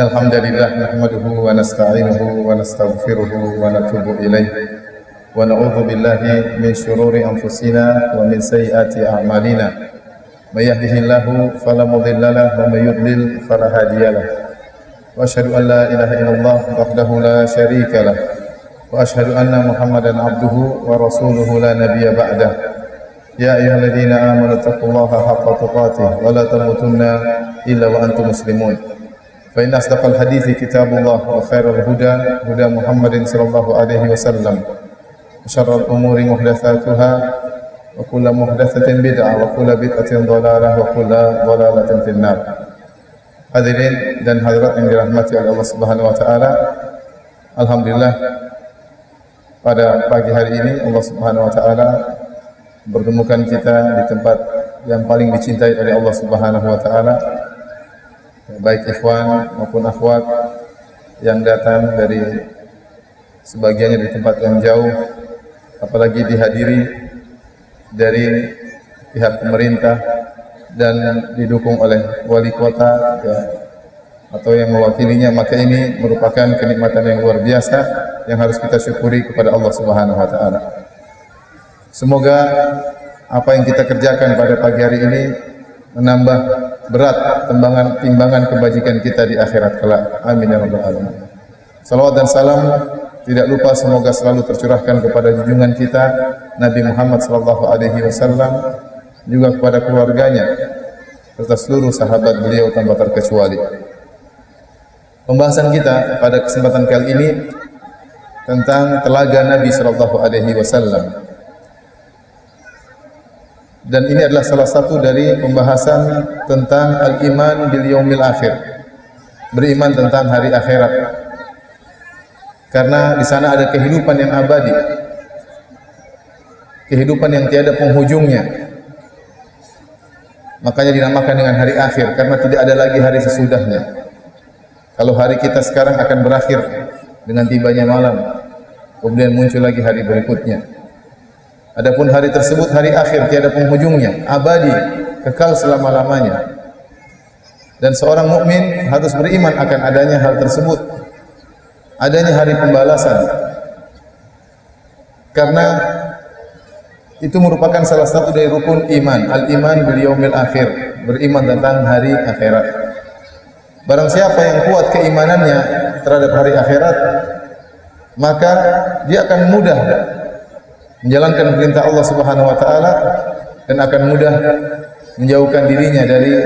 Alhamdulillah nahmaduhu wa nasta'inuhu wa nastaghfiruhu wa natubu ilaih wa na'udzu billahi min shururi anfusina wa min sayyiati a'malina may yahdihillahu fala mudilla lahu wa may yudlil fala hadiyalah wa asyhadu an la ilaha illallah wahdahu la syarika lah wa asyhadu anna Muhammadan abduhu wa rasuluhu la nabiyya ba'dah ya ayyuhalladzina amanu taqullaha haqqa tuqatih wa la tamutunna illa wa antum muslimun. Fa inna asdaqal hadithi kitabullah wa khairal huda huda Muhammadin sallallahu alaihi wasallam wa syarrul umuri muhdatsatuha wa kullu muhdatsatin bid'ah wa kullu bid'atin dhalalah wa kullu dhalalatin finnar. Hadirin dan hadirat yang dirahmati oleh Allah Subhanahu wa taala, alhamdulillah pada pagi hari ini Allah Subhanahu wa taala bertemukan kita di tempat yang paling dicintai oleh Allah Subhanahu wa taala, baik ikhwan maupun akhwat yang datang dari sebagiannya di tempat yang jauh, apalagi dihadiri dari pihak pemerintah dan didukung oleh wali kota ya, atau yang mewakilinya, maka ini merupakan kenikmatan yang luar biasa yang harus kita syukuri kepada Allah Subhanahu wa taala. Semoga apa yang kita kerjakan pada pagi hari ini menambah berat timbangan kebajikan kita di akhirat kelak. Amin ya rabbal alamin. Salawat dan salam tidak lupa semoga selalu tercurahkan kepada junjungan kita Nabi Muhammad sallallahu alaihi wasallam, juga kepada keluarganya serta seluruh sahabat beliau tanpa terkecuali. Pembahasan kita pada kesempatan kali ini tentang telaga Nabi sallallahu alaihi wasallam. Dan ini adalah salah satu dari pembahasan tentang al-iman bil yaumil akhir, beriman tentang hari akhirat. Karena di sana ada kehidupan yang abadi, kehidupan yang tiada penghujungnya. Makanya dinamakan dengan hari akhir, karena tidak ada lagi hari sesudahnya. Kalau hari kita sekarang akan berakhir dengan tibanya malam, kemudian muncul lagi hari berikutnya. Adapun hari tersebut hari akhir, tiada penghujungnya, abadi, kekal selama-lamanya. Dan seorang mukmin harus beriman akan adanya hal tersebut, adanya hari pembalasan. Karena itu merupakan salah satu dari rukun iman, al-iman bil yaumil akhir, beriman tentang hari akhirat. Barang siapa yang kuat keimanannya terhadap hari akhirat, maka dia akan mudah menjalankan perintah Allah Subhanahu wa taala dan akan mudah menjauhkan dirinya dari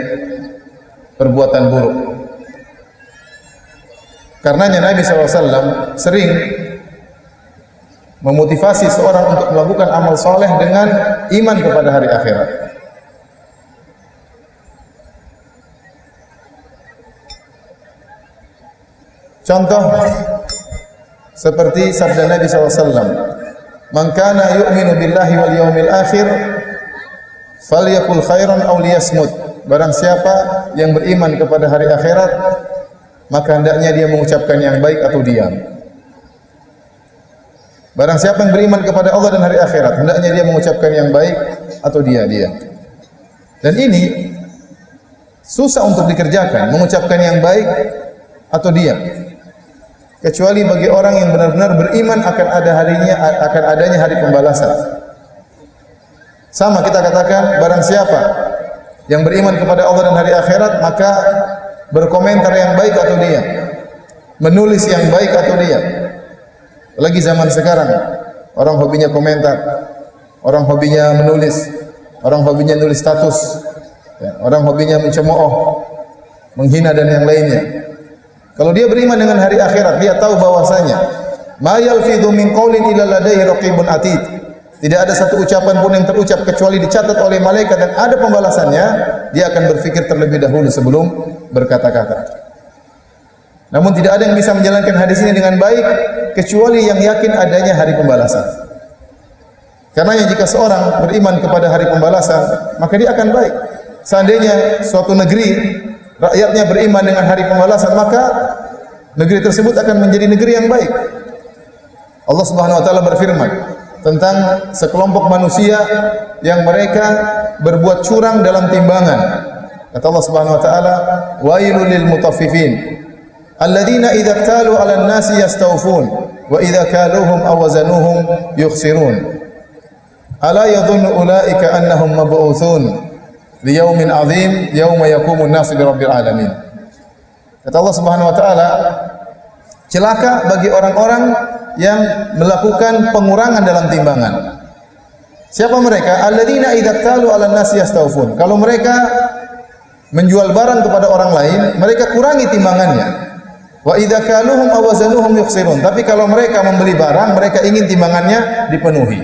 perbuatan buruk. Karenanya Nabi SAW sering memotivasi seorang untuk melakukan amal soleh dengan iman kepada hari akhirat. Contoh seperti sabda Nabi SAW, "Man kana yu'minu billahi wal yawmil akhir falyakul khairan aw liyasmut." Barang siapa yang beriman kepada hari akhirat, maka hendaknya dia mengucapkan yang baik atau diam. Barang siapa yang beriman kepada Allah dan hari akhirat, hendaknya dia mengucapkan yang baik atau dia diam. Dan ini susah untuk dikerjakan, mengucapkan yang baik atau diam, kecuali bagi orang yang benar-benar beriman akan adanya hari pembalasan. Sama kita katakan, barang siapa yang beriman kepada Allah dan hari akhirat, maka berkomentar yang baik atau diam, menulis yang baik atau diam. Lagi zaman sekarang, orang hobinya komentar, orang hobinya menulis, orang hobinya nulis status, orang hobinya mencemooh, menghina dan yang lainnya. Kalau dia beriman dengan hari akhirat, dia tahu bahwasanya ma yalfidhu min qaulin illa ladaihi raqibun atid. Tidak ada satu ucapan pun yang terucap kecuali dicatat oleh malaikat dan ada pembalasannya. Dia akan berfikir terlebih dahulu sebelum berkata-kata. Namun tidak ada yang bisa menjalankan hadis ini dengan baik kecuali yang yakin adanya hari pembalasan. Karena jika seorang beriman kepada hari pembalasan, maka dia akan baik. Seandainya suatu negeri rakyatnya beriman dengan hari pembalasan, maka negeri tersebut akan menjadi negeri yang baik. Allah Subhanahu wa taala berfirman tentang sekelompok manusia yang mereka berbuat curang dalam timbangan. Kata Allah Subhanahu wa taala, "Wailul lil mutaffifin." alladzina idza iktalu 'alan nasi yastawfun wa idza kaluhum aw wazanuhum yukhsirun. Ala yadhunnu ulaika annahum mab'utsun liyaumin 'adzim yauma yaqumun nasu lirabbil alamin. Kata Allah Subhanahu wa taala, celaka bagi orang-orang yang melakukan pengurangan dalam timbangan. Siapa mereka? Alladzina idza iktalu 'alan nasi yastawfun. Kalau mereka menjual barang kepada orang lain, mereka kurangi timbangannya. Wa idza kaluhum aw wazanuhum yukhsirun. Tapi kalau mereka membeli barang, mereka ingin timbangannya dipenuhi.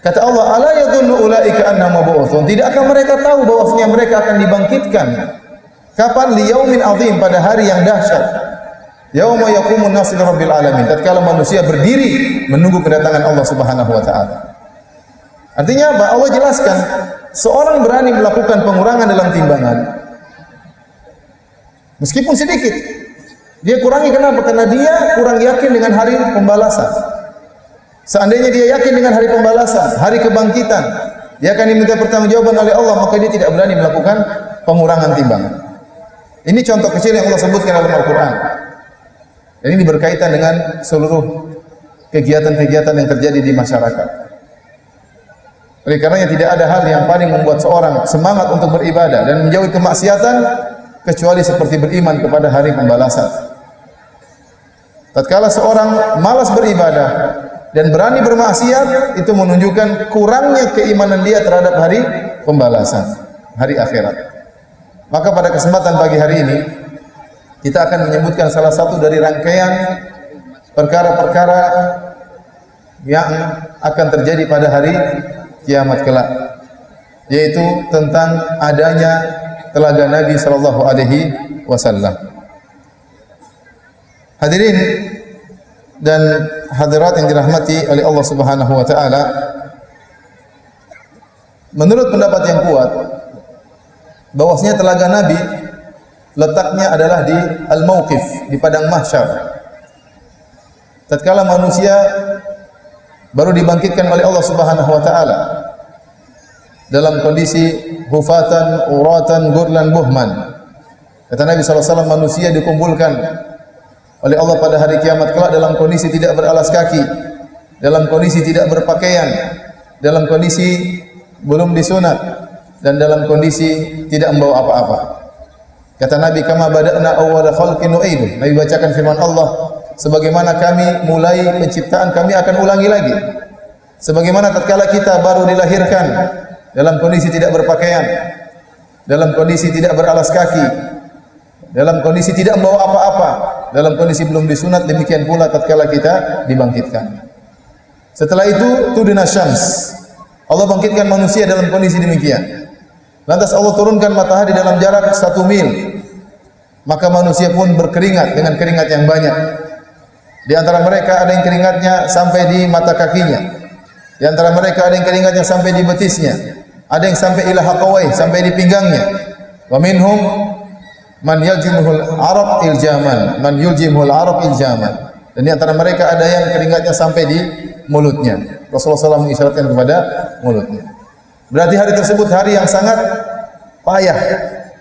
Kata Allah, ala yadhunnu ulaika annahum mab'utsun. Tidakkah mereka tahu bahwasanya mereka akan dibangkitkan? Kapan? Liyaumin 'adzim, pada hari yang dahsyat. Yauma yaqumun nasu lirabbil alamin. Tatkala manusia berdiri menunggu kedatangan Allah Subhanahu wa taala. Artinya apa? Allah jelaskan, seorang berani melakukan pengurangan dalam timbangan meskipun sedikit. Dia kurangi kenapa? Karena dia kurang yakin dengan hari pembalasan. Seandainya dia yakin dengan hari pembalasan, hari kebangkitan, dia akan diminta pertanggungjawaban oleh Allah, maka dia tidak berani melakukan pengurangan timbangan. Ini contoh kecil yang Allah sebutkan dalam Al-Quran. Dan ini berkaitan dengan seluruh kegiatan-kegiatan yang terjadi di masyarakat. Oleh karenanya tidak ada hal yang paling membuat seorang semangat untuk beribadah dan menjauhi kemaksiatan kecuali seperti beriman kepada hari pembalasan. Tatkala seorang malas beribadah dan berani bermaksiat, itu menunjukkan kurangnya keimanan dia terhadap hari pembalasan, hari akhirat. Maka pada kesempatan pagi hari ini kita akan menyebutkan salah satu dari rangkaian perkara-perkara yang akan terjadi pada hari kiamat kelak, yaitu tentang adanya telaga Nabi sallallahu alaihi wasallam. Hadirin dan hadirat yang dirahmati oleh Allah Subhanahu wa taala, menurut pendapat yang kuat bahwasanya telaga Nabi letaknya adalah di al-mauqif, di padang mahsyar. Tatkala manusia baru dibangkitkan oleh Allah Subhanahu wa taala dalam kondisi hufatan, uratan, gurlan, buhman. Kata Nabi sallallahu alaihi wasallam, manusia dikumpulkan oleh Allah pada hari kiamat kelak dalam kondisi tidak beralas kaki, dalam kondisi tidak berpakaian, dalam kondisi belum disunat, dan dalam kondisi tidak membawa apa-apa. Kata Nabi, kama bada'na awwala khalqin nu'idu. Nabi bacakan firman Allah, sebagaimana kami mulai penciptaan, kami akan ulangi lagi. Sebagaimana tatkala kita baru dilahirkan dalam kondisi tidak berpakaian, dalam kondisi tidak beralas kaki, dalam kondisi tidak membawa apa-apa, dalam kondisi belum disunat, demikian pula tatkala kita dibangkitkan. Setelah itu tudna syams, Allah bangkitkan manusia dalam kondisi demikian. Lantas Allah turunkan matahari dalam jarak 1 mil. Maka manusia pun berkeringat dengan keringat yang banyak. Di antara mereka ada yang keringatnya sampai di mata kakinya. Di antara mereka ada yang keringatnya sampai di betisnya. Ada yang sampai ila haqawai, sampai di pinggangnya. Wa minhum man yaljimuhul araq iljaman, man yuljimul araq iljaman. Dan di antara mereka ada yang keringatnya sampai di mulutnya. Rasulullah SAW mengisyaratkan kepada mulutnya. Berarti hari tersebut hari yang sangat payah,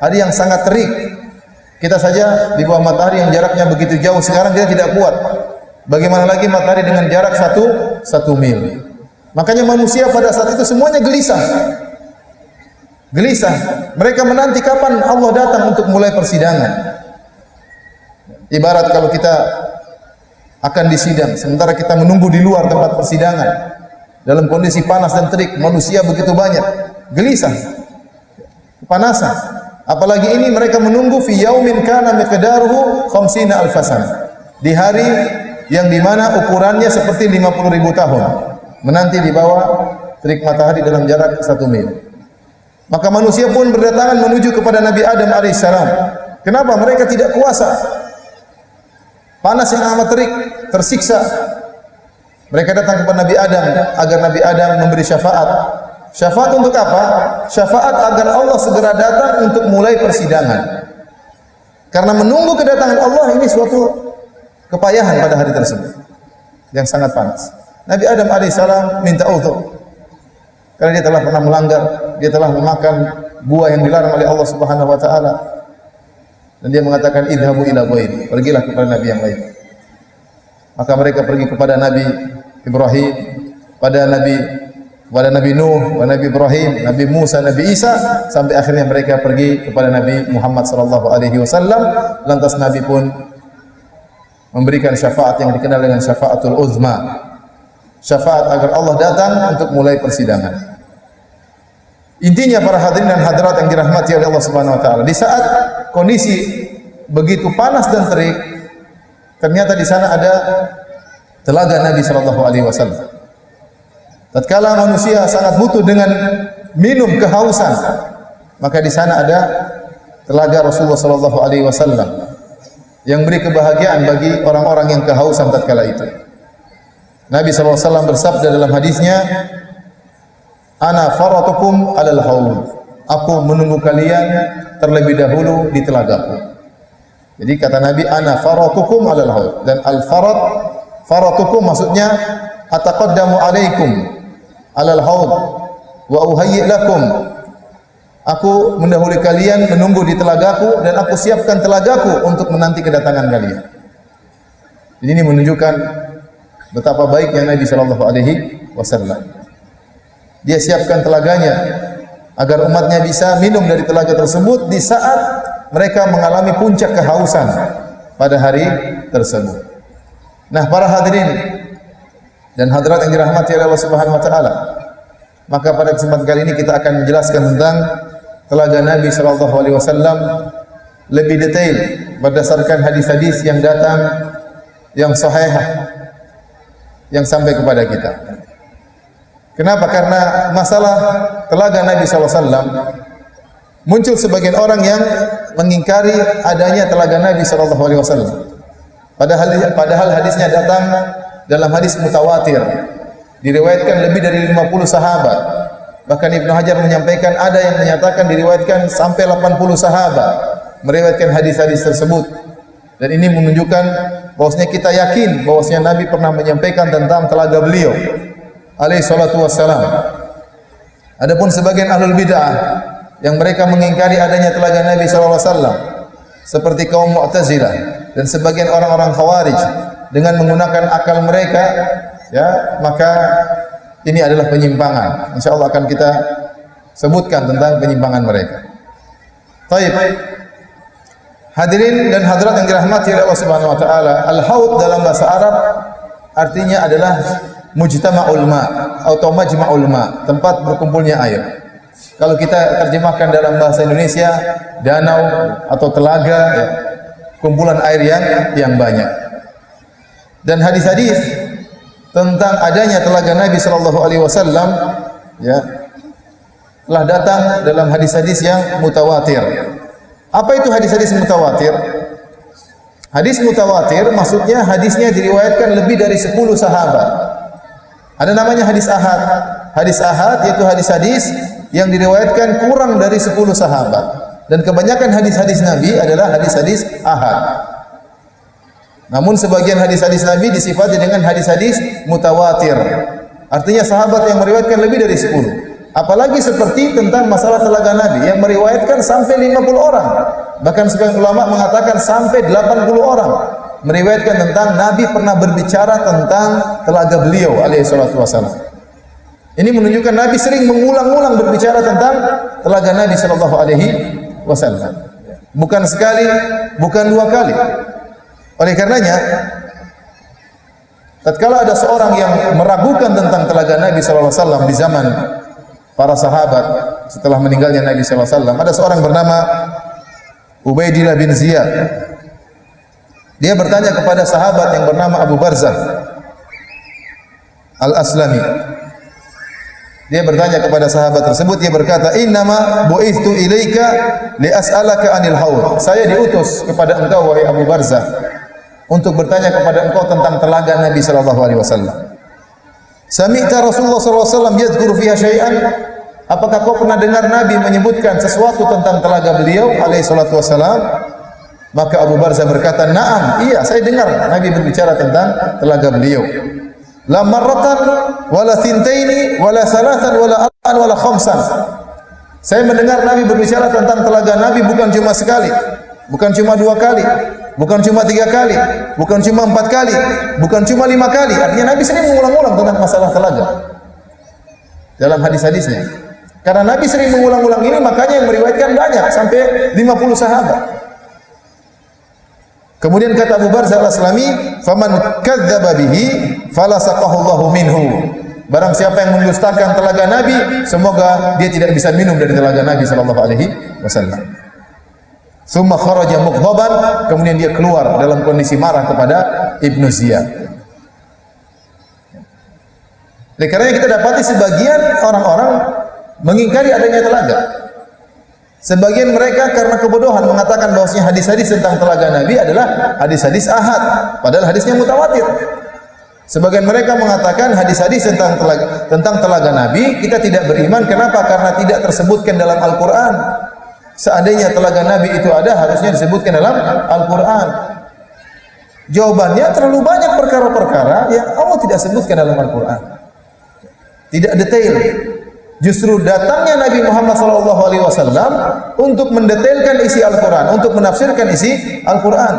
hari yang sangat terik. Kita saja di bawah matahari yang jaraknya begitu jauh sekarang kita tidak kuat. Bagaimana lagi matahari dengan jarak 1 mil. Makanya manusia pada saat itu semuanya gelisah. Gelisah. Mereka menanti kapan Allah datang untuk mulai persidangan. Ibarat kalau kita akan disidang, sementara kita menunggu di luar tempat persidangan dalam kondisi panas dan terik, manusia begitu banyak, gelisah, kepanasan. Apalagi ini mereka menunggu fi yaumin kana miqdaruhu 50,000 sana. Di hari yang dimana ukurannya seperti 50.000 tahun, menanti di bawah terik matahari dalam jarak 1 mil. Maka manusia pun berdatangan menuju kepada Nabi Adam alaihissalam. Kenapa? Mereka tidak kuasa. Panas yang amat terik, tersiksa. Mereka datang kepada Nabi Adam agar Nabi Adam memberi syafaat. Syafaat untuk apa? Syafaat agar Allah segera datang untuk mulai persidangan. Karena menunggu kedatangan Allah ini suatu kepayahan pada hari tersebut yang sangat panas. Nabi Adam alaihissalam minta uzur karena dia telah pernah melanggar, dia telah memakan buah yang dilarang oleh Allah Subhanahu wa taala. Dan dia mengatakan idhabu ila ghairi, pergilah kepada nabi yang lain. Maka mereka pergi kepada Nabi Ibrahim, kepada Nabi Nuh, kepada Nabi Ibrahim, Nabi Musa, Nabi Isa, sampai akhirnya mereka pergi kepada Nabi Muhammad sallallahu alaihi wasallam. Lantas Nabi pun memberikan syafaat yang dikenal dengan syafaatul uzma. Syafaat agar Allah datang untuk mulai persidangan. Intinya para hadirin dan hadirat yang dirahmati oleh Allah Subhanahu wa taala, di saat kondisi begitu panas dan terik, ternyata di sana ada telaga Nabi sallallahu alaihi wasallam. Tatkala manusia sangat butuh dengan minum kehausan, maka di sana ada telaga Rasulullah sallallahu alaihi wasallam yang beri kebahagiaan bagi orang-orang yang kehausan tatkala itu. Nabi sallallahu alaihi wasallam bersabda dalam hadisnya, "Ana faratukum 'alal haud." Aku menunggu kalian terlebih dahulu di telagaku. Jadi kata Nabi, "Ana faratukum 'alal haud." Dan faratukum maksudnya ataqaddamu 'alaikum 'alal haud wa uhayyi' lakum. Aku mendahului kalian menunggu di telagaku dan aku siapkan telagaku untuk menanti kedatangan kalian. Jadi ini menunjukkan betapa baiknya Nabi sallallahu alaihi wasallam. Dia siapkan telaganya agar umatnya bisa minum dari telaga tersebut di saat mereka mengalami puncak kehausan pada hari tersebut. Nah, para hadirin dan hadirat yang dirahmati oleh Allah Subhanahu wa taala, maka pada kesempatan kali ini kita akan menjelaskan tentang telaga Nabi sallallahu alaihi wasallam lebih detail berdasarkan hadis-hadis yang datang yang sahih yang sampai kepada kita. Kenapa? Karena masalah telaga Nabi sallallahu alaihi wasallam muncul sebagian orang yang mengingkari adanya telaga Nabi sallallahu alaihi wasallam. Padahal hadisnya datang dalam hadis mutawatir. Diriwayatkan lebih dari 50 sahabat. Bahkan Ibnu Hajar menyampaikan ada yang menyatakan diriwayatkan sampai 80 sahabat meriwayatkan hadis-hadis tersebut. Dan ini menunjukkan bahwasanya kita yakin bahwasanya Nabi pernah menyampaikan tentang telaga beliau alaihi salatu wassalam. Adapun sebagian ahlul bid'ah yang mereka mengingkari adanya telaga Nabi sallallahu alaihi wasallam seperti kaum Mu'tazilah dan sebagian orang-orang Khawarij dengan menggunakan akal mereka, ya, maka ini adalah penyimpangan. Insyaallah akan kita sebutkan tentang penyimpangan mereka. Baik. Hadirin dan hadirat yang dirahmati oleh Allah Subhanahu wa taala, al-haud dalam bahasa Arab artinya adalah mujtama'ul ma atau majma'ul ma, tempat berkumpulnya air. Kalau kita terjemahkan dalam bahasa Indonesia, danau atau telaga, ya, kumpulan air yang banyak. Dan hadis-hadis tentang adanya telaga Nabi sallallahu alaihi wasallam, ya, telah datang dalam hadis-hadis yang mutawatir. Apa itu hadis-hadis mutawatir? Hadis mutawatir maksudnya hadisnya diriwayatkan lebih dari 10 sahabat. Ada namanya hadis ahad. Hadis ahad yaitu hadis-hadis yang diriwayatkan kurang dari 10 sahabat. Dan kebanyakan hadis-hadis Nabi adalah hadis-hadis ahad. Namun sebagian hadis-hadis Nabi disifati dengan hadis-hadis mutawatir. Artinya sahabat yang meriwayatkan lebih dari 10. Apalagi seperti tentang masalah telaga Nabi yang meriwayatkan sampai 50 orang. Bahkan sebagian ulama mengatakan sampai 80 orang meriwayatkan tentang Nabi pernah berbicara tentang telaga beliau alaihi salatu wasallam. Ini menunjukkan Nabi sering mengulang-ulang berbicara tentang telaga Nabi sallallahu alaihi wasallam. Bukan sekali, bukan 2 kali. Oleh karenanya, tatkala ada seorang yang meragukan tentang telaga Nabi sallallahu alaihi wasallam di zaman para sahabat setelah meninggalnya Nabi sallallahu alaihi wasallam, ada seorang bernama Ubaidillah bin Ziyad. Dia bertanya kepada sahabat yang bernama Abu Barzah Al-Aslami. Dia bertanya kepada sahabat tersebut, dia berkata, "Innama bu'ithtu ilaika li as'alaka 'anil haud." Saya diutus kepada engkau wahai Abu Barzah untuk bertanya kepada engkau tentang telaga Nabi sallallahu alaihi wasallam. Sami'ta Rasulullah sallallahu alaihi wasallam yadhkuru fiha syai'an? Apakah kau pernah dengar Nabi menyebutkan sesuatu tentang telaga beliau alaihi salatu wasallam? Maka Abu Barzah berkata, "Na'am, iya, saya dengar Nabi berbicara tentang telaga beliau. La marratan wala thintaini wala salatan wala arba'an wala khamsan." Saya mendengar Nabi berbicara tentang telaga Nabi bukan cuma sekali, Bukan cuma 2 kali, bukan cuma 3 kali, bukan cuma 4 kali, bukan cuma 5 kali. Artinya Nabi sering mengulang-ulang tentang masalah telaga dalam hadis-hadisnya. Karena Nabi sering mengulang-ulang ini, makanya yang meriwayatkan banyak, sampai 50 sahabat. Kemudian kata Abu Barzah Al-Aslami, "Faman kadzdzaba bihi falasaqahu Allahu minhu." Barang siapa yang mendustakan telaga Nabi, semoga dia tidak bisa minum dari telaga Nabi sallallahu alaihi wasallam. Tsumma kharaja mughdaban, kemudian dia keluar dalam kondisi marah kepada Ibnu Ziyad. Oleh karena kita dapati sebagian orang-orang mengingkari adanya telaga. Sebagian mereka karena kebodohan mengatakan bahwasanya hadis-hadis tentang telaga Nabi adalah hadis-hadis ahad, padahal hadisnya mutawatir. Sebagian mereka mengatakan hadis-hadis tentang telaga Nabi kita tidak beriman. Kenapa? Karena tidak tersebutkan dalam Al-Quran. Seandainya telaga Nabi itu ada, harusnya disebutkan dalam Al-Quran. Jawabannya terlalu banyak perkara-perkara yang Allah tidak sebutkan dalam Al-Quran. Tidak detail. Justru datangnya Nabi Muhammad SAW untuk mendetailkan isi Al-Quran, untuk menafsirkan isi Al-Quran.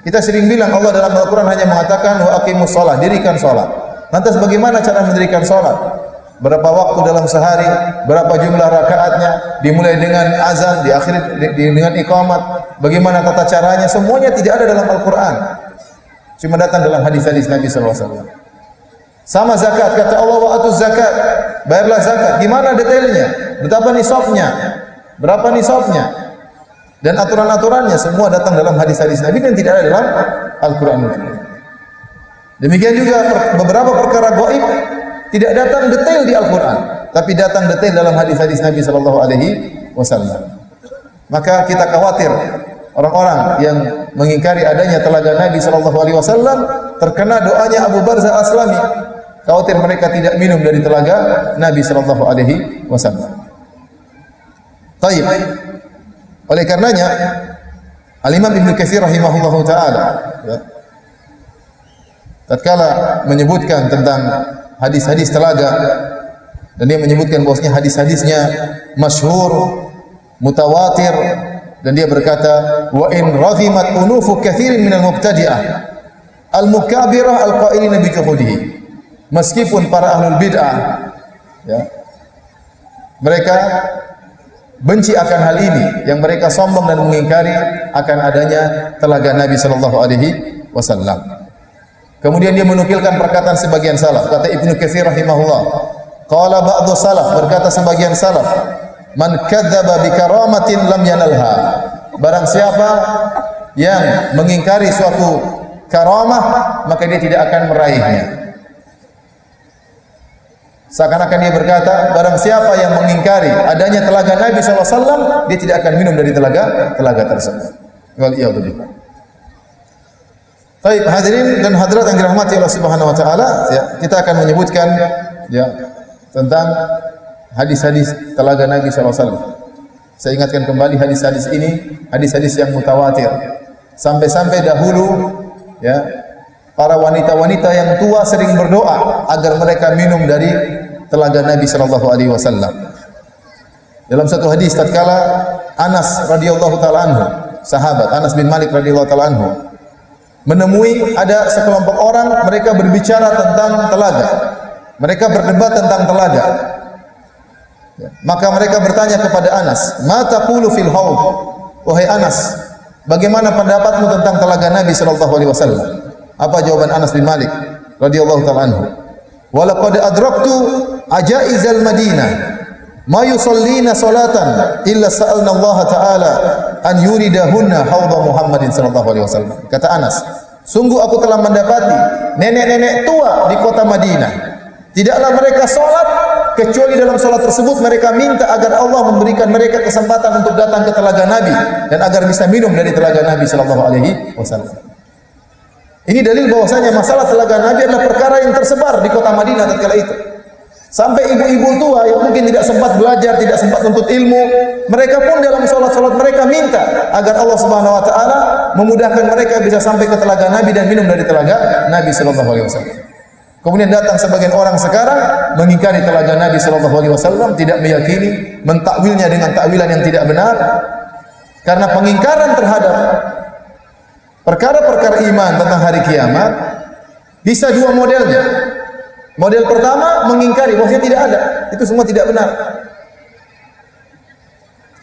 Kita sering bilang Allah dalam Al-Quran hanya mengatakan wa aqimus shalah, dirikan salat. Lantas bagaimana cara mendirikan salat? Berapa waktu dalam sehari? Berapa jumlah rakaatnya? Dimulai dengan azan, diakhiri dengan iqamat. Bagaimana tata caranya? Semuanya tidak ada dalam Al-Quran. Cuma datang dalam hadis-hadis Nabi SAW. Sama zakat, kata Allah wa atuz zakat, bayarlah zakat. Gimana detailnya? Betapa nisabnya? Berapa nisabnya? Dan aturan-aturannya semua datang dalam hadis-hadis Nabi dan tidak ada dalam Al-Quran. Demikian juga beberapa perkara gaib tidak datang detail di Al-Quran, tapi datang detail dalam hadis-hadis Nabi sallallahu alaihi wasallam. Maka kita khawatir orang-orang yang mengingkari adanya telaga Nabi sallallahu alaihi wasallam terkena doanya Abu Barzah Al-Aslami. Khawatir mereka tidak minum dari telaga Nabi sallallahu alaihi wasallam. Baik. Oleh karenanya Al-Imam Ibnu Katsir rahimahullahu taala tatkala menyebutkan tentang hadis-hadis telaga, dan dia menyebutkan bahwasanya hadis-hadisnya masyhur, mutawatir, dan dia berkata wa in raghimat unufu katsirin minal mubtadi'ah al-mukabirah al-qailina bi juhudihi. Meskipun para ahlul bid'ah mereka benci akan hal ini, yang mereka sombong dan mengingkari akan adanya telaga Nabi sallallahu alaihi wasallam. Kemudian dia menukilkan perkataan sebagian salaf. Kata Ibnu Katsir rahimahullah, qala ba'dhu salaf, berkata sebagian salaf, man kadzdzaba bi karamatin lam yanalha. Barang siapa yang mengingkari suatu karamah, maka dia tidak akan meraihnya. Seakan-akan dia berkata, barang siapa yang mengingkari adanya telaga Nabi SAW, dia tidak akan minum dari telaga tersebut. Waliyadzubillah. Baik, hadirin dan hadirat yang dirahmati Allah Subhanahu wa taala, kita akan menyebutkan tentang hadis-hadis telaga Nabi SAW. Saya ingatkan kembali hadis-hadis ini, hadis-hadis yang mutawatir. Sampai-sampai dahulu para wanita-wanita yang tua sering berdoa agar mereka minum dari telaga Nabi sallallahu alaihi wasallam. Dalam satu hadis tatkala Anas radhiyallahu taala anhu, sahabat Anas bin Malik radhiyallahu taala anhu, menemui ada sekelompok orang, mereka berbicara tentang telaga. Mereka berdebat tentang telaga. Maka mereka bertanya kepada Anas, "Ma taqulu fil haud?" Wahai Anas, bagaimana pendapatmu tentang telaga Nabi sallallahu alaihi wasallam? Apa jawaban Anas bin Malik radhiyallahu taala anhu? Wa laqad adraktu ajaizal Madinah ma yusallina salatan illa sa'alna Allah taala an yuridahunna haudha Muhammadin sallallahu alaihi wasallam. Kata Anas, sungguh aku telah mendapati nenek-nenek tua di kota Madinah, tidaklah mereka salat kecuali dalam salat tersebut mereka minta agar Allah memberikan mereka kesempatan untuk datang ke telaga Nabi dan agar bisa minum dari telaga Nabi sallallahu alaihi wasallam. Ini dalil bahwasanya masalah telaga Nabi adalah perkara yang tersebar di kota Madinah tatkala itu. Sampai ibu-ibu tua yang mungkin tidak sempat belajar, tidak sempat menuntut ilmu, mereka pun dalam salat-salat mereka minta agar Allah Subhanahu wa taala memudahkan mereka bisa sampai ke telaga Nabi dan minum dari telaga Nabi sallallahu alaihi wasallam. Kemudian datang sebagian orang sekarang mengingkari telaga Nabi sallallahu alaihi wasallam, tidak meyakini, mentakwilnya dengan takwilan yang tidak benar. Karena pengingkaran terhadap perkara-perkara iman tentang hari kiamat bisa dua modelnya. Model pertama mengingkari bahwasanya tidak ada, itu semua tidak benar.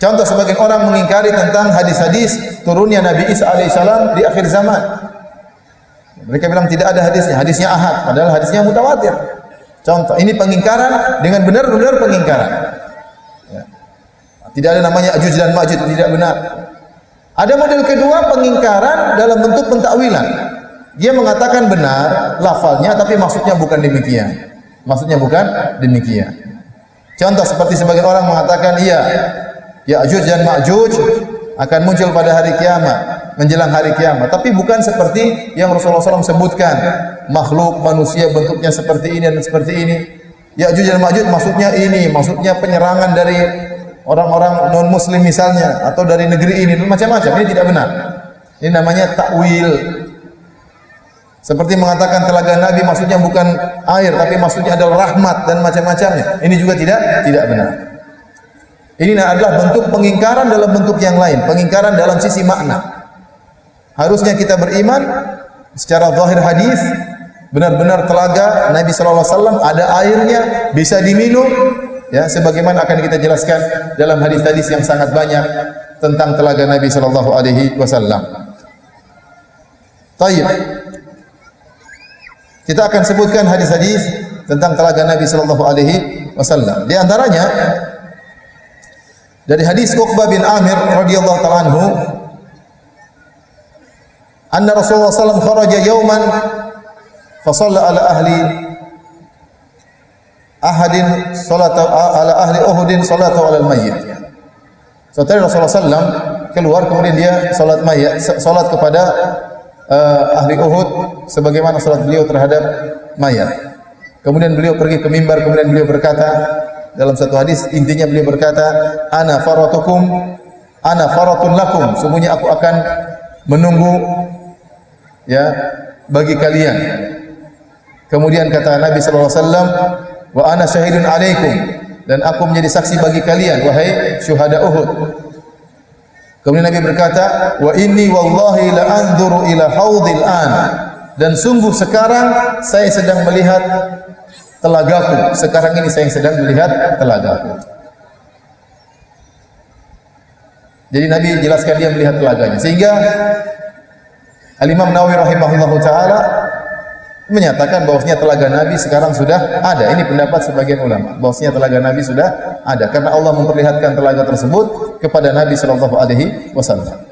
Contoh, sebagian orang mengingkari tentang hadis-hadis turunnya Nabi Isa alaihissalam di akhir zaman. Mereka bilang tidak ada hadisnya, hadisnya ahad, padahal hadisnya mutawatir. Contoh, ini pengingkaran dengan benar-benar pengingkaran. Ya. Tidak ada namanya Ajuj dan Majuj, tidak benar. Ada model kedua, pengingkaran dalam bentuk pentakwilan. Dia mengatakan benar lafalnya, tapi maksudnya bukan demikian. Maksudnya bukan demikian. Contoh, seperti sebagian orang mengatakan, iya, Ya'juj dan Ma'juj akan muncul pada hari kiamat, menjelang hari kiamat. Tapi bukan seperti yang Rasulullah SAW sebutkan, makhluk manusia bentuknya seperti ini dan seperti ini. Ya'juj dan Ma'juj maksudnya ini, maksudnya penyerangan dari orang-orang non-muslim misalnya, atau dari negeri ini, macam-macam. Ini tidak benar. Ini namanya takwil. Seperti mengatakan telaga Nabi maksudnya bukan air, tapi maksudnya adalah rahmat dan macam-macamnya. Ini juga tidak benar. Ini adalah bentuk pengingkaran dalam bentuk yang lain, pengingkaran dalam sisi makna. Harusnya kita beriman secara zahir hadis, benar-benar telaga Nabi sallallahu alaihi wasallam ada airnya, bisa diminum, ya, sebagaimana akan kita jelaskan dalam hadis-hadis yang sangat banyak tentang telaga Nabi sallallahu alaihi wasallam. Baik. Kita akan sebutkan hadis-hadis tentang telaga Nabi sallallahu alaihi wasallam. Di antaranya dari hadis Uqbah bin Amir radhiyallahu ta'ala anhu, anna Rasulullah sallallahu alaihi wasallam kharaja yawman fa shalla ala ahadin salata ala ahli Uhudin salata ala al-mayyit. Suatu hari Rasulullah sallallahu keluar, kemudian dia salat mayat, salat kepada ahli Uhud sebagaimana salat beliau terhadap mayat. Kemudian beliau pergi ke mimbar, kemudian beliau berkata, dalam satu hadis intinya beliau berkata, ana faratun lakum, sungguhnya aku akan menunggu, ya, bagi kalian. Kemudian kata Nabi sallallahu alaihi wasallam, wa ana syahidun alaikum, dan aku menjadi saksi bagi kalian wahai syuhada Uhud. Kemudian Nabi berkata, wa inni wallahi la anzuru ila haudil an, dan sungguh sekarang saya sedang melihat telagaku. Sekarang ini saya sedang melihat telagaku. Jadi Nabi jelaskan dia melihat telaganya. Sehingga Al-Imam Nawawi rahimahullahu taala menyatakan bahwasanya telaga Nabi sekarang sudah ada. Ini pendapat sebagian ulama, bahwasanya telaga Nabi sudah ada karena Allah memperlihatkan telaga tersebut kepada Nabi sallallahu alaihi wasallam.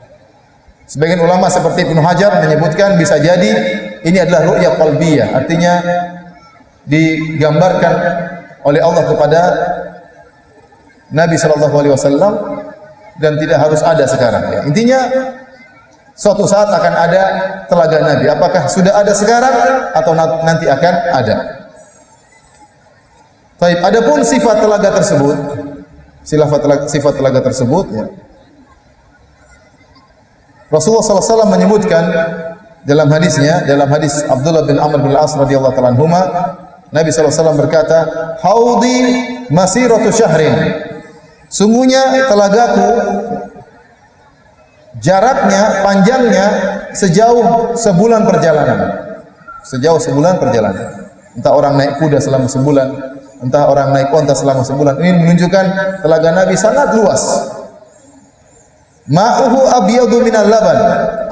Sebagian ulama seperti Ibnu Hajar menyebutkan bisa jadi ini adalah ru'ya qalbiyah, artinya digambarkan oleh Allah kepada Nabi sallallahu alaihi wasallam dan tidak harus ada sekarang, ya. Intinya suatu saat akan ada telaga Nabi. Apakah sudah ada sekarang atau nanti akan ada? Baik, adapun sifat telaga tersebut, sifat telaga tersebut, ya. Rasulullah SAW menyebutkan dalam hadisnya, dalam hadis Abdullah bin Amr bin Al-As radhiyallahu ta'ala anhuma, Nabi SAW berkata, haudi masiratu syahrin, sungguhnya telagaku jaraknya, panjangnya sejauh sebulan perjalanan. Sejauh sebulan perjalanan. Entah orang naik kuda selama sebulan, entah orang naik onta selama sebulan. Ini menunjukkan telaga Nabi sangat luas. Ma'uhu abyadu minal laban.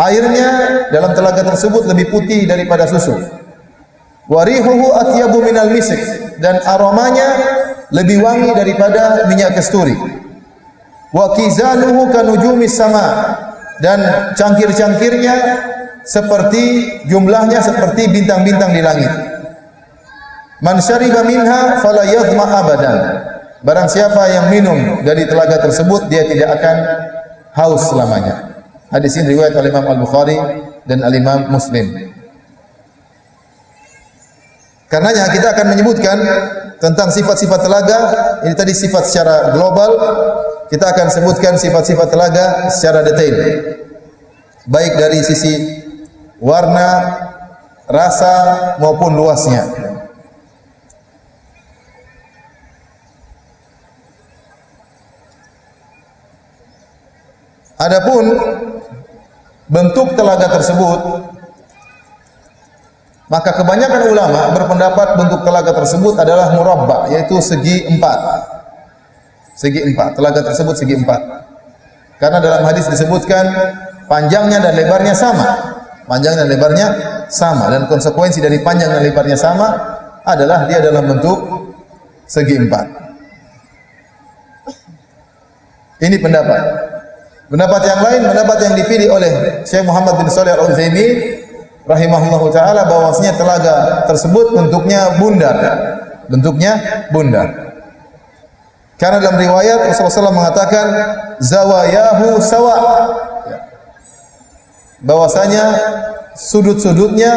Airnya dalam telaga tersebut lebih putih daripada susu. Warihuhu atyabu minal misik, dan aromanya lebih wangi daripada minyak kasturi. Wa kizanuhu kanujumis sama, dan cangkir-cangkirnya seperti jumlahnya seperti bintang-bintang di langit. Man syariba minha fala yadhma abadan. Barang siapa yang minum dari telaga tersebut, dia tidak akan haus selamanya. Hadis ini riwayat Al-Imam Al-Bukhari dan Al-Imam Muslim. Karenanya kita akan menyebutkan tentang sifat-sifat telaga. Ini tadi sifat secara global. Kita akan sebutkan sifat-sifat telaga secara detail, baik dari sisi warna, rasa maupun luasnya. Adapun bentuk telaga tersebut, maka kebanyakan ulama berpendapat bentuk telaga tersebut adalah murabba, yaitu segi empat. Segi empat, telaga tersebut segi empat. Karena dalam hadis disebutkan panjangnya dan lebarnya sama. Panjang dan lebarnya sama, dan konsekuensi dari panjang dan lebarnya sama adalah dia dalam bentuk segi empat. Ini pendapat. Pendapat yang lain, pendapat yang dipilih oleh Syekh Muhammad bin Shalih Al-Utsaimin rahimahullahu taala, bahwasanya telaga tersebut bentuknya bundar. Bentuknya bundar. Karena dalam riwayat Rasulullah SAW mengatakan zawayahu sawa, bahwasanya sudut-sudutnya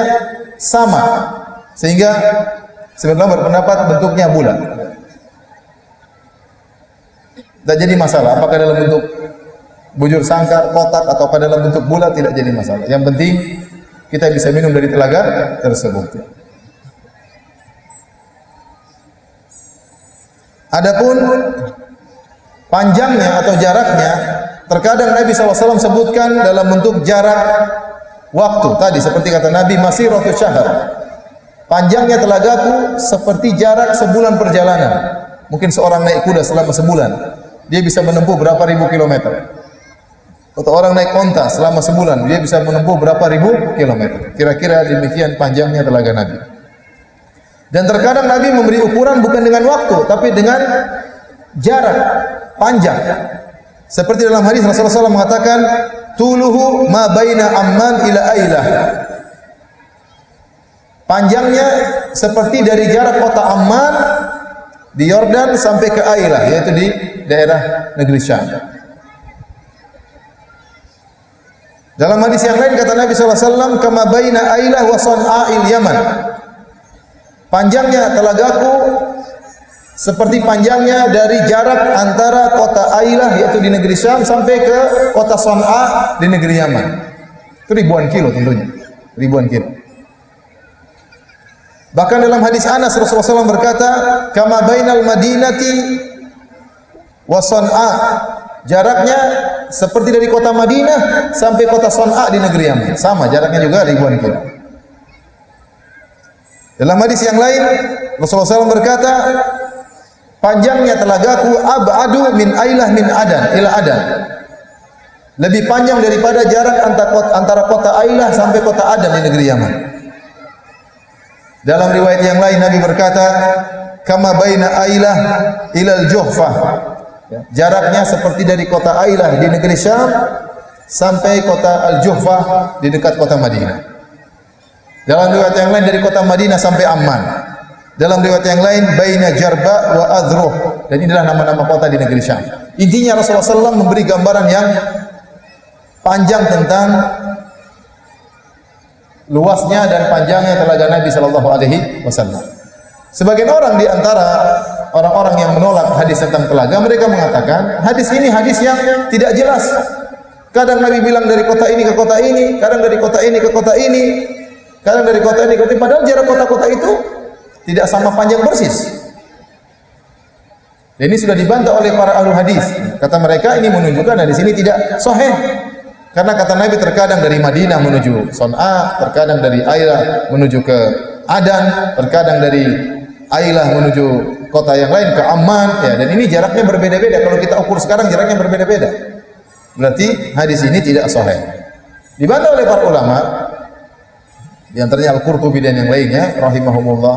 sama, sehingga sebenarnya berpendapat bentuknya bulat. Tidak jadi masalah apakah dalam bentuk bujur sangkar, kotak, atau pada dalam bentuk bulat, tidak jadi masalah. Yang penting kita bisa minum dari telaga tersebut. Adapun panjangnya atau jaraknya, terkadang Nabi SAW sebutkan dalam bentuk jarak waktu. Tadi seperti kata Nabi, masiratu syahr. Panjangnya telagaku seperti jarak sebulan perjalanan. Mungkin seorang naik kuda selama sebulan, dia bisa menempuh berapa ribu kilometer. Atau orang naik onta selama sebulan, dia bisa menempuh berapa ribu kilometer. Kira-kira demikian panjangnya telaga Nabi. Dan terkadang Nabi memberi ukuran bukan dengan waktu, tapi dengan jarak panjang. Seperti dalam hadis Rasulullah SAW mengatakan, tuluhu ma baina Amman ila Ailah. Panjangnya seperti dari jarak kota Amman di Yordan sampai ke Ailah, yaitu di daerah negeri Syam. Dalam hadis yang lain kata Nabi SAW, kama baina Ailah wa San'a'il Yaman. Panjangnya telagaku seperti panjangnya dari jarak antara kota Ailah, yaitu di negeri Syam, sampai ke kota San'a di negeri Yaman. Itu ribuan kilo tentunya, ribuan kilo. Bahkan dalam hadis Anas Rasulullah SAW berkata, kama bainal Madinati wa San'a. Jaraknya seperti dari kota Madinah sampai kota San'a di negeri Yaman. Sama, jaraknya juga ribuan kilo. Dalam hadis yang lain, Rasulullah SAW berkata, panjangnya telagaku ab'adu min Ailah min Adan ila Adan. Lebih panjang daripada jarak antara kota Ailah sampai kota Adan di negeri Yaman. Dalam riwayat yang lain Nabi berkata, kama baina Ailah ilal Juhfah. Jaraknya seperti dari kota Ailah di negeri Syam sampai kota Al-Juhfah di dekat kota Madinah. Dalam riwayat yang lain dari kota Madinah sampai Amman. Dalam riwayat yang lain baina Jarba wa Adhruh, dan inilah nama-nama kota di negeri Syam. Intinya Rasulullah SAW memberi gambaran yang panjang tentang luasnya dan panjangnya telaga Nabi SAW. Sebagian orang di antara orang-orang yang menolak hadis tentang telaga, mereka mengatakan hadis ini hadis yang tidak jelas. Kadang Nabi bilang dari kota ini ke kota ini, kadang dari kota ini ke kota ini, kadang dari kota ini ke kota ini, padahal jarak kota-kota itu tidak sama panjang persis. Dan ini sudah dibantah oleh para ahli hadis. Kata mereka ini menunjukkan hadis ini tidak sahih. Karena kata Nabi terkadang dari Madinah menuju San'a, terkadang dari Ailah menuju ke Adan, terkadang dari Ailah menuju kota yang lain ke Amman, ya, dan ini jaraknya berbeda-beda. Kalau kita ukur sekarang jaraknya berbeda-beda. Berarti hadis ini tidak sahih. Dibantah oleh para ulama, di antaranya Al-Qurtubi dan yang lainnya rahimahumullah,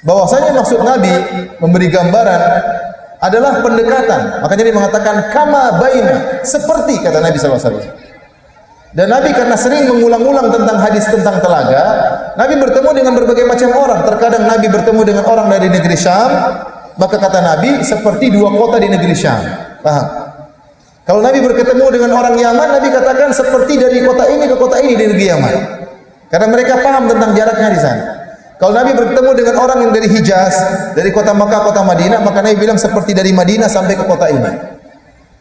bahwasanya maksud Nabi memberi gambaran adalah pendekatan. Makanya dia mengatakan kama baina, seperti kata Nabi SAW. Dan Nabi karena sering mengulang-ulang tentang hadis tentang telaga, Nabi bertemu dengan berbagai macam orang. Terkadang Nabi bertemu dengan orang dari negeri Syam, maka kata Nabi seperti dua kota di negeri Syam. Paham? Kalau Nabi bertemu dengan orang Yaman, Nabi katakan seperti dari kota ini ke kota ini di negeri Yaman. Karena mereka paham tentang jaraknya di sana. Kalau Nabi bertemu dengan orang yang dari Hijaz, dari kota Makkah, kota Madinah, maka Nabi bilang seperti dari Madinah sampai ke kota ini.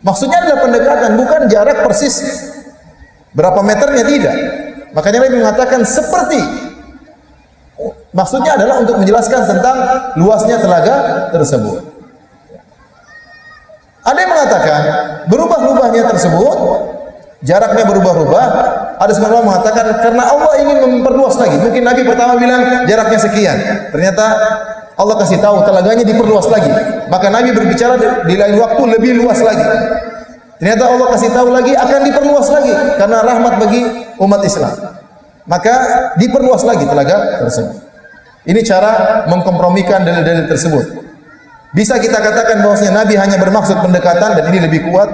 Maksudnya adalah pendekatan, bukan jarak persis berapa meternya, tidak. Makanya Nabi mengatakan seperti. Maksudnya adalah untuk menjelaskan tentang luasnya telaga tersebut. Ada yang mengatakan berubah-ubahnya tersebut, jaraknya berubah-ubah. Ada sebagian ulama mengatakan karena Allah ingin memperluas lagi. Mungkin Nabi pertama bilang jaraknya sekian, ternyata Allah kasih tahu telaganya diperluas lagi. Maka Nabi berbicara di lain waktu lebih luas lagi. Ternyata Allah kasih tahu lagi akan diperluas lagi karena rahmat bagi umat Islam. Maka diperluas lagi telaga tersebut. Ini cara mengkompromikan dalil-dalil tersebut. Bisa kita katakan bahwasanya Nabi hanya bermaksud pendekatan dan ini lebih kuat,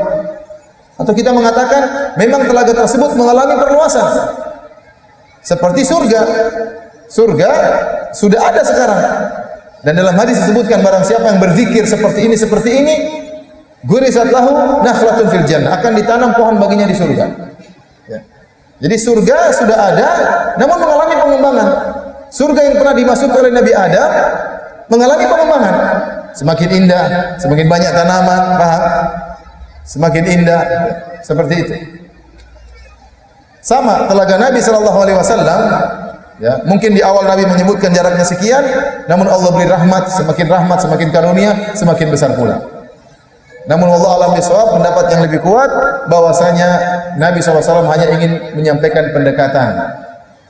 atau kita mengatakan memang telaga tersebut mengalami perluasan. Seperti surga. Surga sudah ada sekarang. Dan dalam hadis disebutkan barang siapa yang berzikir seperti ini, gurisat lahu nakhlatun fil jannah, akan ditanam pohon baginya di surga. Ya. Jadi surga sudah ada, namun mengalami pengembangan. Surga yang pernah dimasuki oleh Nabi Adam mengalami pengembangan. Semakin indah, semakin banyak tanaman, paham? Semakin indah, seperti itu. Sama telaga Nabi sallallahu alaihi wasallam. Ya, mungkin di awal Nabi menyebutkan jaraknya sekian, namun Allah beri rahmat, semakin karunia, semakin besar pula. Namun Allah alam bisawab, pendapat yang lebih kuat bahwasanya Nabi SAW hanya ingin menyampaikan pendekatan.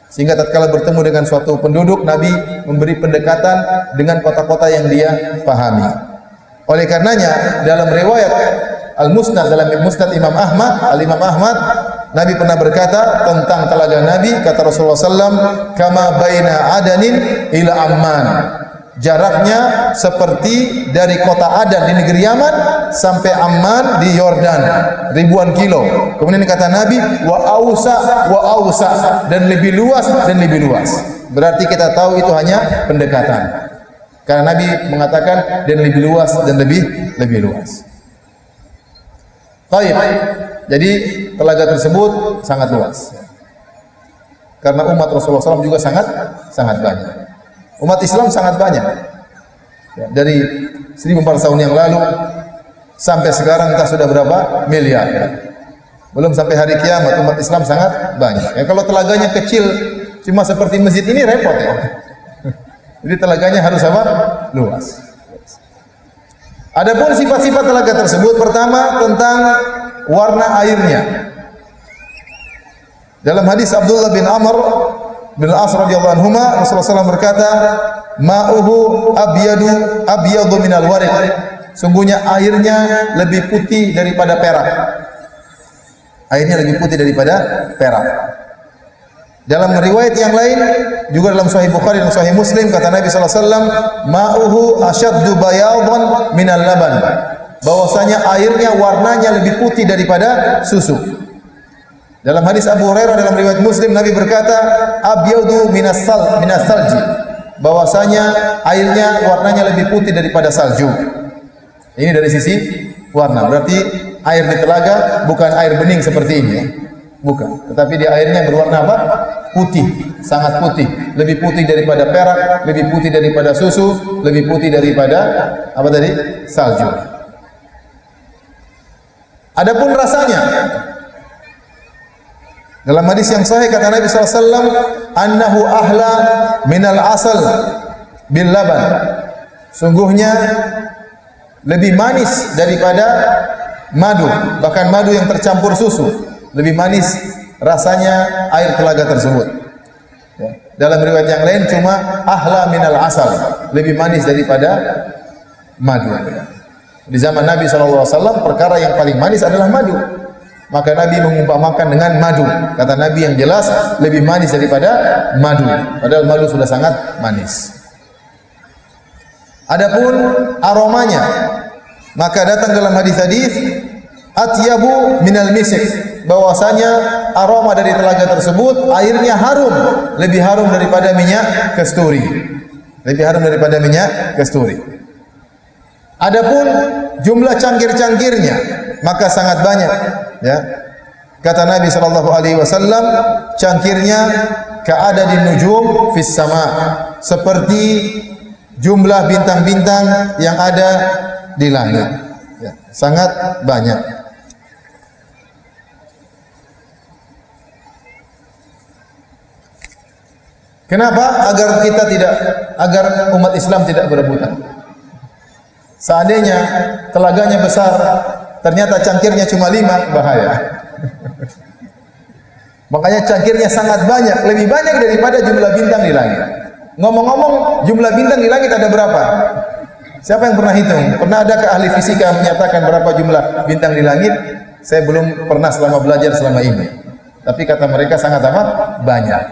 Sehingga tatkala bertemu dengan suatu penduduk, Nabi memberi pendekatan dengan kota-kota yang dia pahami. Oleh karenanya dalam riwayat Al-Musnad, dalam Musnad Imam Ahmad, Al-Imam Ahmad, Nabi pernah berkata tentang telaga Nabi, kata Rasulullah SAW, kama baina Adanin ila Amman. Jaraknya seperti dari kota Adan di negeri Yaman sampai Amman di Yordan, ribuan kilo. Kemudian kata Nabi, wa ausa dan lebih luas. Berarti kita tahu itu hanya pendekatan. Karena Nabi mengatakan dan lebih luas dan lebih luas. Baik. Jadi telaga tersebut sangat luas. Karena umat Rasulullah SAW juga sangat banyak. Umat Islam sangat banyak. Ya, dari 1400 tahun yang lalu sampai sekarang entah sudah berapa miliar. Ya. Belum sampai hari kiamat umat Islam sangat banyak. Ya, kalau telaganya kecil cuma seperti masjid ini repot ya. Jadi telaganya harus apa? Luas. Adapun sifat-sifat telaga tersebut, pertama tentang warna airnya. Dalam hadis Abdullah bin Amr bin Al-As radhiyallahu anhuma, Rasulullah SAW berkata, ma'uhu abyadu minal warid. Sungguhnya airnya lebih putih daripada perak. Airnya lebih putih daripada perak. Dalam riwayat yang lain juga dalam Sahih Bukhari dan Sahih Muslim, kata Nabi SAW, ma'uhu asyaddu bayadan minal laban. Bahwasanya airnya warnanya lebih putih daripada susu. Dalam hadis Abu Hurairah dalam riwayat Muslim, Nabi berkata, abyadu minas salji. Bahwasanya airnya warnanya lebih putih daripada salju. Ini dari sisi warna. Berarti air di telaga bukan air bening seperti ini. Bukan, tetapi dia airnya berwarna apa? Putih, sangat putih. Lebih putih daripada perak, lebih putih daripada susu, lebih putih daripada apa tadi? Salju. Adapun rasanya, dalam hadis yang sahih kata Nabi SAW, annahu ahla minal asal bil laban. Sungguhnya lebih manis daripada madu, bahkan madu yang tercampur susu. Lebih manis rasanya air telaga tersebut. Ya. Dalam riwayat yang lain cuma ahla minal asal, lebih manis daripada madu. Di zaman Nabi SAW perkara yang paling manis adalah madu. Maka Nabi mengumpamakan dengan madu. Kata Nabi yang jelas lebih manis daripada madu. Padahal madu sudah sangat manis. Adapun aromanya, maka datang dalam hadis-hadis atyabu minal misik. Bahwasanya aroma dari telaga tersebut airnya harum, lebih harum daripada minyak kasturi. Lebih harum daripada minyak kasturi. Adapun jumlah cangkir-cangkirnya maka sangat banyak, ya. Kata Nabi sallallahu alaihi wasallam, cangkirnya ka'adadin nujum fis sama, seperti jumlah bintang-bintang yang ada di langit. Ya, sangat banyak. Kenapa? Agar umat Islam tidak berebutan. Seandainya telaganya besar, ternyata cangkirnya cuma 5, bahaya. Makanya cangkirnya sangat banyak, lebih banyak daripada jumlah bintang di langit. Ngomong-ngomong, jumlah bintang di langit ada berapa? Siapa yang pernah hitung? Pernah ada ke ahli fisika yang menyatakan berapa jumlah bintang di langit? Saya belum pernah selama belajar selama ini. Tapi kata mereka sangat apa? Banyak.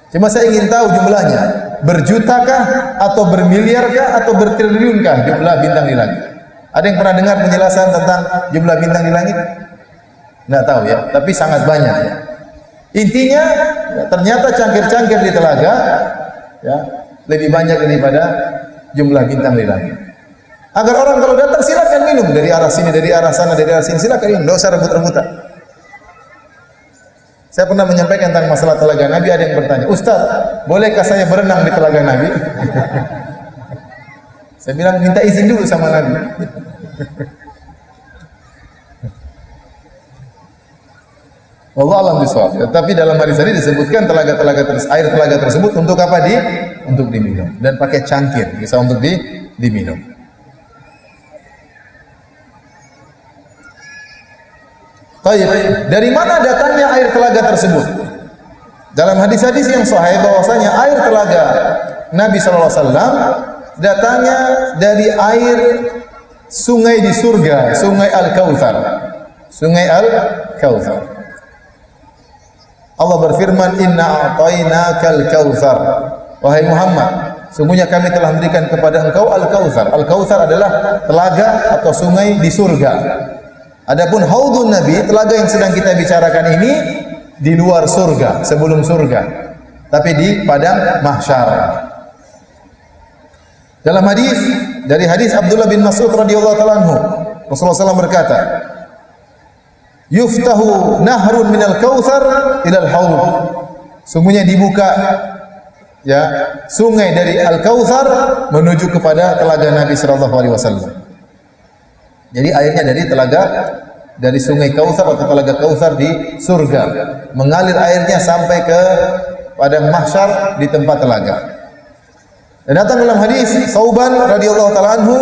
Cuma saya ingin tahu jumlahnya. Berjutakah atau bermiliarkah atau bertriliunkah jumlah bintang di langit? Ada yang pernah dengar penjelasan tentang jumlah bintang di langit? Nggak tahu ya, tapi sangat banyak ya. Intinya ya, ternyata cangkir-cangkir di telaga ya, lebih banyak daripada jumlah bintang di langit. Agar orang kalau datang silakan minum dari arah sini, dari arah sana, dari arah sini, silakan minum, enggak usah rebut-rebutan. Saya pernah menyampaikan tentang masalah telaga Nabi, ada yang bertanya, "Ustaz, bolehkah saya berenang di telaga Nabi?" Saya bilang minta izin dulu sama Nabi. Wallahu a'lam bishawab. Tapi dalam hadis tadi disebutkan air telaga tersebut untuk apa? Untuk diminum dan pakai cangkir, bisa untuk diminum. Baik, dari mana datangnya air telaga tersebut? Dalam hadis-hadis yang sahih bahwasanya air telaga Nabi sallallahu alaihi wasallam datangnya dari air sungai di surga, Sungai Al-Kautsar. Sungai Al-Kautsar. Allah berfirman, "Inna a'tainakal kautsar." Wahai Muhammad, sungguhnya kami telah memberikan kepada engkau Al-Kautsar. Al-Kautsar adalah telaga atau sungai di surga. Adapun haudun Nabi, telaga yang sedang kita bicarakan ini di luar surga, sebelum surga, tapi di padang mahsyar. Dalam hadis dari hadis Abdullah bin Mas'ud radhiyallahu taala anhu, Rasulullah SAW berkata, "Yuftahu nahrun minal kautsar ilal haud." Sungguhnya dibuka ya sungai dari Al-Kautsar menuju kepada telaga Nabi sallallahu alaihi wasallam. Jadi airnya dari sungai Kautsar atau telaga Kautsar di surga. Mengalir airnya sampai ke padang mahsyar di tempat telaga. Dan datang dalam hadis Sauban radhiyallahu taala anhu,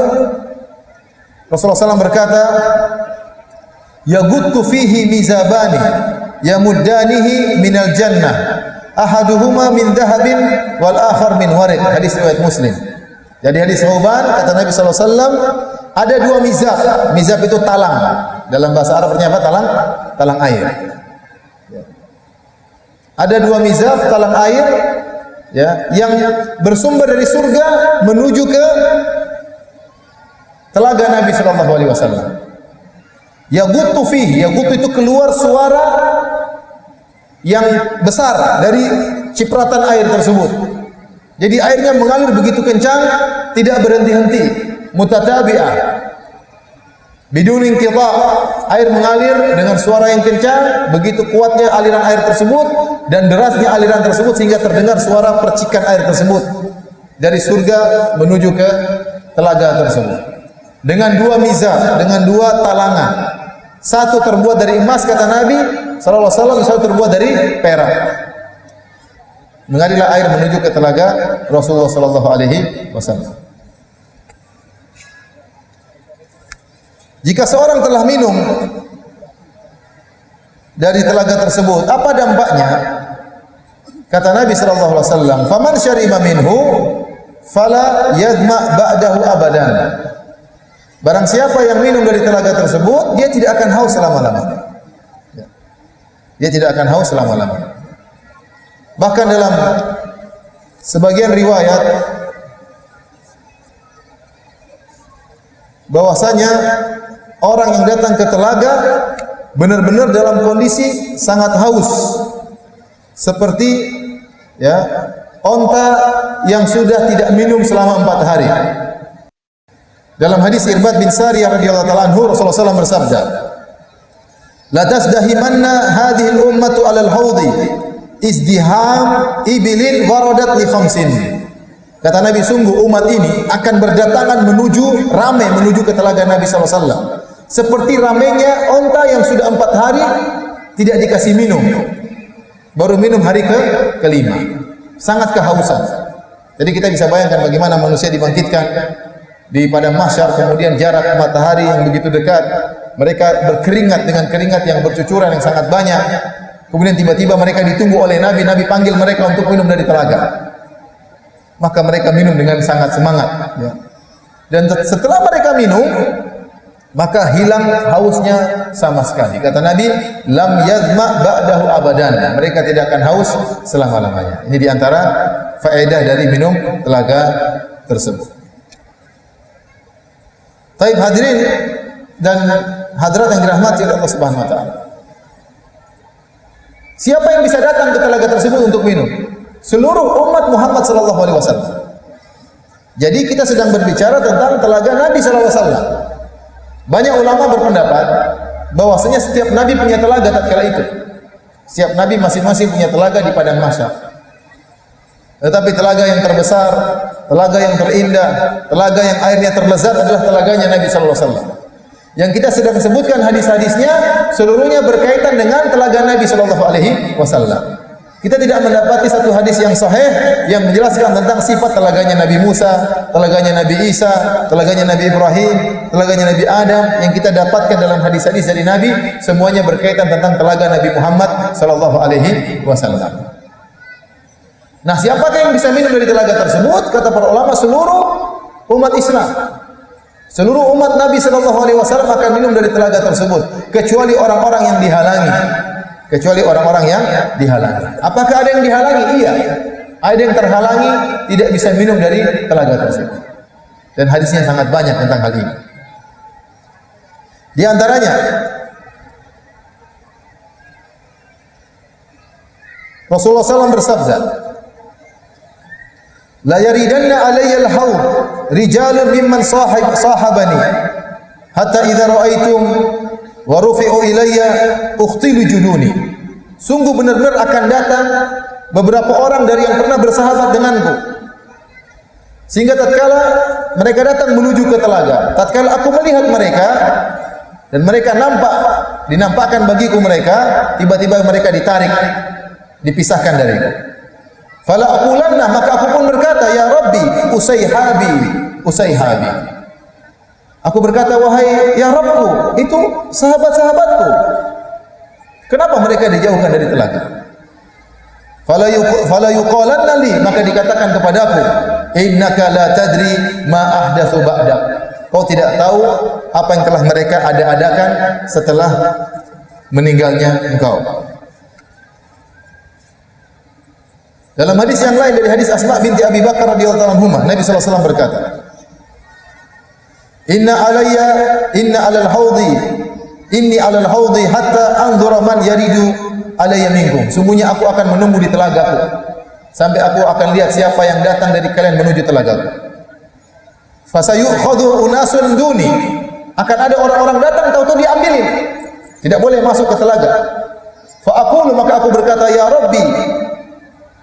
Rasulullah SAW berkata, "Yaguttu fihi mizabani yamuddanihi minal jannah, ahaduhuma min dhahabin wal akhar min warid." Hadis riwayat Muslim. Jadi hadis Sauban, kata Nabi sallallahu alaihi wasallam, ada 2 mizab. Mizab itu talang. Dalam bahasa Arab artinya apa? Talang air. Ada 2 mizab talang air ya yang bersumber dari surga menuju ke telaga Nabi sallallahu alaihi wasallam. Yaguttu fihi, yaguttu itu keluar suara yang besar dari cipratan air tersebut. Jadi airnya mengalir begitu kencang, tidak berhenti-henti, mutatabi'ah. Bidun inqita', air mengalir dengan suara yang kencang, begitu kuatnya aliran air tersebut dan derasnya aliran tersebut sehingga terdengar suara percikan air tersebut dari surga menuju ke telaga tersebut. Dengan 2 mizab, dengan 2 talangan. Satu terbuat dari emas kata Nabi sallallahu alaihi wasallam, satu terbuat dari perak. Mengalirlah air menuju ke telaga Rasulullah sallallahu alaihi wasallam. Jika seorang telah minum dari telaga tersebut, apa dampaknya? Kata Nabi sallallahu alaihi wasallam, "Faman syariba minhu fala yadma ba'dahu abadan." Barang siapa yang minum dari telaga tersebut, dia tidak akan haus selama-lamanya. Dia tidak akan haus selama-lamanya. Bahkan dalam sebagian riwayat bahwasanya orang yang datang ke telaga benar-benar dalam kondisi sangat haus, seperti ya onta yang sudah tidak minum selama 4 hari. Dalam hadis Irbad bin Sariyah radhiyallahu taala anhu, Rasulullah SAW bersabda, "La tasdahimanna hadhihi al-ummatu 'ala al-haudi izdiham ibilin waradat li khamsin." Kata Nabi, sungguh umat ini akan berdatangan ramai menuju ke telaga Nabi sallallahu alaihi wasallam. Seperti ramainya onta yang sudah 4 hari tidak dikasih minum. Baru minum hari kelima. Sangat kehausan. Jadi kita bisa bayangkan bagaimana manusia dibangkitkan di padang mahsyar, kemudian jarak matahari yang begitu dekat, mereka berkeringat dengan keringat yang bercucuran yang sangat banyak. Kemudian tiba-tiba mereka ditunggu oleh Nabi. Nabi panggil mereka untuk minum dari telaga. Maka mereka minum dengan sangat semangat. Ya. Dan setelah mereka minum, maka hilang hausnya sama sekali. Kata Nabi, lam yazma ba'dahu abadan. Mereka tidak akan haus selama-lamanya. Ini diantara faedah dari minum telaga tersebut. Taib hadirin dan hadirat yang dirahmati oleh Allah Subhanahu wa taala. Siapa yang bisa datang ke telaga tersebut untuk minum? Seluruh umat Muhammad sallallahu alaihi wasallam. Jadi kita sedang berbicara tentang telaga Nabi sallallahu alaihi wasallam. Banyak ulama berpendapat bahwasanya setiap nabi punya telaga tatkala itu. Setiap nabi masing-masing punya telaga di padang mahsyar. Tetapi telaga yang terbesar, telaga yang terindah, telaga yang airnya terlezat adalah telaganya Nabi sallallahu alaihi wasallam. Yang kita sedang sebutkan hadis-hadisnya seluruhnya berkaitan dengan telaga Nabi sallallahu alaihi wasallam. Kita tidak mendapati satu hadis yang sahih yang menjelaskan tentang sifat telaganya Nabi Musa, telaganya Nabi Isa, telaganya Nabi Ibrahim, telaganya Nabi Adam. Yang kita dapatkan dalam hadis-hadis dari Nabi semuanya berkaitan tentang telaga Nabi Muhammad sallallahu alaihi wasallam. Nah, siapakah yang bisa minum dari telaga tersebut? Kata para ulama, seluruh umat Islam. Seluruh umat Nabi sallallahu alaihi wasallam akan minum dari telaga tersebut, kecuali orang-orang yang dihalangi. Kecuali orang-orang yang dihalangi. Apakah ada yang dihalangi? Iya. Ada yang terhalangi tidak bisa minum dari telaga tersebut. Dan hadisnya sangat banyak tentang hal ini. Di antaranya Rasulullah SAW bersabda, la yaridanna alayya al-hawd rijalun mimman sahabani hatta idza ra'aitum wa rufi'u ilayya ukhtilu jununi. Sungguh benar-benar akan datang beberapa orang dari yang pernah bersahabat denganku, sehingga tatkala mereka datang menuju ke telaga, tatkala aku melihat mereka dan mereka dinampakkan bagiku mereka, tiba-tiba mereka ditarik, dipisahkan dariku. Fala aqulanna, maka aku pun berkata, ya Rabbi, usaihabi. Aku berkata, wahai ya Rabbku, itu sahabat-sahabatku. Kenapa mereka dijauhkan dari telaga? Fala yuqalanna li, maka dikatakan kepadaku, innaka la tadri ma ahdatsu ba'dak. Kau tidak tahu apa yang telah mereka ada-adakan setelah meninggalnya engkau. Dalam hadis yang lain dari hadis Asma binti Abi Bakar radhiyallahu anha, Nabi sallallahu alaihi wasallam berkata, Inni alal haudi hatta anzura man yaridu alayya minkum. Sungguhnya aku akan menunggu di telagaku sampai aku akan lihat siapa yang datang dari kalian menuju telagaku. Fasayukhadhu unasun duni. Akan ada orang-orang datang tahu-tahu diambilin. Tidak boleh masuk ke telaga. Fa aqulu, maka aku berkata, ya Rabbi,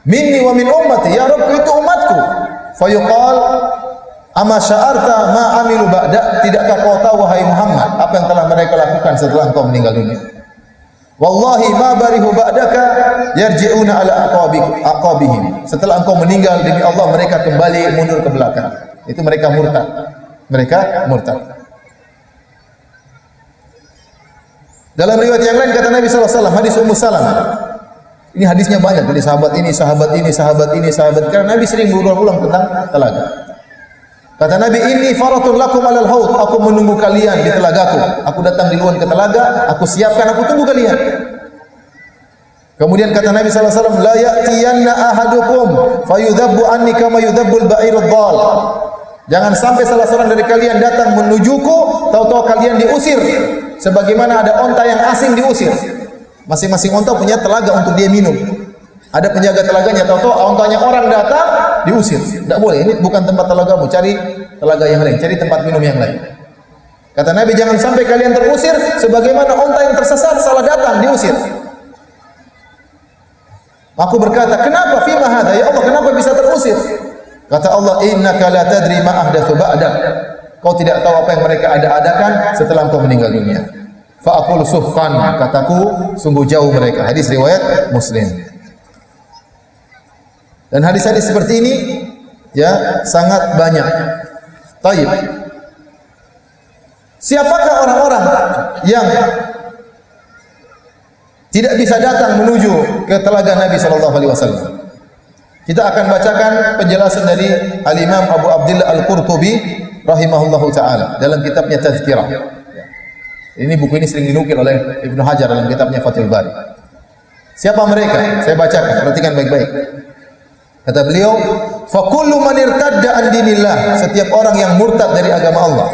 minni wa min ummati, ya Rabb, itu umatku. Fa yuqal, ama sya'arta ma amilu ba'da, tidakkah kau tahu wahai Muhammad apa yang telah mereka lakukan setelah engkau meninggal dunia? Wallahi ma barihu ba'daka yarji'una ala aqabihim. Setelah engkau meninggal, demi Allah mereka kembali mundur ke belakang. Itu mereka murtad. Dalam riwayat yang lain kata Nabi sallallahu alaihi wasallam, hadis Ummu Salamah. Ini hadisnya banyak dari sahabat ini, karena Nabi sering berulang-ulang tentang telaga. Kata Nabi, inni faratun lakum alal haud, aku menunggu kalian di telagaku. Aku datang duluan ke telaga, aku siapkan, aku tunggu kalian. Kemudian kata Nabi sallallahu alaihi wasallam, la ya'tiyanna ahadukum fayudhabbu anni kama yudhabbul ba'irud dhal. Jangan sampai salah seorang dari kalian datang menujuku, tahu-tahu kalian diusir sebagaimana ada onta yang asing diusir. Masing-masing onta punya telaga untuk dia minum. Ada penjaga telaganya, tahu-tahu ontanya orang datang, diusir. Tidak boleh, ini bukan tempat telagamu, cari telaga yang lain, cari tempat minum yang lain. Kata Nabi, jangan sampai kalian terusir sebagaimana onta yang tersesat salah datang, diusir. Aku berkata, kenapa fima hadza? Ya Allah, kenapa bisa terusir? Kata Allah, innaka la tadri ma ahdatsu ba'dak. Kau tidak tahu apa yang mereka ada-adakan setelah engkau meninggal dunia. Fa aqulu suhqan, kataku sungguh jauh mereka. Hadis riwayat Muslim. Dan hadis-hadis seperti ini ya sangat banyak. Taib. Siapakah orang-orang yang tidak bisa datang menuju ke telaga Nabi sallallahu alaihi wasallam. Kita akan bacakan penjelasan dari Al-Imam Abu Abdillah Al-Qurtubi rahimahullahu taala dalam kitabnya Tazkirah. Ini buku ini sering dinukil oleh Ibnu Hajar dalam kitabnya Fathul Bari. Siapa mereka? Saya bacakan, perhatikan baik-baik. Kata beliau, "Fa kullu man irtadda an dinillah", setiap orang yang murtad dari agama Allah.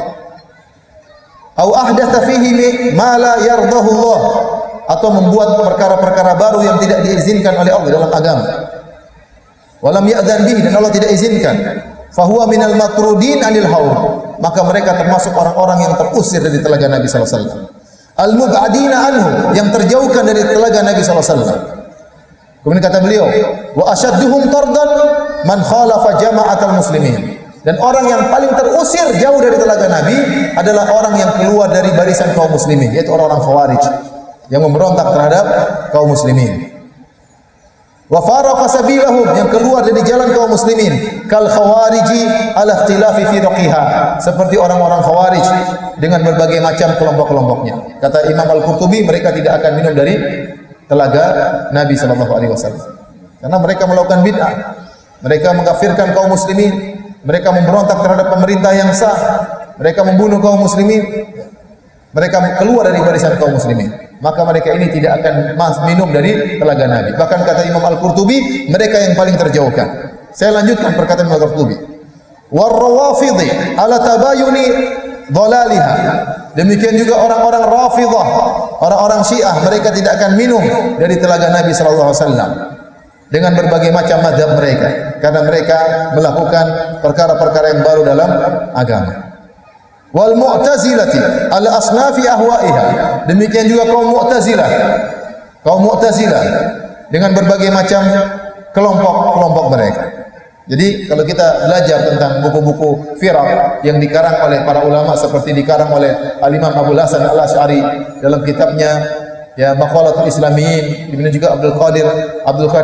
"Au ahdatsa fihi ma la yardahu Allah", atau membuat perkara-perkara baru yang tidak diizinkan oleh Allah dalam agama. "Walam ya'dzan bihi", dan Allah tidak izinkan. "Fa huwa minal matrudin anil haud", maka mereka termasuk orang-orang yang terusir dari telaga Nabi sallallahu alaihi wasallam. "Al-mub'adina anhu", yang terjauhkan dari telaga Nabi sallallahu alaihi wasallam. Kemudian kata beliau, "Wa asyadduhum tardan man khalafa jama'atal muslimin", dan orang yang paling terusir jauh dari telaga Nabi adalah orang yang keluar dari barisan kaum muslimin, yaitu orang-orang Khawarij yang memberontak terhadap kaum muslimin. Wa faraqa sabilahum, yang keluar dari jalan kaum muslimin, kal khawariji ala ikhtilafi fi raqiha, seperti orang-orang Khawarij dengan berbagai macam kelompok-kelompoknya. Kata Imam Al-Qurtubi, mereka tidak akan minum dari telaga Nabi sallallahu alaihi wasallam karena mereka melakukan bid'ah, mereka mengkafirkan kaum muslimin, mereka memberontak terhadap pemerintah yang sah, mereka membunuh kaum muslimin, mereka keluar dari barisan kaum muslimin, maka mereka ini tidak akan minum dari telaga Nabi. Bahkan kata Imam Al-Qurtubi, mereka yang paling terjauhkan. Saya lanjutkan perkataan Imam Al-Qurtubi, "War-rawafidhi ala tabayuni dhalaliha", demikian juga orang-orang Rafidhah, orang-orang Syiah, mereka tidak akan minum dari telaga Nabi sallallahu alaihi wasallam dengan berbagai macam mazhab mereka, karena mereka melakukan perkara-perkara yang baru dalam agama. Wal Mu'tazilati ala asnafi ahwaiha, demikian juga kaum Mu'tazilah, dengan berbagai macam kelompok-kelompok mereka. Jadi kalau kita belajar tentang buku-buku firaq yang dikarang oleh para ulama seperti dikarang oleh Al-Imam Abul Hasan Al-Asy'ari dalam kitabnya ya Maqalatul Islamiyin, kemudian juga Abdul Qadir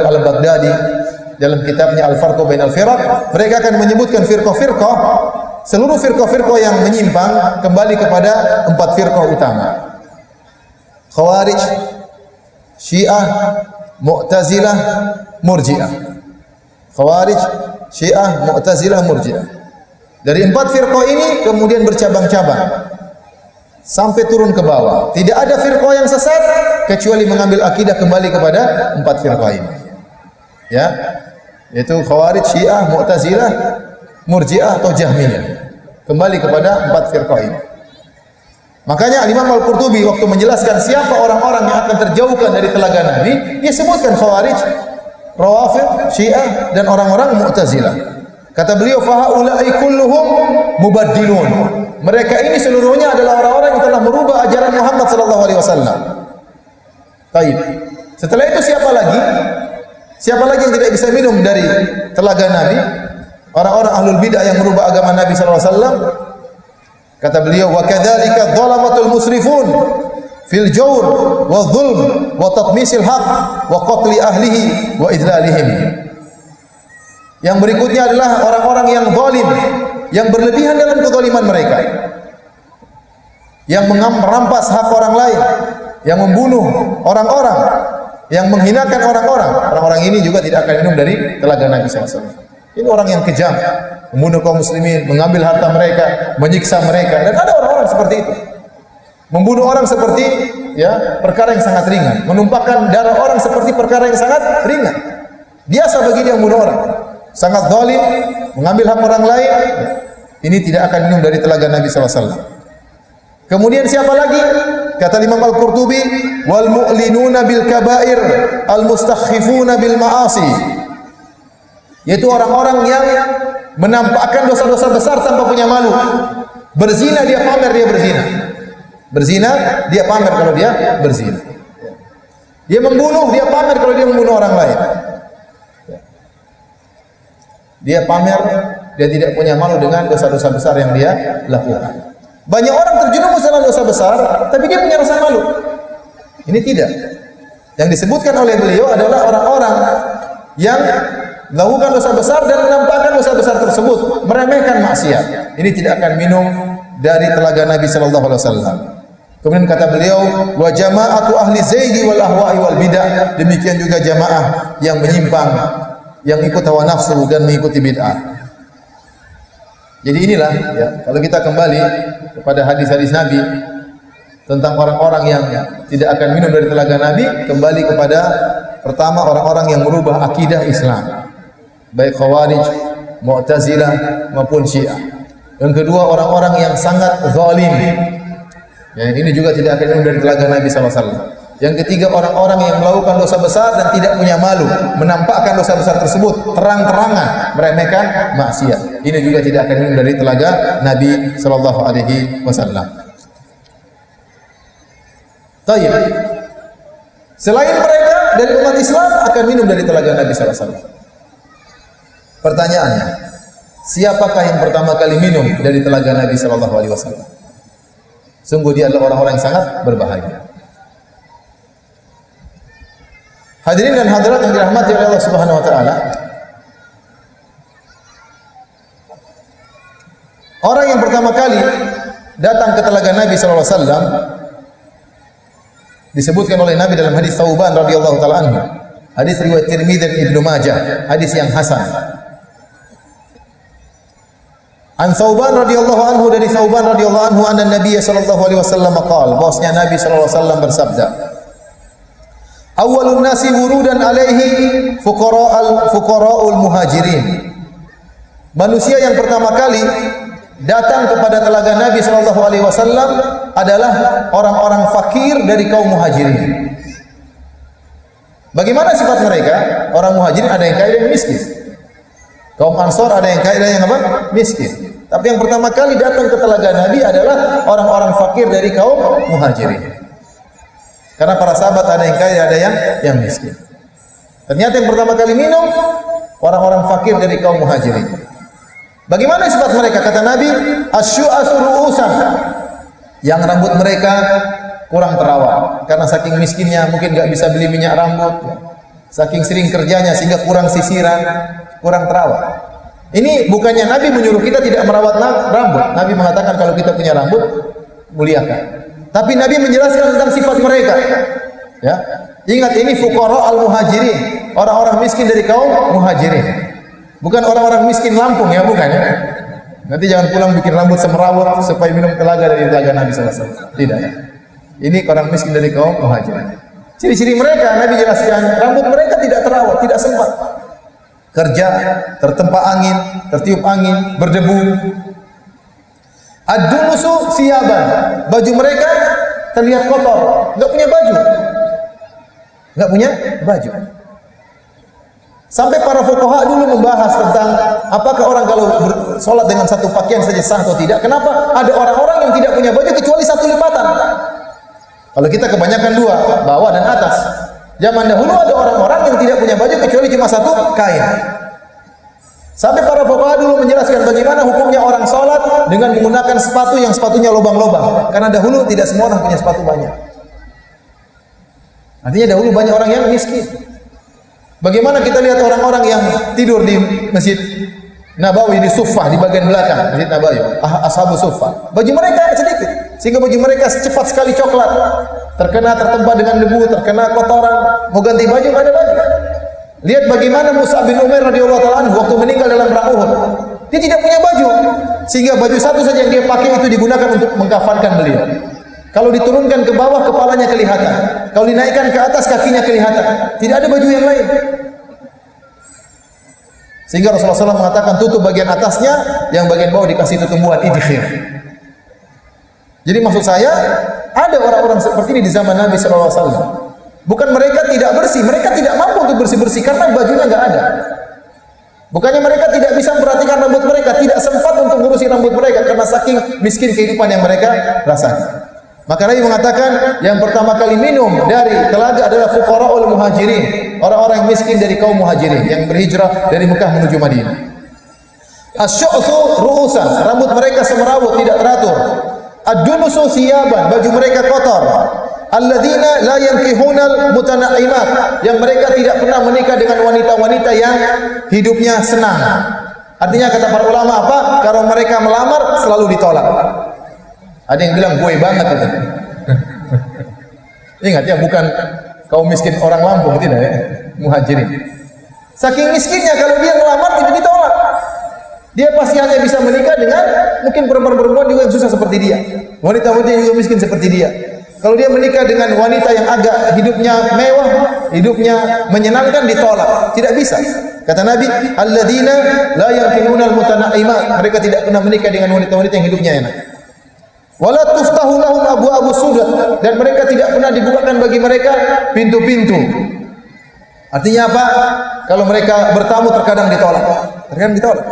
Al-Baghdadi dalam kitabnya Al-Farqu Bainal Firaq, mereka akan menyebutkan firqah-firqah, seluruh firqah-firqah yang menyimpang kembali kepada 4 firqah utama. Khawarij, Syiah, Mu'tazilah, Murji'ah. Khawarij, Syiah, Mu'tazilah, Murji'ah. Dari 4 firqah ini kemudian bercabang-cabang sampai turun ke bawah. Tidak ada firqah yang sesat kecuali mengambil akidah kembali kepada 4 firqah ini. Ya, yaitu Khawarij, Syiah, Mu'tazilah, Murji'ah atau Jahmiyah. Kembali kepada 4 firqah ini. Makanya Imam Al-Qurtubi waktu menjelaskan siapa orang-orang yang akan terjauhkan dari telaga Nabi, dia sebutkan Khawarij, Rawafid, Syiah, dan orang-orang Mu'tazilah. Kata beliau, fahaulai kulluhum mubaddilun. Mereka ini seluruhnya adalah orang-orang yang telah merubah ajaran Muhammad sallallahu alaihi wasallam. Baik. Setelah itu siapa lagi? Siapa lagi yang tidak bisa minum dari telaga Nabi? Orang-orang ahlul bid'ah yang merubah agama Nabi sallallahu alaihi wasallam. Kata beliau, wa kadzalika dzalamatul musrifun fil jawr wa dhulm wa tatmisil haq wa qatli ahlihi wa idlalihim. Yang berikutnya adalah orang-orang yang zalim, yang berlebihan dalam kezaliman mereka, yang merampas hak orang lain, yang membunuh orang-orang, yang menghinakan orang-orang. Orang-orang ini juga tidak akan minum dari telaga Nabi SAW. Ini orang yang kejam, membunuh kaum muslimin, mengambil harta mereka, menyiksa mereka. Dan ada orang-orang seperti itu. Membunuh orang seperti ya perkara yang sangat ringan, menumpahkan darah orang seperti perkara yang sangat ringan. Biasa bagi dia membunuh orang. Sangat zalim, mengambil hak orang lain. Ini tidak akan minum dari telaga Nabi SAW. Kemudian siapa lagi? Kata Imam Al-Qurtubi, wal mu'linuna bil kabair al mustakhifuna bil ma'asi. Yaitu orang-orang yang menampakkan dosa-dosa besar tanpa punya malu. Berzina dia pamer dia berzina. Berzina dia pamer kalau dia berzina. Dia membunuh dia pamer kalau dia membunuh orang lain. Dia pamer, dia tidak punya malu dengan dosa-dosa besar yang dia lakukan. Banyak orang terjerumus dalam dosa besar, tapi dia punya rasa malu. Ini tidak. Yang disebutkan oleh beliau adalah orang-orang yang melakukan dosa besar dan menampakkan dosa besar tersebut, meremehkan maksiat. Ini tidak akan minum dari telaga Nabi sallallahu alaihi wasallam. Kemudian kata beliau, wa jama'atu ahli zaidi wal ahwa'i wal bid'ah, demikian juga jamaah yang menyimpang, yang ikut hawa nafsu dan mengikuti bid'ah. Jadi inilah ya, kalau kita kembali kepada hadis-hadis Nabi tentang orang-orang yang tidak akan minum dari telaga Nabi, kembali kepada pertama orang-orang yang merubah akidah Islam, baik Khawarij, Mu'tazilah maupun Syiah. Yang kedua orang-orang yang sangat zalim. Ya, ini juga tidak akan minum dari telaga Nabi SAW. Yang ketiga orang-orang yang melakukan dosa besar dan tidak punya malu, menampakkan dosa besar tersebut terang-terangan, meremehkan maksiat. Ini juga tidak akan minum dari telaga Nabi sallallahu alaihi wasallam. Baik. Selain mereka dari umat Islam akan minum dari telaga Nabi sallallahu alaihi wasallam. Pertanyaannya, siapakah yang pertama kali minum dari telaga Nabi sallallahu alaihi wasallam? Sungguh dia adalah orang-orang yang sangat berbahagia. Hadirin dan hadirat yang dirahmati oleh Allah Subhanahu wa taala. Orang yang pertama kali datang ke telaga Nabi sallallahu alaihi wasallam disebutkan oleh Nabi dalam hadis Thauban radhiyallahu taala anhu. Hadis riwayat Tirmidzi dan Ibnu Majah, hadis yang hasan. An Thauban radhiyallahu anhu, dari Thauban radhiyallahu anhu anna Nabi sallallahu alaihi wasallam qala, bahwasanya Nabi sallallahu alaihi wasallam bersabda, awwalun nasi wurudan alaihi fuqara'ul muhajirin. Manusia yang pertama kali datang kepada telaga Nabi sallallahu alaihi wasallam adalah orang-orang fakir dari kaum muhajirin. Bagaimana sifat mereka? Orang muhajirin ada yang kaya dan miskin. Kaum Ansor ada yang kaya dan yang apa? Miskin. Tapi yang pertama kali datang ke telaga Nabi adalah orang-orang fakir dari kaum muhajirin. Karena para sahabat ada yang kaya, ada yang miskin. Ternyata yang pertama kali minum orang-orang fakir dari kaum muhajirin. Bagaimana sifat mereka? Kata Nabi, asyu'asu ru'usan, yang rambut mereka kurang terawat. Karena saking miskinnya mungkin enggak bisa beli minyak rambut. Saking sering kerjanya sehingga kurang sisiran, kurang terawat. Ini bukannya Nabi menyuruh kita tidak merawat rambut. Nabi mengatakan kalau kita punya rambut, muliakan. Tapi Nabi menjelaskan tentang sifat mereka. Ya, ingat ini fuqara al-muhajirin, orang-orang miskin dari kaum muhajirin. Bukan orang-orang miskin Lampung ya, bukan ya. Nanti jangan pulang bikin rambut semerawut supaya minum telaga dari telaga Nabi sallallahu alaihi wasallam. Tidak ya. Ini orang miskin dari kaum muhajirin. Ciri-ciri mereka Nabi jelaskan, rambut mereka tidak terawat, tidak sempat. Kerja tertempa angin, tertiup angin, berdebu. Ad-dunusu siyaban, baju mereka terlihat kotor, enggak punya baju. Enggak punya baju. Sampai para fuqaha dulu membahas tentang apakah orang kalau sholat dengan satu pakaian saja sah atau tidak. Kenapa? Ada orang-orang yang tidak punya baju kecuali satu lipatan. Kalau kita kebanyakan dua, bawah dan atas. Zaman dahulu ada orang-orang yang tidak punya baju kecuali cuma satu kain. Sampai para fuqaha dulu menjelaskan bagaimana hukumnya orang sholat dengan menggunakan sepatu yang sepatunya lubang-lubang. Karena dahulu tidak semua orang punya sepatu banyak. Artinya dahulu banyak orang yang miskin. Bagaimana kita lihat orang-orang yang tidur di Masjid Nabawi di Suffah di bagian belakang Masjid Nabawi, ashabu Suffah. Baju mereka sedikit, sehingga baju mereka cepat sekali coklat, tertempa dengan debu, terkena kotoran. Mau ganti baju nggak ada baju. Lihat bagaimana Mus'ab bin Umair radhiyallahu taala anhu waktu meninggal dalam perang Uhud. Dia tidak punya baju, sehingga baju satu saja yang dia pakai itu digunakan untuk mengkafankan beliau. Kalau diturunkan ke bawah kepalanya kelihatan, kalau dinaikkan ke atas kakinya kelihatan. Tidak ada baju yang lain. Sehingga Rasulullah SAW mengatakan tutup bagian atasnya, yang bagian bawah dikasih tumbuhan idkhir. Jadi maksud saya ada orang-orang seperti ini di zaman Nabi SAW. Bukan mereka tidak bersih, mereka tidak mampu untuk bersih-bersih karena bajunya enggak ada. Bukannya mereka tidak bisa memperhatikan rambut mereka, tidak sempat untuk ngurusi rambut mereka karena saking miskin kehidupan yang mereka rasakan. Maka Nabi mengatakan yang pertama kali minum dari telaga adalah fuqara'ul muhajirin, orang-orang yang miskin dari kaum muhajirin yang berhijrah dari Mekah menuju Madinah. Asy'atsu ru'usan, rambut mereka semerawut tidak teratur. Ad-dunusu thiyaban, baju mereka kotor. Alladzina la yankihunal mutanaimat, yang mereka tidak pernah menikah dengan wanita-wanita yang hidupnya senang. Artinya kata para ulama apa? Kalau mereka melamar selalu ditolak. Ada yang bilang gue banget itu. Ingat ya, bukan kaum miskin orang Lampung, tidak ya, muhajirin. Saking miskinnya kalau dia ngelamar tidak ditolak. Dia pasti hanya bisa menikah dengan mungkin perempuan-perempuan juga yang susah seperti dia. Wanita-wanita yang juga miskin seperti dia. Kalau dia menikah dengan wanita yang agak hidupnya mewah, hidupnya menyenangkan, ditolak. Tidak bisa. Kata Nabi, alladzina la yankinuna al-mutanaimat. Mereka tidak pernah menikah dengan wanita-wanita yang hidupnya enak. Wala tuftahu lahum abwaabus sudat, dan mereka tidak pernah dibukakan bagi mereka pintu-pintu. Artinya apa? Kalau mereka bertamu terkadang ditolak. Terkadang ditolak.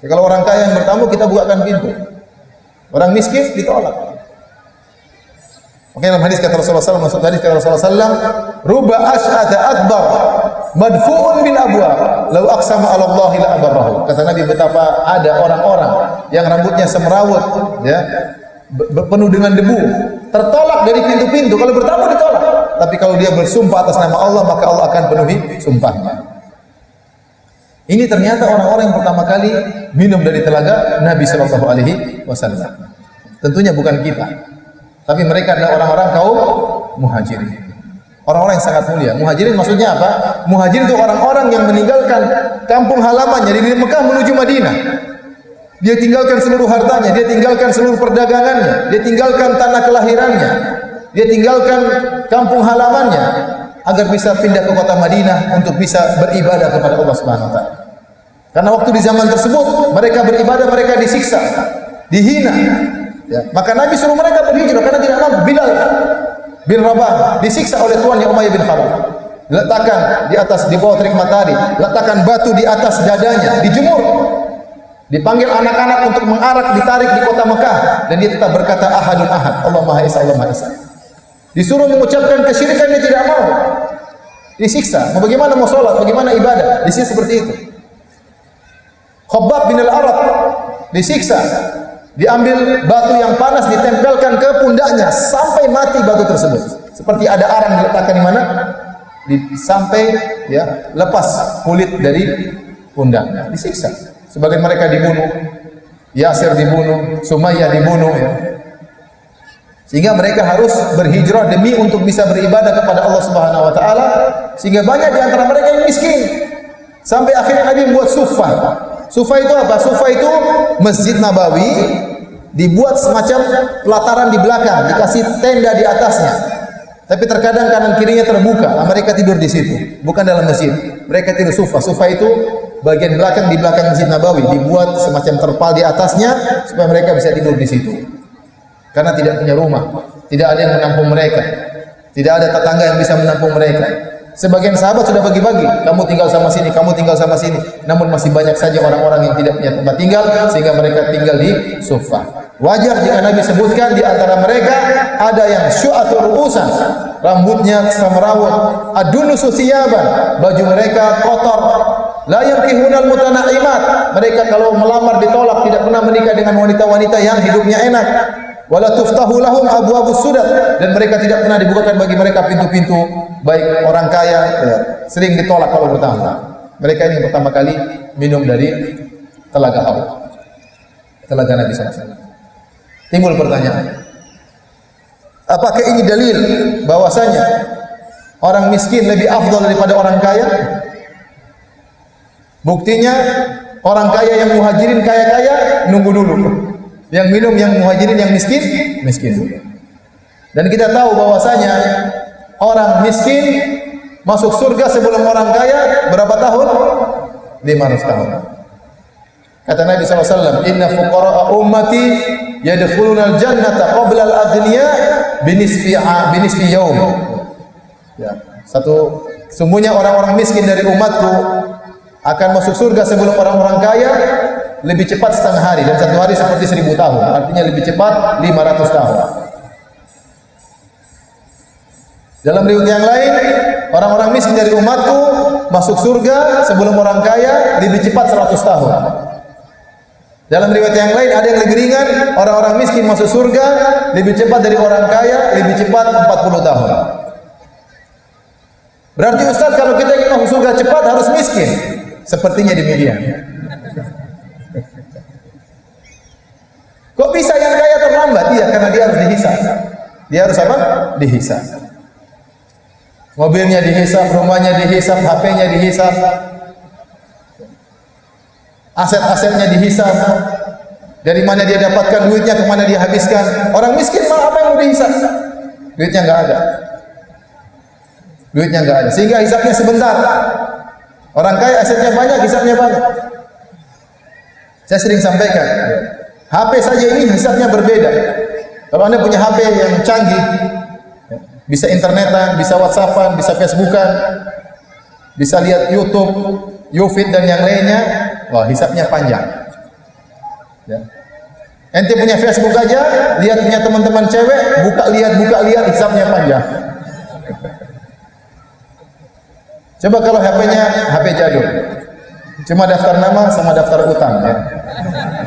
Ya, kalau orang kaya yang bertamu kita bukakan pintu. Orang miskin ditolak. Makanya dalam hadis kata Rasulullah SAW, maksud hadis kata Rasulullah SAW, ruba ash'ata adbar madfu'un bil abwab law aqsama 'ala Allah la abarrahu. Kata Nabi, betapa ada orang-orang yang rambutnya semerawut, ya, penuh dengan debu, tertolak dari pintu-pintu. Kalau bertamu ditolak, tapi kalau dia bersumpah atas nama Allah, maka Allah akan penuhi sumpahnya. Ini ternyata orang-orang yang pertama kali minum dari telaga Nabi sallallahu alaihi wasallam. Tentunya bukan kita, tapi mereka adalah orang-orang kaum muhajirin. Orang-orang yang sangat mulia. Muhajirin maksudnya apa? Muhajirin itu orang-orang yang meninggalkan kampung halamannya dari Mekah menuju Madinah. Dia tinggalkan seluruh hartanya, dia tinggalkan seluruh perdagangannya, dia tinggalkan tanah kelahirannya, dia tinggalkan kampung halamannya agar bisa pindah ke kota Madinah untuk bisa beribadah kepada Allah Subhanahu wa taala. Karena waktu di zaman tersebut mereka beribadah, mereka disiksa, dihina. Ya, maka Nabi suruh mereka berhijrah karena tidak mampu. Bilal bin Rabah disiksa oleh tuannya Umayyah bin Khalaf. Diletakkan di atas, di bawah terik matahari, letakkan batu di atas dadanya, dijemur. Dipanggil anak-anak untuk mengarak, ditarik di kota Mekah, dan dia tetap berkata ahadun ahad, Allah Maha Esa, Allah Maha Esa. Disuruh mengucapkan kesyirikan, dia tidak mau. Disiksa. Mau bagaimana mau sholat, bagaimana ibadah? Di sini seperti itu. Khabbab bin al-Arat disiksa. Diambil batu yang panas, ditempelkan ke pundaknya sampai mati batu tersebut. Seperti ada arang diletakkan di mana? Sampai ya lepas kulit dari pundaknya. Disiksa. Sebagian mereka dibunuh, Yasir dibunuh, Sumayyah dibunuh, ya. Sehingga mereka harus berhijrah demi untuk bisa beribadah kepada Allah Subhanahu wa taala, sehingga banyak di antara mereka yang miskin. Sampai akhirnya Nabi membuat Sufa. Sufa itu apa? Sufa itu Masjid Nabawi dibuat semacam pelataran di belakang, dikasih tenda di atasnya. Tapi terkadang kanan kirinya terbuka, mereka tidur di situ, bukan dalam masjid. Mereka tidur Sufa. Sufa itu bagian belakang, di belakang Masjid Nabawi, dibuat semacam terpal di atasnya supaya mereka bisa tidur di situ. Karena tidak punya rumah, tidak ada yang menampung mereka, tidak ada tetangga yang bisa menampung mereka. Sebagian sahabat sudah bagi-bagi, kamu tinggal sama sini, kamu tinggal sama sini. Namun masih banyak saja orang-orang yang tidak punya tempat tinggal, sehingga mereka tinggal di Sufa. Wajar jika Nabi sebutkan di antara mereka ada yang syu'atul ru'usan, rambutnya semerawut, adunusu thiyaban, baju mereka kotor, la yanqihunal mutanaimat, mereka kalau melamar ditolak, tidak pernah menikah dengan wanita-wanita yang hidupnya enak. Wala tuftahu lahum abwaabus sudat, dan mereka tidak pernah dibukakan bagi mereka pintu-pintu baik orang kaya, ya, sering ditolak kalau bertamu. Mereka ini yang pertama kali minum dari telaga Haud, telaga Nabi SAW. Timbul pertanyaan, apakah ini dalil bahwasanya orang miskin lebih afdal daripada orang kaya? Buktinya orang kaya yang muhajirin kaya-kaya nunggu dulu. Yang minum yang muhajirin yang miskin, miskin dulu. Dan kita tahu bahwasanya orang miskin masuk surga sebelum orang kaya berapa tahun? 500 tahun. Kata Nabi SAW, inna fuqara'a ummati yadkhuluna al-jannata qabla al-aghniya binisfi yaum. Ya, sungguhnya orang-orang miskin dari umatku akan masuk surga sebelum orang-orang kaya lebih cepat setengah hari, dan satu hari seperti 1000 tahun. Artinya lebih cepat 500 tahun. Dalam riwayat yang lain, orang-orang miskin dari umatku masuk surga sebelum orang kaya lebih cepat 100 tahun. Dalam riwayat yang lain ada yang lebih ringan, orang-orang miskin masuk surga lebih cepat dari orang kaya, lebih cepat 40 tahun. Berarti Ustaz, kalau kita ingin masuk surga cepat harus miskin. Sepertinya demikian. Kok bisa yang kaya terlambat? Iya, karena dia harus dihisab. Dia harus apa? Dihisab. Mobilnya dihisab, rumahnya dihisab, HP-nya dihisab, aset-asetnya dihisab. Dari mana dia dapatkan duitnya, kemana dia habiskan. Orang miskin malah apa yang mau dihisab? Duitnya nggak ada. Duitnya nggak ada. Sehingga hisabnya sebentar. Orang kaya asetnya banyak, hisabnya banyak. Saya sering sampaikan, HP saja ini hisabnya berbeda. Kalau Anda punya HP yang canggih, bisa internetan, bisa WhatsAppan, bisa Facebookan, bisa lihat YouTube, YouFit dan yang lainnya, wah hisabnya panjang. Ya. Ente punya Facebook aja, lihat punya teman-teman cewek, buka lihat, hisabnya panjang. Coba kalau HP-nya HP jadul, cuma daftar nama sama daftar utang, ya.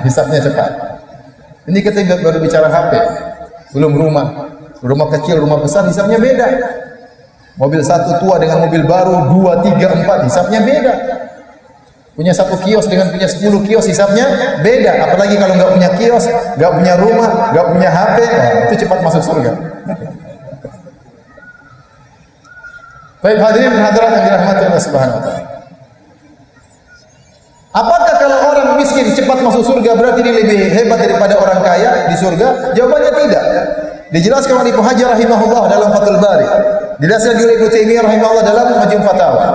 Hisabnya cepat. Ini ketika baru bicara HP, belum rumah kecil, rumah besar, hisabnya beda. Mobil satu tua dengan mobil baru, 2, 3, 4, hisabnya beda. Punya satu kios dengan punya 10 kios, hisabnya beda. Apalagi kalau nggak punya kios, nggak punya rumah, nggak punya HP, itu cepat masuk surga. Baik hadirin dan hadirat yang dirahmati Allah Subhanahu wa taala. Apakah kalau orang miskin cepat masuk surga berarti dia lebih hebat daripada orang kaya di surga? Jawabannya tidak. Dijelaskan oleh Ibnu Hajar rahimahullah dalam Fathul Bari. Dijelaskan oleh Ibnu Taimiyah rahimahullah dalam Majmu' Fatawa.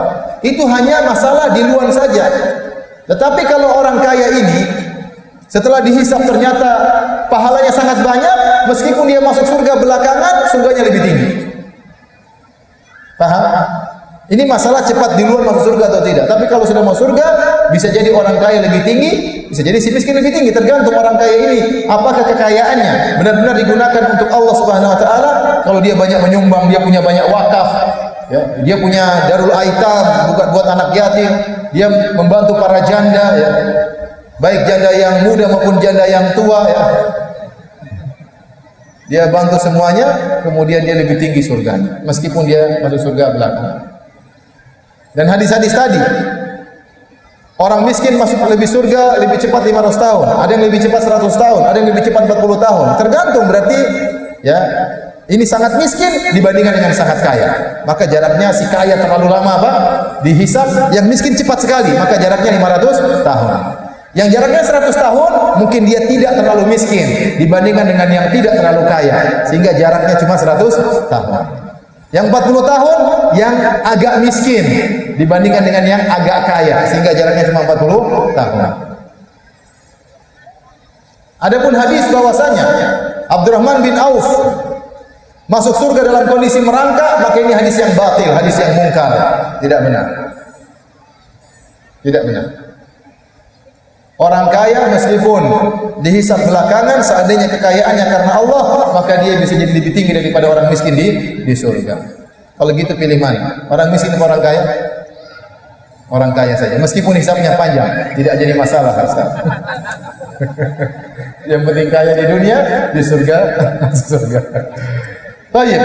Itu hanya masalah di luar saja. Tetapi kalau orang kaya ini setelah dihisab ternyata pahalanya sangat banyak, meskipun dia masuk surga belakangan, surganya lebih tinggi. Paham? Ini masalah cepat di luar masuk surga atau tidak. Tapi kalau sudah masuk surga, bisa jadi orang kaya lebih tinggi, bisa jadi si miskin lebih tinggi. Tergantung orang kaya ini apakah kekayaannya benar-benar digunakan untuk Allah Subhanahu wa taala. Kalau dia banyak menyumbang, dia punya banyak wakaf, ya, dia punya darul aitam buat anak yatim, dia membantu para janda, ya, baik janda yang muda maupun janda yang tua, ya. Dia bantu semuanya, kemudian dia lebih tinggi surganya, meskipun dia masuk surga belakangan. Dan hadis-hadis tadi, orang miskin masuk lebih surga lebih cepat 500 tahun, ada yang lebih cepat 100 tahun, ada yang lebih cepat 40 tahun. Tergantung, berarti ya ini sangat miskin dibandingkan dengan sangat kaya. Maka jaraknya si kaya terlalu lama apa? Dihisab, yang miskin cepat sekali, maka jaraknya 500 tahun. Yang jaraknya 100 tahun, mungkin dia tidak terlalu miskin dibandingkan dengan yang tidak terlalu kaya, sehingga jaraknya cuma 100 tahun. Yang 40 tahun yang agak miskin dibandingkan dengan yang agak kaya, sehingga jaraknya cuma 40 tahun. Adapun hadis bahwasanya Abdurrahman bin Auf masuk surga dalam kondisi merangkak, maka ini hadis yang batil, hadis yang mungkar, tidak benar. Tidak benar. Orang kaya meskipun dihisab belakangan, seandainya kekayaannya karena Allah, maka dia bisa jadi lebih tinggi daripada orang miskin di surga. Kalau gitu pilih mana? Orang miskin atau orang kaya? Orang kaya saja. Meskipun hisabnya panjang, tidak jadi masalah. Yang penting kaya di dunia, di surga, surga. Baik.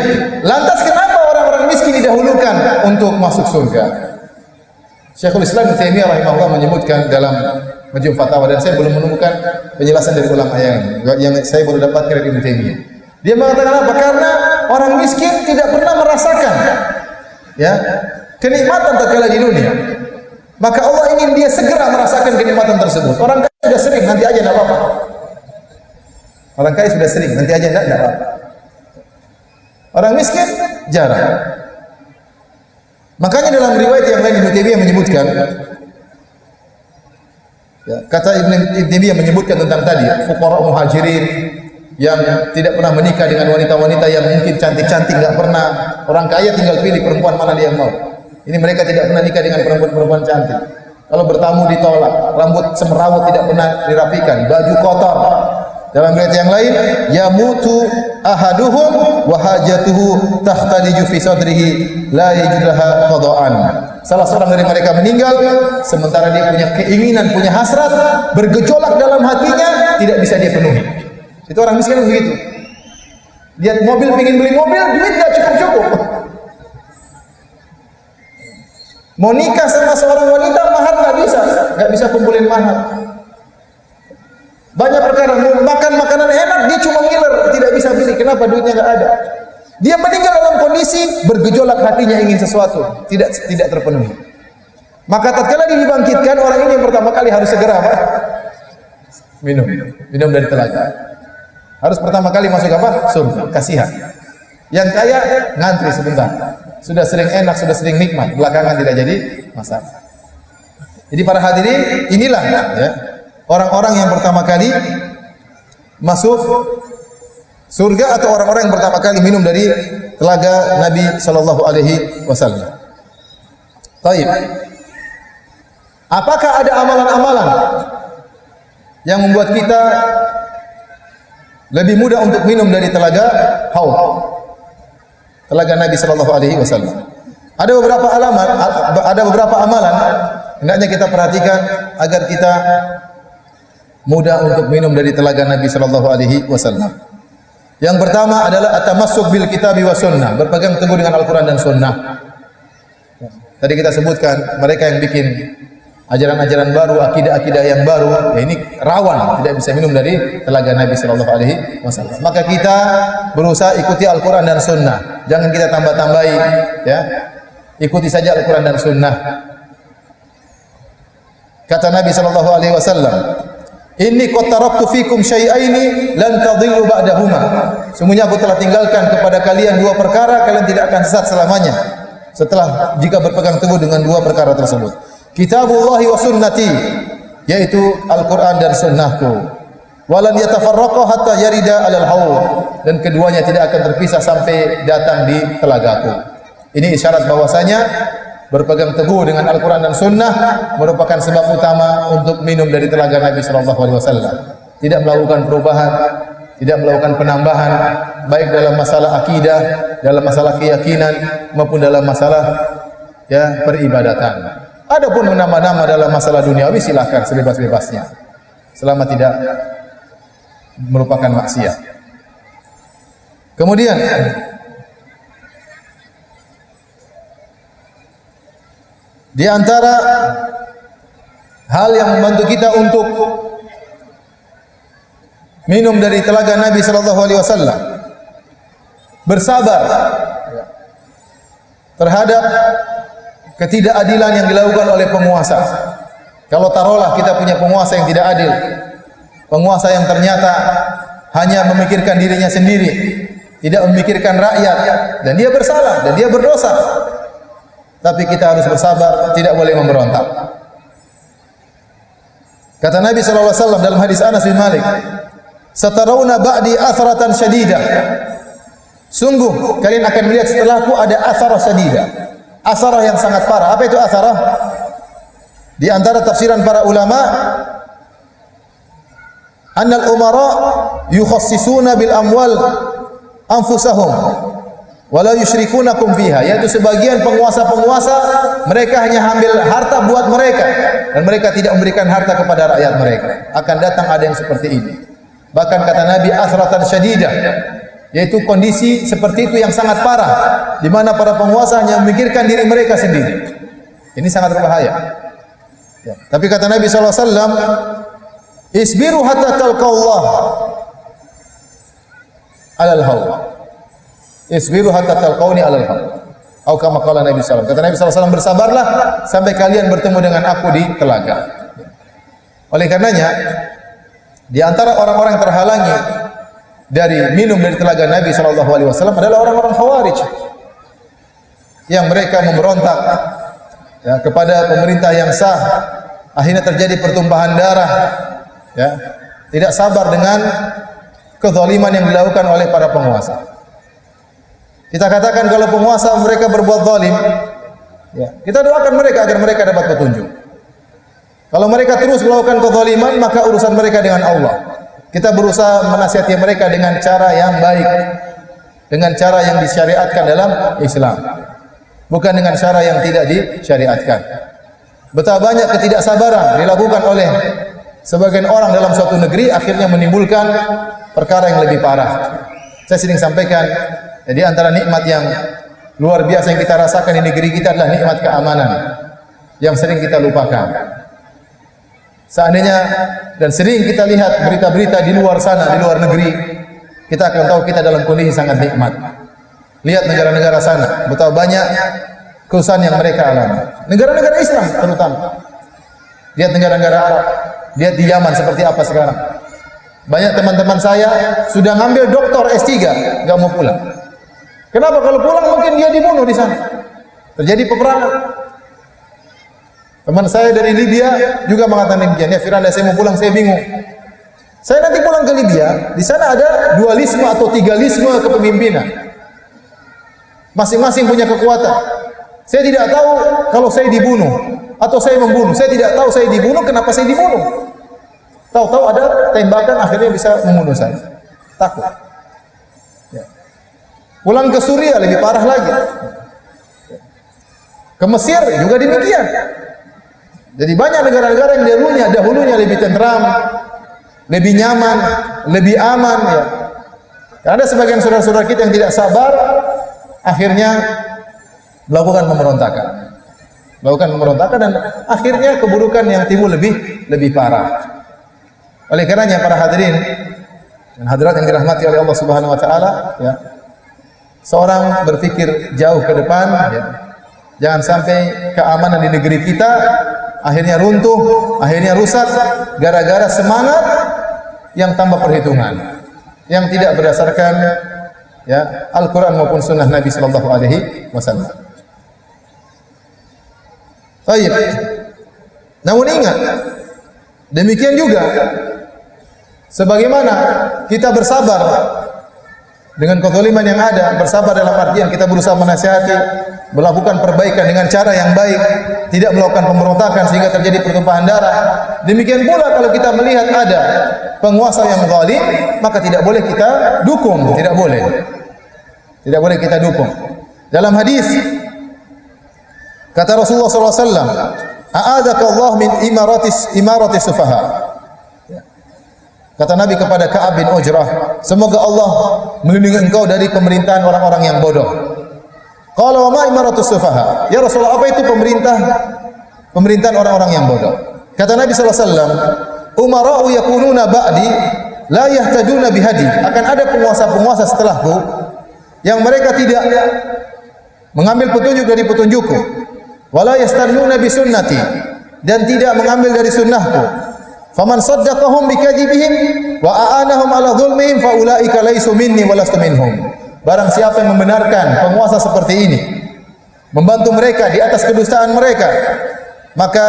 Lantas kenapa orang-orang miskin didahulukan untuk masuk surga? Syekhul Islam Ibnu Taimiyah rahimahullah menyebutkan dalam Majmu' Fatawa, dan saya belum menemukan penjelasan dari ulama yang saya baru dapatkan dari Ibnu Taimiyah. Dia mengatakan apa? Karena orang miskin tidak pernah merasakan, ya, kenikmatan tatkala di dunia. Maka Allah ingin dia segera merasakan kenikmatan tersebut. Orang kaya sudah sering, nanti aja enggak apa-apa. Orang kaya sudah sering, nanti aja enggak apa-apa. Orang miskin jarang. Makanya dalam riwayat yang lain Ibnu Taimiyah menyebutkan, ya, kata Ibnu Taimiyah menyebutkan tentang tadi fuqara muhajirin yang tidak pernah menikah dengan wanita-wanita yang mungkin cantik-cantik, enggak pernah. Orang kaya tinggal pilih perempuan mana dia mau. Ini mereka tidak pernah nikah dengan perempuan-perempuan cantik. Kalau bertamu ditolak, rambut semerawut tidak pernah dirapikan, baju kotor. Dalam riwayat yang lain, yamutu ahaduhum wa hajatuhu tahtadiju fi sadrihi la yajidlaha qada'an. Salah seorang dari mereka meninggal sementara dia punya keinginan, punya hasrat bergejolak dalam hatinya, tidak bisa dia penuhi. Itu orang miskin begitu. Lihat mobil, pengin beli mobil, duit enggak cukup-cukup. Mau nikah sama seorang wanita, mahar enggak bisa kumpulin mahar. Banyak perkara, mau makan makanan enak, dia cuma ngiler, tidak bisa beli kenapa duitnya enggak ada? Dia meninggal dalam kondisi bergejolak hatinya ingin sesuatu, tidak terpenuhi. Maka tatkala dia dibangkitkan, orang ini yang pertama kali harus segera apa? Minum dari telaga. Harus pertama kali masuk apa? Surga. Kasihan. Yang kaya ngantri sebentar. Sudah sering enak, sudah sering nikmat, belakangan tidak jadi masalah. Jadi para hadirin, inilah ya, orang-orang yang pertama kali masuk surga atau orang-orang yang pertama kali minum dari telaga Nabi sallallahu alaihi wasallam. Baik. Apakah ada amalan-amalan yang membuat kita lebih mudah untuk minum dari telaga Haud, telaga Nabi sallallahu alaihi wasallam? Ada beberapa amalan hendaknya kita perhatikan agar kita mudah untuk minum dari telaga Nabi sallallahu alaihi wasallam. Yang pertama adalah at-tamassuk bil kitabi was sunnah, berpegang teguh dengan Al-Qur'an dan sunnah. Tadi kita sebutkan mereka yang bikin ajaran-ajaran baru, akidah-akidah yang baru, ya ini rawan tidak bisa minum dari telaga Nabi sallallahu alaihi wasallam. Maka kita berusaha ikuti Al-Qur'an dan sunnah. Jangan kita tambah-tambahi, ya. Ikuti saja Al-Qur'an dan sunnah. Kata Nabi sallallahu alaihi wasallam, "Inni qad taraktu fikum syai'aini lan tadhillu ba'dahuma." Sungguhnya aku telah tinggalkan kepada kalian dua perkara, kalian tidak akan sesat selamanya setelah jika berpegang teguh dengan dua perkara tersebut. Kitabullahi wa sunnati, yaitu Al-Qur'an dan sunnahku. Walan yatafarraqa hatta yarida 'alal haud, dan keduanya tidak akan terpisah sampai datang di telagaku. Ini isyarat bahwasanya berpegang teguh dengan Al-Qur'an dan sunnah merupakan sebab utama untuk minum dari telaga Nabi sallallahu alaihi wasallam. Tidak melakukan perubahan, tidak melakukan penambahan baik dalam masalah akidah, dalam masalah keyakinan maupun dalam masalah ya peribadatan. Adapun menambah-nambah dalam masalah duniawi silakan sebebas-bebasnya selama tidak merupakan maksiat. Kemudian di antara hal yang membantu kita untuk minum dari telaga Nabi sallallahu alaihi wasallam, bersabar terhadap ketidakadilan yang dilakukan oleh penguasa. Kalau taruhlah kita punya penguasa yang tidak adil, penguasa yang ternyata hanya memikirkan dirinya sendiri, tidak memikirkan rakyat, dan dia bersalah dan dia berdosa. Tapi kita harus bersabar, tidak boleh memberontak. Kata Nabi sallallahu alaihi wasallam dalam hadis Anas bin Malik, "Satarawna ba'di atharatan syadidah." Sungguh kalian akan melihat setelahku ada atharah syadidah. Atharah yang sangat parah. Apa itu atharah? Di antara tafsiran para ulama, annal umara yukhassisuna bil amwal anfusahum wala yusyrikunakum fiha, yaitu sebagian penguasa-penguasa mereka hanya ambil harta buat mereka dan mereka tidak memberikan harta kepada rakyat mereka. Akan datang ada yang seperti ini. Bahkan kata Nabi asratan syadidah, yaitu kondisi seperti itu yang sangat parah di mana para penguasa hanya memikirkan diri mereka sendiri. Ini sangat berbahaya. Ya. Tapi kata Nabi sallallahu alaihi wasallam, "Isbiru hatta talqallah alal haud." Isbiru hatta talqauni alal haud. Atau kama qala Nabi sallallahu alaihi wasallam. Kata Nabi sallallahu alaihi wasallam, bersabarlah sampai kalian bertemu dengan aku di telaga. Oleh karenanya, di antara orang-orang yang terhalangi dari minum dari telaga Nabi sallallahu alaihi wasallam adalah orang-orang Khawarij yang mereka memberontak ya, kepada pemerintah yang sah. Akhirnya terjadi pertumpahan darah, ya, tidak sabar dengan kezaliman yang dilakukan oleh para penguasa. Kita katakan kalau penguasa mereka berbuat zalim, ya, kita doakan mereka agar mereka dapat petunjuk. Kalau mereka terus melakukan kezaliman, maka urusan mereka dengan Allah. Kita berusaha menasihati mereka dengan cara yang baik, dengan cara yang disyariatkan dalam Islam, bukan dengan cara yang tidak disyariatkan. Betapa banyak ketidaksabaran dilakukan oleh sebagian orang dalam suatu negeri, akhirnya menimbulkan perkara yang lebih parah. Saya sering sampaikan, jadi antara nikmat yang luar biasa yang kita rasakan di negeri kita adalah nikmat keamanan yang sering kita lupakan. Seandainya dan sering kita lihat berita-berita di luar sana, di luar negeri, kita akan tahu kita dalam kondisi sangat nikmat. Lihat negara-negara sana, betapa banyak kesusahan yang mereka alami. Negara-negara Islam terutama. Lihat negara-negara Arab, lihat di Yaman seperti apa sekarang. Banyak teman-teman saya sudah ngambil doktor S3, nggak mau pulang. Kenapa? Kalau pulang mungkin dia dibunuh di sana. Terjadi peperangan. Teman saya dari Libya juga mengatakan demikian. Ya Firanda, saya mau pulang, saya bingung. Saya nanti pulang ke Libya, di sana ada dualisme atau tigalisme kepemimpinan. Masing-masing punya kekuatan. Saya tidak tahu kalau saya dibunuh atau saya membunuh. Saya tidak tahu saya dibunuh, kenapa saya dibunuh. Tahu-tahu ada tembakan akhirnya bisa membunuh saya. Takut. Ya. Pulang ke Suriah lebih parah lagi. Ke Mesir juga demikian. Jadi banyak negara-negara yang dahulunya lebih tenteram, lebih nyaman, lebih aman ya. Karena ada sebagian saudara-saudara kita yang tidak sabar, akhirnya melakukan pemberontakan dan akhirnya keburukan yang timbul lebih parah. Oleh karenanya para hadirin dan hadirat yang dirahmati oleh Allah Subhanahu wa taala ya. Seorang berpikir jauh ke depan ya. Jangan sampai keamanan di negeri kita akhirnya runtuh, akhirnya rusak gara-gara semangat yang tanpa perhitungan, yang tidak berdasarkan ya Al-Qur'an maupun sunnah Nabi sallallahu alaihi wasallam. Baik. Namun ingat, demikian juga sebagaimana kita bersabar dengan kezaliman yang ada, bersabar dalam artian kita berusaha menasihati, melakukan perbaikan dengan cara yang baik, tidak melakukan pemberontakan sehingga terjadi pertumpahan darah. Demikian pula kalau kita melihat ada penguasa yang zalim, maka tidak boleh kita dukung, tidak boleh. Tidak boleh kita dukung. Dalam hadis kata Rasulullah sallallahu alaihi wasallam, "A'adaka Allah min imaratis sufaha." Kata Nabi kepada Ka'ab bin Ujrah, semoga Allah melindungi engkau dari pemerintahan orang-orang yang bodoh. Qala wa ma imaratus sufaha? Ya Rasulullah, apa itu pemerintahan orang-orang yang bodoh? Kata Nabi sallallahu alaihi wasallam, umara'u yakununa ba'di la yahtaduna bihadi. Akan ada penguasa-penguasa setelahku yang mereka tidak mengambil petunjuk dari petunjukku. Wala yastannuna bi sunnati, dan tidak mengambil dari sunnahku. Faman saddaqahum bikadzibihim wa a'anahum ala dzulmihim fa ulaika laisu minni wa lastu minhum. Barang siapa yang membenarkan penguasa seperti ini, membantu mereka di atas kedustaan mereka, maka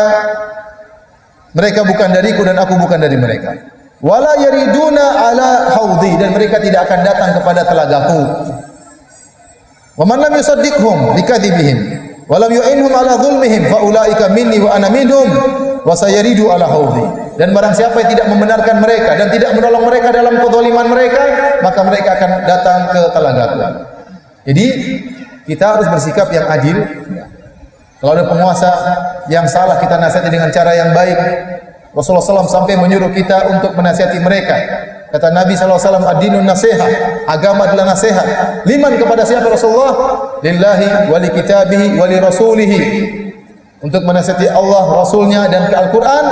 mereka bukan dariku dan aku bukan dari mereka. Wala yariduna ala haudhi, dan mereka tidak akan datang kepada telagaku. Wa man lam yusaddiqhum bikadzibihim wa lam yu'inhum ala dzulmihim fa ulaika minni wa ana minhum wa sayaridu ala haudhi. Dan barang siapa yang tidak membenarkan mereka dan tidak menolong mereka dalam kezaliman mereka, maka mereka akan datang ke telagaku. Jadi kita harus bersikap yang adil. Kalau ada penguasa yang salah, kita nasihati dengan cara yang baik. Rasulullah SAW sampai menyuruh kita untuk menasihati mereka. Kata Nabi SAW, ad-dinun nasihat, agama adalah nasihat. Liman, kepada siapa Rasulullah? Lillahi wa li kitabihi wa li rasulihi. Untuk menasihati Allah, Rasulnya dan ke Al-Quran.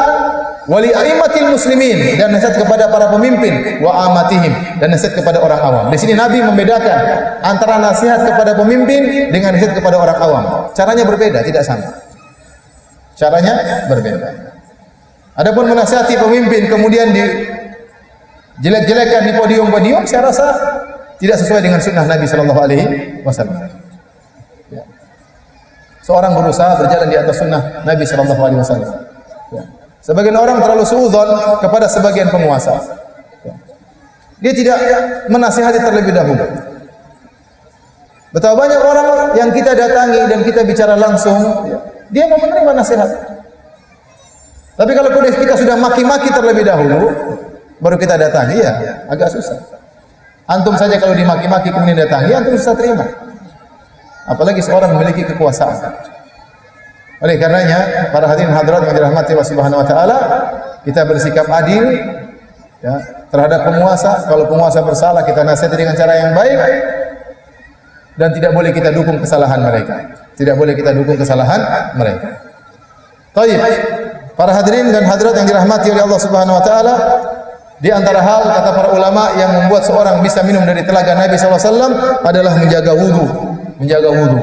Wali aimatil muslimin, dan nasihat kepada para pemimpin, wa amatihim, dan nasihat kepada orang awam. Di sini Nabi membedakan antara nasihat kepada pemimpin dengan nasihat kepada orang awam. Caranya berbeda, tidak sama. Caranya berbeda. Adapun menasihati pemimpin kemudian dijelek-jelekan di podium-podium, saya rasa tidak sesuai dengan sunnah Nabi sallallahu alaihi wasallam. Ya. Seorang berusaha berjalan di atas sunnah Nabi sallallahu alaihi wasallam. Ya. Sebagian orang terlalu suudzon kepada sebagian penguasa. Dia tidak menasihati terlebih dahulu. Betapa banyak orang yang kita datangi dan kita bicara langsung, dia mau menerima nasihat. Tapi kalau kita sudah maki-maki terlebih dahulu, baru kita datangi, ya agak susah. Antum saja kalau dimaki-maki kemudian datangi, antum susah terima. Apalagi seorang memiliki kekuasaan. Oleh karenanya, para hadirin hadirat yang dirahmati Allah Subhanahu wa taala, kita bersikap adil ya, terhadap penguasa. Kalau penguasa bersalah, kita nasihati dengan cara yang baik, dan tidak boleh kita dukung kesalahan mereka. Tidak boleh kita dukung kesalahan mereka. Baik, para hadirin dan hadirat yang dirahmati oleh Allah Subhanahu wa taala, Di antara hal kata para ulama yang membuat seorang bisa minum dari telaga Nabi sallallahu alaihi wasallam adalah menjaga wudu, menjaga wudu.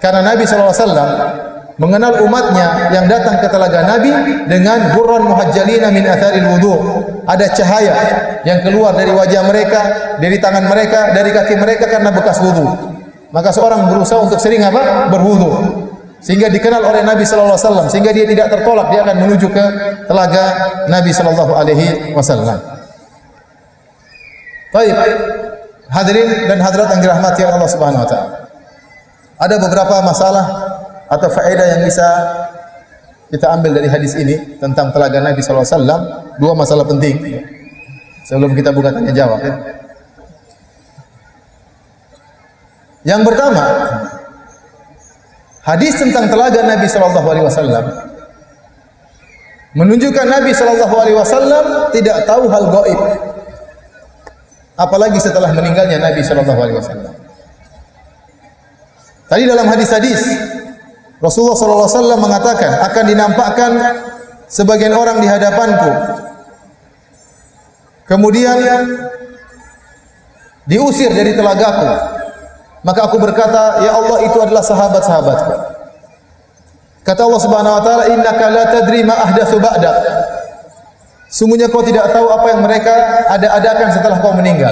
Karena Nabi sallallahu alaihi wasallam mengenal umatnya yang datang ke telaga Nabi dengan burran muhajjalina min atharil wudu. Ada cahaya yang keluar dari wajah mereka, dari tangan mereka, dari kaki mereka karena bekas wudu. Maka seorang berusaha untuk sering apa? Berwudu. Sehingga dikenal oleh Nabi sallallahu alaihi wasallam, sehingga dia tidak tertolak, dia akan menuju ke telaga Nabi sallallahu alaihi wasallam. Baik, hadirin dan hadirat yang dirahmati Allah Subhanahu wa taala. Ada beberapa masalah atau faedah yang bisa kita ambil dari hadis ini tentang telaga Nabi sallallahu alaihi wasallam. Dua masalah penting sebelum kita buka tanya jawab. Yang pertama, hadis tentang telaga Nabi sallallahu alaihi wasallam menunjukkan Nabi sallallahu alaihi wasallam tidak tahu hal gaib, apalagi setelah meninggalnya Nabi sallallahu alaihi wasallam. Tadi dalam hadis-hadis Rasulullah sallallahu alaihi wasallam mengatakan akan dinampakkan sebagian orang di hadapanku, kemudian diusir dari telagaku. Maka aku berkata, ya Allah, itu adalah sahabat-sahabatku. Kata Allah Subhanahu wa taala, innaka la tadri ma ahdatsu ba'dak. Sungguhnya kau tidak tahu apa yang mereka ada-adakan setelah kau meninggal.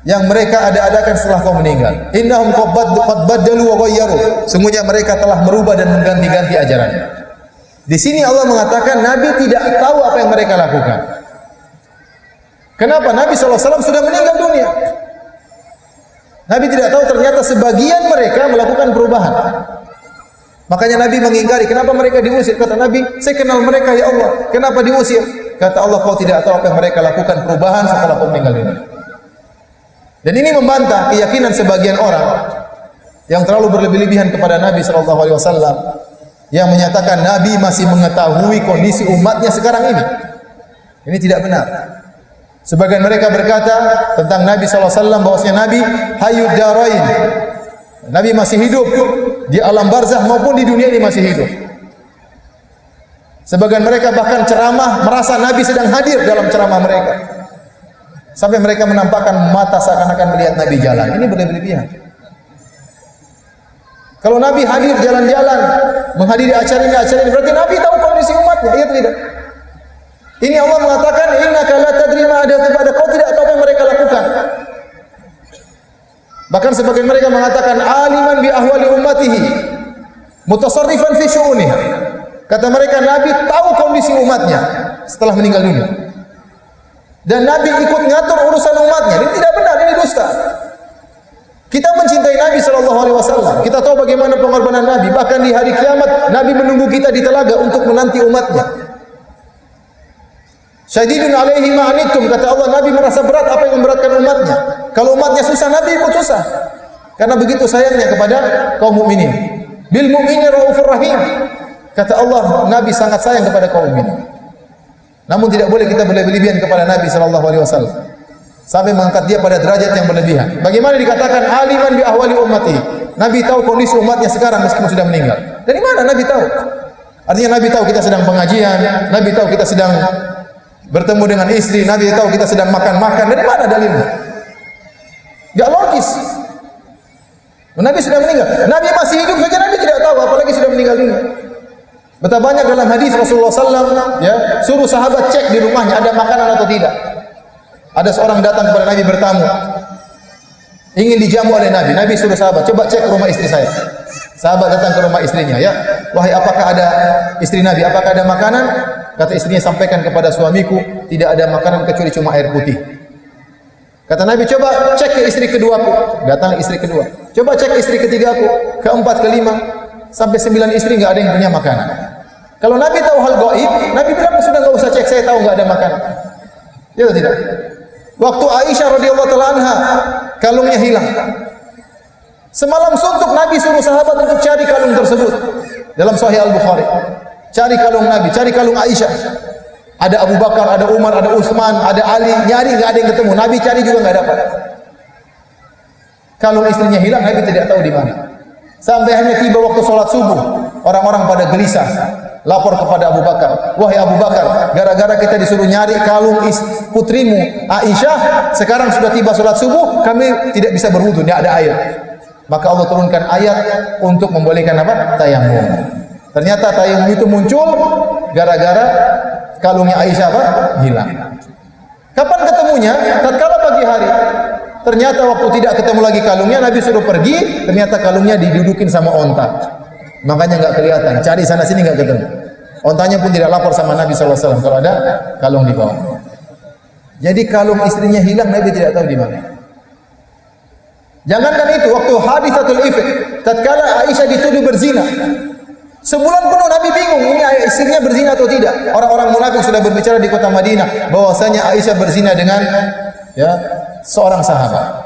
Yang mereka ada-adakan setelah kau meninggal. Innahum qad baddalu wa ghayyaru. Sungguhnya mereka telah merubah dan mengganti-ganti ajarannya. Di sini Allah mengatakan Nabi tidak tahu apa yang mereka lakukan. Kenapa? Nabi sallallahu alaihi wasallam sudah meninggal dunia. Nabi tidak tahu ternyata sebagian mereka melakukan perubahan. Makanya Nabi mengingkari, kenapa mereka diusir? Kata Nabi, saya kenal mereka ya Allah. Kenapa diusir? Kata Allah, kau tidak tahu apa yang mereka lakukan perubahan setelah kau meninggal dunia. Dan ini membantah keyakinan sebagian orang yang terlalu berlebih-lebihan kepada Nabi sallallahu alaihi wasallam yang menyatakan Nabi masih mengetahui kondisi umatnya sekarang ini. Ini tidak benar. Sebagian mereka berkata tentang Nabi sallallahu alaihi wasallam bahwasanya Nabi hayyud darain. Nabi masih hidup di alam barzakh maupun di dunia ini masih hidup. Sebagian mereka bahkan ceramah merasa Nabi sedang hadir dalam ceramah mereka. Sampai mereka menampakkan mata seakan-akan melihat Nabi jalan. Ini berlebihan. Kalau Nabi hadir jalan-jalan, menghadiri acara ini, berarti Nabi tahu kondisi umatnya. Iya atau tidak? Ini Allah mengatakan innaka la tadri ma ahdatsu ba'dak. Kau tidak tahu apa yang mereka lakukan. Bahkan sebagian mereka mengatakan aliman bi ahwali ummatihi mutasarrifan fi syu'uniha. Kata mereka Nabi tahu kondisi umatnya setelah meninggal dunia. Dan Nabi ikut ngatur urusan umatnya. Ini tidak benar, ini dusta. Kita mencintai Nabi sallallahu alaihi wasallam. Kita tahu bagaimana pengorbanan Nabi. Bahkan di hari kiamat Nabi menunggu kita di telaga untuk menanti umatnya. Syadidun alaihi ma'anittum, kata Allah, Nabi merasa berat apa yang memberatkan umatnya. Kalau umatnya susah, Nabi ikut susah. Karena begitu sayangnya kepada kaum mukminin. Bil mu'minin raufur rahim. Kata Allah, Nabi sangat sayang kepada kaum mukminin. Namun tidak boleh kita berlebihan kepada Nabi sallallahu alaihi wasallam sampai mengangkat dia pada derajat yang berlebihan. Bagaimana dikatakan aliman bi ahwali ummati? Nabi tahu kondisi umatnya sekarang meskipun sudah meninggal. Dari mana Nabi tahu? Artinya Nabi tahu kita sedang pengajian, Nabi tahu kita sedang bertemu dengan istri, Nabi tahu kita sedang makan-makan. Dari mana dalilnya? Enggak logis. Nabi sudah meninggal. Nabi masih hidup saja Nabi tidak tahu, apalagi sudah meninggal dunia. Betapa banyak dalam hadis Rasulullah SAW, ya, suruh sahabat cek di rumahnya ada makanan atau tidak. Ada seorang datang kepada Nabi bertamu, ingin dijamu oleh Nabi. Nabi suruh sahabat, coba cek ke rumah istri saya. Sahabat datang ke rumah istrinya, ya, wahai apakah ada istri Nabi, apakah ada makanan? Kata istrinya, sampaikan kepada suamiku, tidak ada makanan kecuali cuma air putih. Kata Nabi, coba cek ke istri keduaku. Datang istri kedua. Coba cek istri ketigaku, keempat, kelima, sampai 9 istri enggak ada yang punya makanan. Kalau Nabi tahu hal gaib, Nabi bilang sudah enggak usah cek, saya tahu enggak ada makanan. Ya atau tidak? Waktu Aisyah radhiyallahu taala anha kalungnya hilang. Semalam suntuk Nabi suruh sahabat untuk cari kalung tersebut. Dalam Sahih Al-Bukhari. Cari kalung Nabi, cari kalung Aisyah. Ada Abu Bakar, ada Umar, ada Utsman, ada Ali, nyari enggak ada yang ketemu. Nabi cari juga enggak dapat. Kalung istrinya hilang, Nabi tidak tahu di mana. Sampai hanya tiba waktu sholat subuh, orang-orang pada gelisah. lapor kepada Abu Bakar, wahai Abu Bakar, gara-gara kita disuruh nyari kalung putrimu Aisyah, sekarang sudah tiba salat subuh, kami tidak bisa berwudu, tidak ada air. Maka Allah turunkan ayat untuk membolehkan apa? Tayamum. Ternyata tayamum itu muncul gara-gara kalungnya Aisyah apa? Hilang. Kapan ketemunya? Tatkala pagi hari. Ternyata waktu tidak ketemu lagi kalungnya, Nabi suruh pergi, ternyata kalungnya didudukin sama onta. Makanya enggak kelihatan, cari sana sini enggak ketemu. Ontanya pun tidak lapor sama Nabi SAW kalau ada kalung di bawah. Jadi kalung istrinya hilang, Nabi tidak tahu di mana. Jangankan itu, waktu hadisatul ifk, tatkala Aisyah dituduh berzina, sebulan penuh Nabi bingung, ini istrinya berzina atau tidak. Orang-orang munafik sudah berbicara di kota Madinah bahwasanya Aisyah berzina dengan seorang sahabat.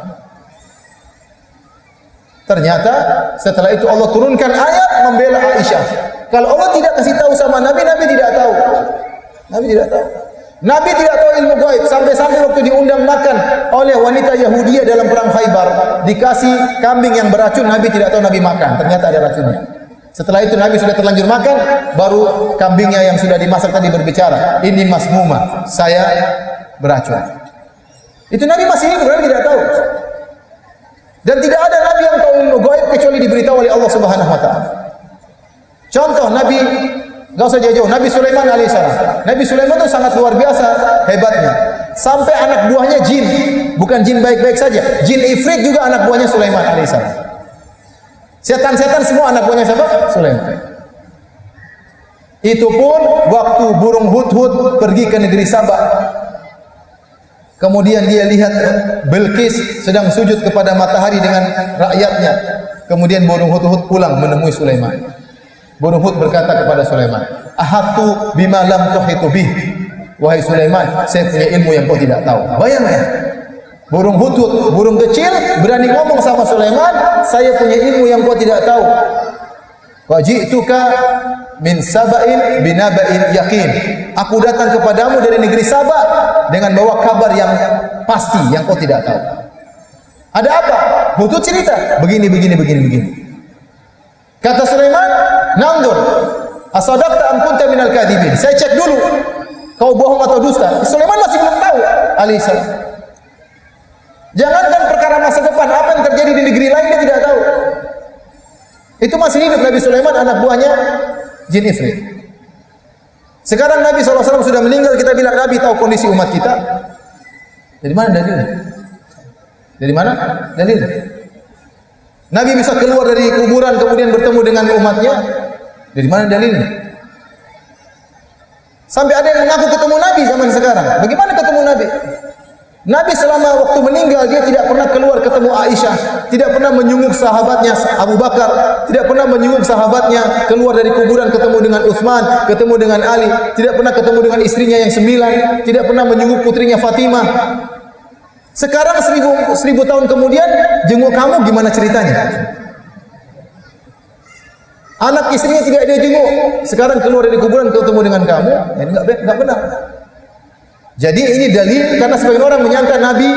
Ternyata setelah itu Allah turunkan ayat membela Aisyah. Kalau Allah tidak kasih tahu sama Nabi, Nabi tidak tahu. Nabi tidak tahu. Nabi tidak tahu ilmu gaib sampai-sampai waktu diundang makan oleh wanita Yahudiyah dalam perang Khaybar, dikasih kambing yang beracun, Nabi tidak tahu Nabi makan. Ternyata ada racunnya. Setelah itu Nabi sudah terlanjur makan, baru kambingnya yang sudah dimasak tadi berbicara, ini masmuma, saya beracun. Itu Nabi masih hidup, Nabi tidak tahu. Dan tidak ada Nabi yang tahu ilmu gaib kecuali diberitahu oleh Allah Subhanahu wa taala. Contoh Nabi, enggak usah jauh-jauh, Nabi Sulaiman alaihissalam. Nabi Sulaiman itu sangat luar biasa hebatnya. Sampai anak buahnya jin, bukan jin baik-baik saja, jin ifrit juga anak buahnya Sulaiman alaihissalam. Setan-setan semua anak buahnya siapa? Sulaiman. Itu pun waktu burung hudhud pergi ke negeri Sabah. Kemudian dia lihat Bilqis sedang sujud kepada matahari dengan rakyatnya. Kemudian burung hudhud pulang menemui Sulaiman. Burung hudhud berkata kepada Sulaiman, "Ahatu bima lam tuhitu bih." Wahai Sulaiman, saya punya ilmu yang kau tidak tahu. Bayangkan, burung hudhud, burung kecil berani ngomong sama Sulaiman, saya punya ilmu yang kau tidak tahu. Wa ji'tuka min Saba'in binaba'in yakin. Aku datang kepadamu dari negeri Sabah dengan bawa kabar yang pasti yang kau tidak tahu. Ada apa? Hudhud cerita, begini. Kata Sulaiman, "Nandur, asadaqta am kunta minal kadhibin." Saya cek dulu, kau bohong atau dusta. Sulaiman masih belum tahu alaihissalam. Jangankan perkara masa depan, apa yang terjadi di negeri lain dia tidak tahu. Itu masih hidup Nabi Sulaiman, anak buahnya jin ifrit. Sekarang Nabi SAW sudah meninggal, kita bilang Nabi tahu kondisi umat kita. Dari mana dalilnya? Dari mana dalilnya? Nabi bisa keluar dari kuburan kemudian bertemu dengan umatnya. Dari mana dalilnya? Sampai ada yang mengaku ketemu Nabi zaman sekarang. Bagaimana ketemu Nabi? Nabi selama waktu meninggal dia tidak pernah keluar ketemu Aisyah, tidak pernah menyunguk sahabatnya Abu Bakar, tidak pernah menyunguk sahabatnya keluar dari kuburan ketemu dengan Utsman, ketemu dengan Ali, tidak pernah ketemu dengan istrinya yang 9, tidak pernah menyunguk putrinya Fatimah. Sekarang 1000 tahun kemudian jenguk kamu, gimana ceritanya? Anak istrinya tidak dia jenguk, sekarang keluar dari kuburan ketemu dengan kamu, ini enggak benar. Jadi ini dalil karena sebagian orang menyangka Nabi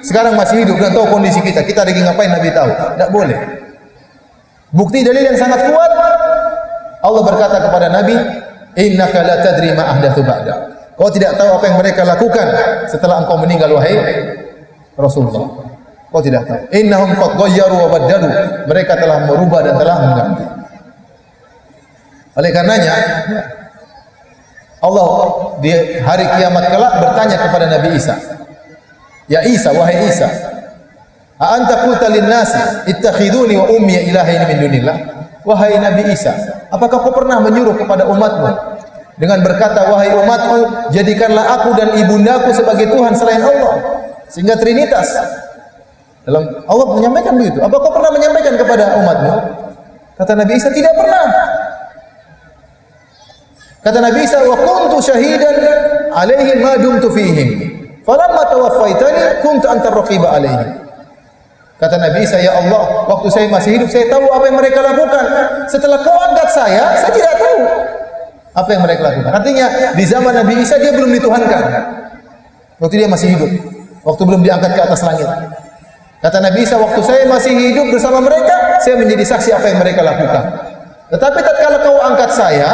sekarang masih hidup dan tahu kondisi kita. Kita lagi ngapain Nabi tahu? Tidak boleh. Bukti dalil yang sangat kuat. Allah berkata kepada Nabi, "Innaka la tadri ma ahdatsu ba'da." Kau tidak tahu apa yang mereka lakukan setelah engkau meninggal wahai Rasulullah. Kau tidak tahu. Innahum qad ghayyaru wa baddalu. Mereka telah merubah dan telah mengganti. Oleh karenanya Allah di hari kiamat kelak bertanya kepada Nabi Isa, "Ya Isa, wahai Isa, a anta qulta lin-nasi ittakhiduni wa ummi ilahaini min dunillah?" Wahai Nabi Isa, apakah kau pernah menyuruh kepada umatmu dengan berkata, "Wahai umatku, jadikanlah aku dan ibundaku sebagai Tuhan selain Allah." Sehingga Trinitas. Dalam Allah menyampaikan begitu. Apa kau pernah menyampaikan kepada umatmu? Kata Nabi Isa, tidak pernah. Kata Nabi Isa, "Wa kuntu syahidan 'alaihim ma dumtu fihim. Falamma tawaffaitani kuntu anta raqiba 'alaihim." Kata Nabi Isa, "Ya Allah, waktu saya masih hidup saya tahu apa yang mereka lakukan. Setelah kau angkat saya tidak tahu apa yang mereka lakukan." Artinya di zaman Nabi Isa dia belum dituhankan. Waktu dia masih hidup, waktu belum diangkat ke atas langit. Kata Nabi Isa, "Waktu saya masih hidup bersama mereka, saya menjadi saksi apa yang mereka lakukan." Tetapi tatkala kau angkat saya,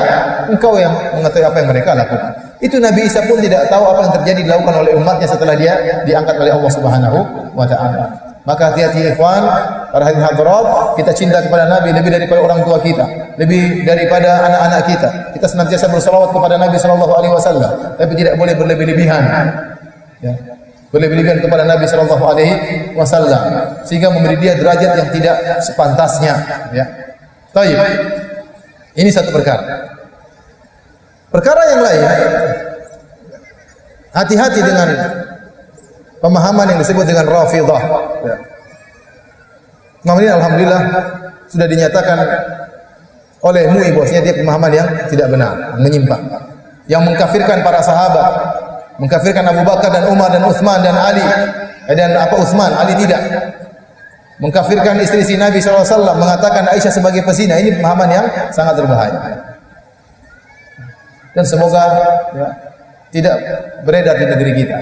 engkau yang mengetahui apa yang mereka lakukan. Itu Nabi Isa pun tidak tahu apa yang terjadi dilakukan oleh umatnya setelah dia diangkat oleh Allah Subhanahu wa taala. Maka hati-hati ikhwan, para hadirin hadirat, kita cinta kepada Nabi lebih daripada orang tua kita, lebih daripada anak-anak kita. Kita senantiasa berselawat kepada Nabi sallallahu alaihi wasallam, tapi tidak boleh berlebih-lebihan. Ya. Berlebih-lebihan kepada Nabi sallallahu alaihi wasallam sehingga memberi dia derajat yang tidak sepantasnya, ya. Baik. Ini satu perkara. Perkara yang lain, hati-hati dengan pemahaman yang disebut dengan Rafidhah. Ya. Ini alhamdulillah sudah dinyatakan oleh MUI bahwasanya dia pemahaman yang tidak benar, menyimpang, yang mengkafirkan para sahabat, mengkafirkan Abu Bakar dan Umar dan Utsman dan Ali dan Utsman, Ali tidak. Mengkafirkan istri Nabi SAW, mengatakan Aisyah sebagai pezina. Ini pemahaman yang sangat berbahaya. Dan semoga ya, tidak beredar di negeri kita.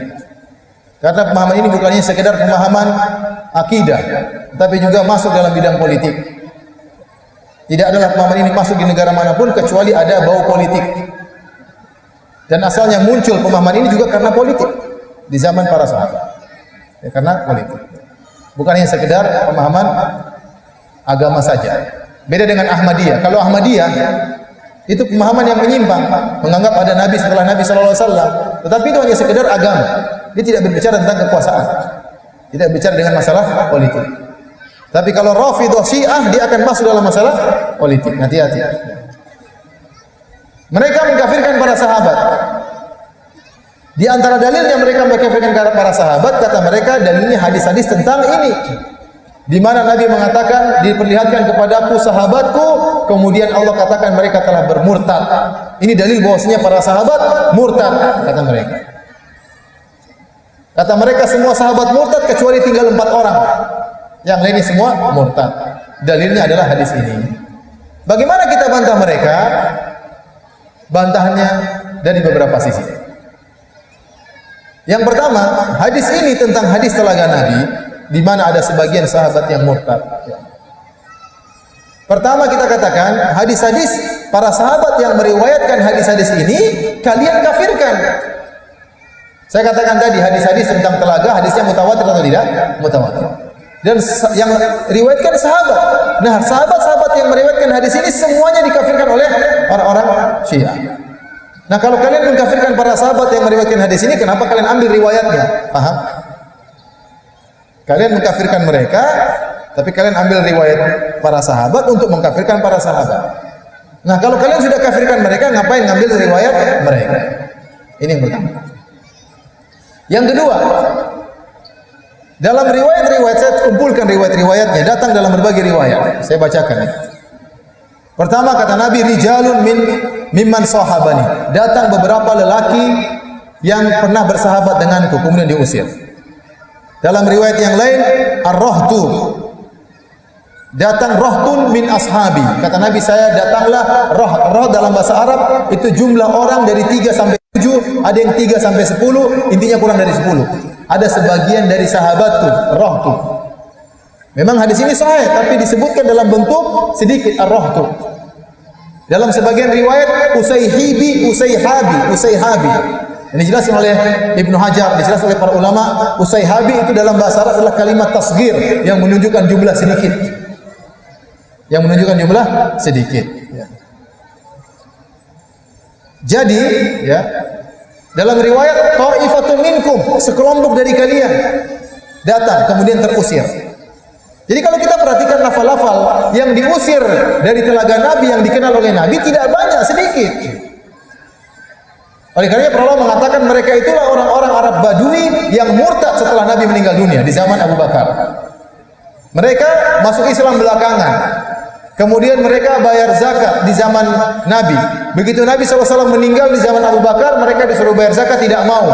Karena pemahaman ini bukannya sekedar pemahaman akidah, tapi juga masuk dalam bidang politik. Tidak adalah pemahaman ini masuk di negara manapun kecuali ada bau politik. Dan asalnya muncul pemahaman ini juga karena politik di zaman para sahabat. Ya, karena politik. Bukan hanya sekedar pemahaman agama saja. Beda dengan Ahmadiyah. Kalau Ahmadiyah itu pemahaman yang menyimpang, menganggap ada Nabi setelah Nabi sallallahu alaihi wasallam, tetapi itu hanya sekedar agama. Dia tidak berbicara tentang kekuasaan. Tidak bicara dengan masalah politik. Tapi kalau Rafidhah Syiah, dia akan masuk dalam masalah politik. Hati-hati. Mereka mengkafirkan para sahabat. Di antara dalilnya mereka mengkafirkan para sahabat, kata mereka dalilnya hadis-hadis tentang ini. Di mana Nabi mengatakan, diperlihatkan kepadaku sahabatku, kemudian Allah katakan mereka telah bermurtad. Ini dalil bahwasanya para sahabat murtad, kata mereka. Kata mereka semua sahabat murtad kecuali tinggal 4 orang. Yang lainnya semua murtad. Dalilnya adalah hadis ini. Bagaimana kita bantah mereka? Bantahannya dari beberapa sisi. Yang pertama, hadis ini tentang hadis telaga Nabi, di mana ada sebagian sahabat yang murtad. Pertama kita katakan, hadis-hadis para sahabat yang meriwayatkan hadis-hadis ini, kalian kafirkan. Saya katakan tadi, hadis-hadis tentang telaga, hadisnya mutawatir atau tidak? Mutawatir. Dan yang riwayatkan sahabat. Nah, sahabat-sahabat yang meriwayatkan hadis ini semuanya dikafirkan oleh orang-orang Syiah. Nah, kalau kalian mengkafirkan para sahabat yang meriwayatkan hadis ini, kenapa kalian ambil riwayatnya? Paham? Kalian mengkafirkan mereka, tapi kalian ambil riwayat para sahabat untuk mengkafirkan para sahabat. Nah, kalau kalian sudah kafirkan mereka, ngapain ngambil riwayat mereka? Ini yang pertama. Yang kedua, dalam riwayat-riwayat, saya kumpulkan riwayat-riwayatnya, datang dalam berbagai riwayat. Saya bacakan. Pertama kata Nabi, rijalun mimman sahabani. Datang beberapa lelaki yang pernah bersahabat denganku, kemudian diusir. Dalam riwayat yang lain, ar-rahtu. Datang rahtun min ashabi. Kata Nabi, saya datanglah roh dalam bahasa Arab itu jumlah orang dari 3 sampai 7, ada yang 3 sampai 10, intinya kurang dari 10. Ada sebagian dari sahabatku, rahtu. Memang hadis ini sahih, tapi disebutkan dalam bentuk sedikit ar-rahtu. Dalam sebagian riwayat Usayhibi. Ini dijelaskan oleh Ibnu Hajar, dijelaskan oleh para ulama. Usayhabi itu dalam bahasa Arab adalah kalimat tasghir yang menunjukkan jumlah sedikit. Yang menunjukkan jumlah sedikit. Ya. Jadi, ya, dalam riwayat ta'ifatun minkum, sekelompok dari kalian datang kemudian terusir. Jadi kalau kita perhatikan lafal-lafal yang diusir dari telaga Nabi yang dikenal oleh Nabi tidak banyak, sedikit. Oleh karenanya para ulama mengatakan mereka itulah orang-orang Arab Badui yang murtad setelah Nabi meninggal dunia di zaman Abu Bakar. Mereka masuk Islam belakangan. Kemudian mereka bayar zakat di zaman Nabi. Begitu Nabi SAW meninggal di zaman Abu Bakar, mereka disuruh bayar zakat, tidak mau.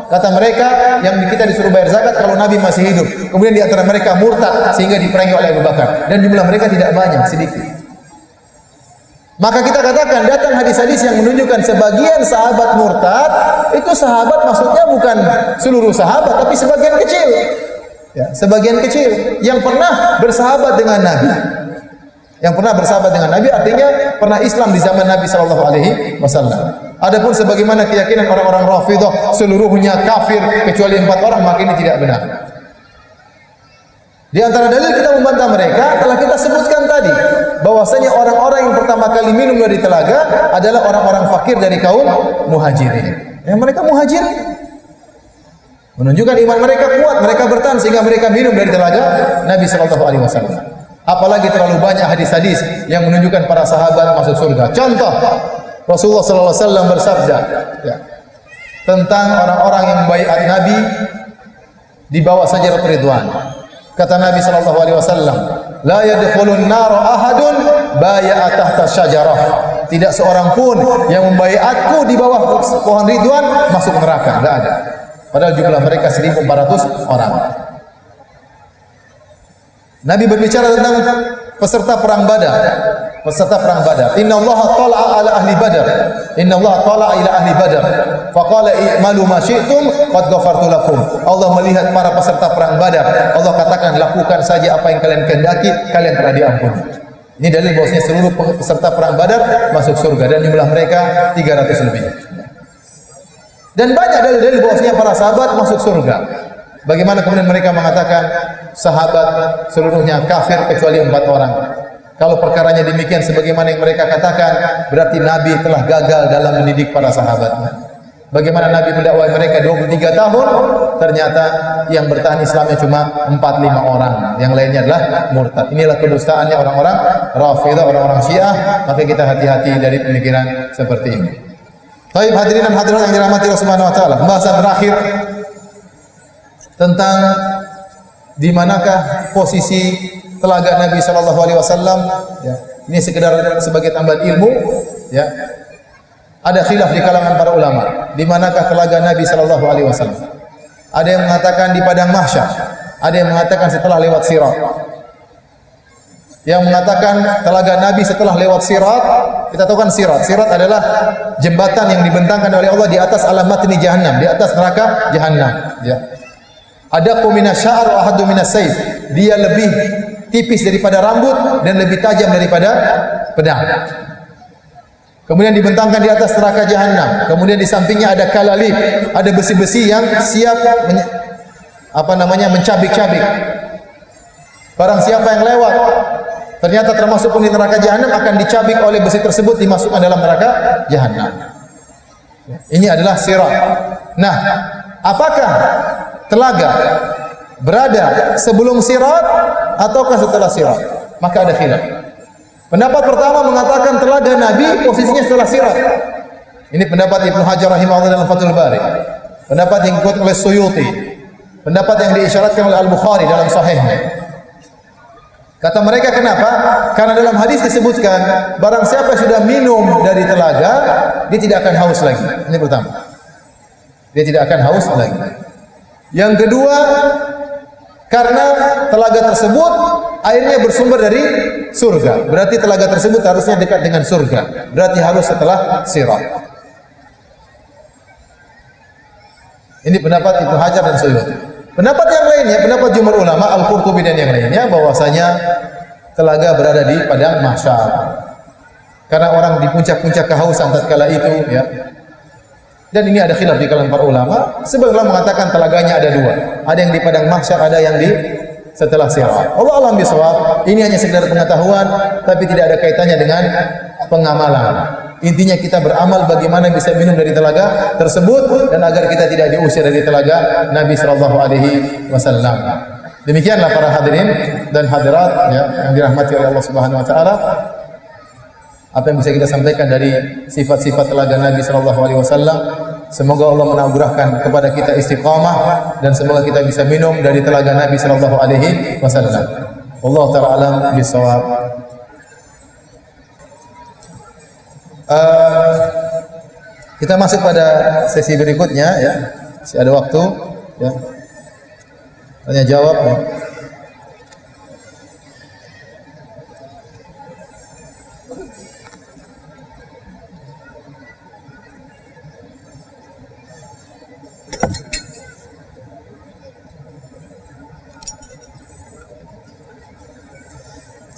Kata mereka, yang kita disuruh bayar zakat kalau Nabi masih hidup. Kemudian di antara mereka murtad sehingga diperangi oleh Abu Bakar. Dan jumlah mereka tidak banyak, sedikit. Maka kita katakan datang hadis-hadis yang menunjukkan sebagian sahabat murtad, itu sahabat maksudnya bukan seluruh sahabat, tapi sebagian kecil. Ya, sebagian kecil yang pernah bersahabat dengan Nabi. Yang pernah bersahabat dengan Nabi artinya pernah Islam di zaman Nabi sallallahu alaihi wasallam. Adapun sebagaimana keyakinan orang-orang Rafidhah seluruhnya kafir kecuali 4 orang, maka ini tidak benar. Di antara dalil kita membantah mereka telah kita sebutkan tadi bahwasanya orang-orang yang pertama kali minum dari telaga adalah orang-orang fakir dari kaum Muhajirin. Yang mereka Muhajirin menunjukkan iman mereka kuat, mereka bertahan sehingga mereka minum dari telaga Nabi sallallahu alaihi wasallam. Apalagi terlalu banyak hadis-hadis yang menunjukkan para sahabat masuk surga. Contoh, Rasulullah sallallahu alaihi wasallam bersabda ya, tentang orang-orang yang baiat Nabi di bawah sajadah Ridwan. Kata Nabi sallallahu alaihi wasallam, "La yadkhulun nar ahadun bai'a tahta syajarah." Tidak seorang pun yang membaiatku di bawah pohon Ridwan masuk neraka, enggak ada. Padahal jumlah mereka 1.400 orang. Nabi berbicara tentang peserta perang Badar. Peserta perang Badar. Inna Allah tala'a ala ahli Badar. Inna Allah tala'a ila ahli Badar. Faqala i'malu ma syi'tum qad ghafartu lakum. Allah melihat para peserta perang Badar. Allah katakan lakukan saja apa yang kalian kehendaki, kalian telah diampuni. Ini dalil bahwasanya seluruh peserta perang Badar masuk surga dan jumlah mereka 300 lebih. Dan banyak dalil-dalil bahwasanya para sahabat masuk surga. Bagaimana kemudian mereka mengatakan sahabat seluruhnya kafir kecuali 4 orang. Kalau perkaranya demikian sebagaimana yang mereka katakan, berarti Nabi telah gagal dalam mendidik para sahabatnya. Bagaimana Nabi mendakwai mereka 23 tahun, ternyata yang bertahan Islamnya cuma 4-5 orang. Yang lainnya adalah murtad. Inilah kedustaannya orang-orang Rafidhah, orang-orang Syiah. Maka kita hati-hati dari pemikiran seperti ini. Baik hadirin dan hadirat yang dirahmati Allah Subhanahu wa taala. Pembahasan terakhir tentang di manakah posisi telaga Nabi sallallahu alaihi wasallam ya. Ini sekedar sebagai tambahan ilmu ya. Ada khilaf di kalangan para ulama di manakah telaga Nabi sallallahu alaihi wasallam. Ada yang mengatakan di padang mahsyar, ada yang mengatakan setelah lewat sirat. Yang mengatakan telaga Nabi setelah lewat sirat, kita tahu kan sirat. Sirat adalah jembatan yang dibentangkan oleh Allah di atas alamatni jahannam, di atas neraka jahannam ya. Ada minas sya'ar wa ahadu minas saif. Dia lebih tipis daripada rambut dan lebih tajam daripada pedang. Kemudian dibentangkan di atas neraka jahanam. Kemudian di sampingnya ada kalalib, ada besi-besi yang siap mencabik-cabik. Barang siapa yang lewat ternyata termasuk penghuni neraka jahanam akan dicabik oleh besi tersebut, dimasukkan dalam neraka jahanam. Ini adalah sirat. Nah, apakah telaga berada sebelum sirat ataukah setelah sirat? Maka ada khilaf. Pendapat pertama mengatakan telaga Nabi posisinya setelah sirat. Ini pendapat Ibnu Hajar rahimahullah dalam Fathul Bari. Pendapat yang dikuat oleh Suyuti. Pendapat yang diisyaratkan oleh Al-Bukhari dalam sahihnya. Kata mereka kenapa? Karena dalam hadis disebutkan barang siapa sudah minum dari telaga, dia tidak akan haus lagi. Ini pertama. Dia tidak akan haus lagi. Yang kedua, karena telaga tersebut airnya bersumber dari surga. Berarti telaga tersebut harusnya dekat dengan surga. Berarti harus setelah sirat. Ini pendapat Ibnu Hajar dan Suyuti. Pendapat yang lainnya, pendapat jumhur ulama Al-Qurtubi dan yang lainnya bahwasanya telaga berada di padang mahsyar. Karena orang di puncak-puncak kehausan tatkala itu ya. Dan ini ada khilaf di kalangan para ulama. Sebagian mengatakan telaganya ada 2. Ada yang di padang mahsyar, ada yang di setelah sirat. Allah alam bisawab. Ini hanya sekedar pengetahuan tapi tidak ada kaitannya dengan pengamalan. Intinya kita beramal bagaimana bisa minum dari telaga tersebut dan agar kita tidak diusir dari telaga Nabi sallallahu alaihi wasallam. Demikianlah para hadirin dan hadirat ya, yang dirahmati oleh Allah Subhanahu wa taala. Apa yang bisa kita sampaikan dari sifat-sifat telaga Nabi sallallahu alaihi wasallam. Semoga Allah menganugerahkan kepada kita istiqamah dan semoga kita bisa minum dari telaga Nabi sallallahu alaihi wasallam. Wallahu ta'ala alam bisawab. Kita masuk pada sesi berikutnya ya. Masih ada waktu ya. Tanya jawab ya.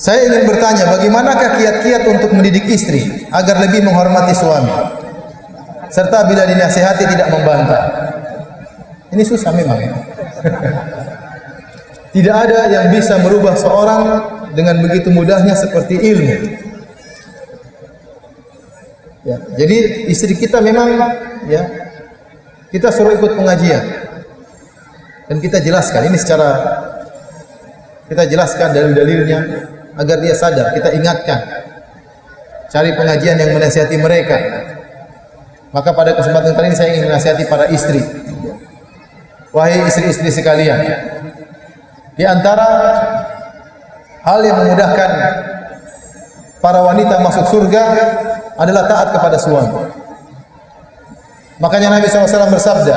Saya ingin bertanya, bagaimanakah kiat-kiat untuk mendidik istri agar lebih menghormati suami, serta bila dinasihati tidak membantah? Ini susah memang ya. Tidak ada yang bisa merubah seorang dengan begitu mudahnya seperti ilmu. Ya, jadi istri kita memang ya kita suruh ikut pengajian dan kita jelaskan ini secara kita jelaskan dalil-dalilnya agar dia sadar. Kita ingatkan, cari pengajian yang menasihati mereka. Maka pada kesempatan kali ini saya ingin menasihati para istri. Wahai istri-istri sekalian, di antara hal yang memudahkan para wanita masuk surga adalah taat kepada suami. Makanya Nabi SAW bersabda,